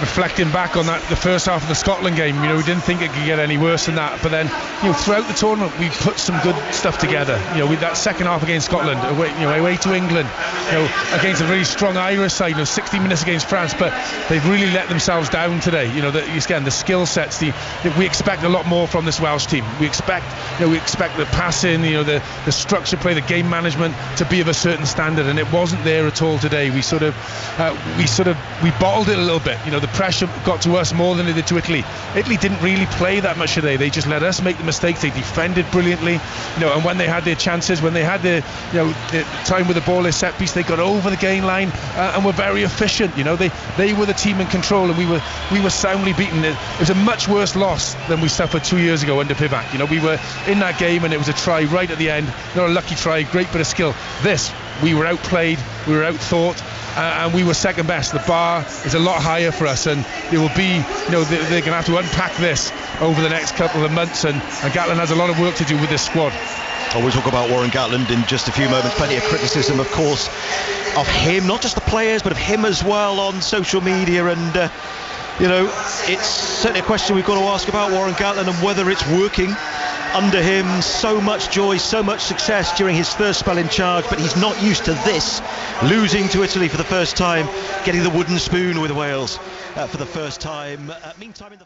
reflecting back on that, the first half of the Scotland game, you know, we didn't think it could get any worse than that. But then, you know, throughout the tournament, we put some good stuff together. You know, with that second half against Scotland, away to England, you know, against a really strong Irish side, you know, 60 minutes against France. But they've really let themselves down today. You know, again, the skill sets, we expect a lot more from this Welsh team. We expect the passing, you know, the structure play, the game management to be of a certain standard, and it wasn't there at all today. We bottled it a little bit. You know, the pressure got to us more than it did to Italy. Italy didn't really play that much today. They just let us make the mistakes. They defended brilliantly, you know, and when they had their chances, when they had the time with the ball, their set piece, they got over the gain line and were very efficient. You know, they were the team in control, and we were soundly beaten. It was a much worse loss than we suffered 2 years ago under Pivac. You know, we were in that game, and it was a try right at the end. Not a lucky try, great bit of skill. We were outplayed, we were outthought, and we were second best. The bar is a lot higher for us, and there will be, you know, they're going to have to unpack this over the next couple of months, and Gatland has a lot of work to do with this squad. We'll talk about Warren Gatland in just a few moments. Plenty of criticism, of course, of him, not just the players, but of him as well on social media, and you know, it's certainly a question we've got to ask about Warren Gatland and whether it's working under him. So much joy, so much success during his first spell in charge, but he's not used to this, losing to Italy for the first time, getting the wooden spoon with Wales for the first time. Meantime, in the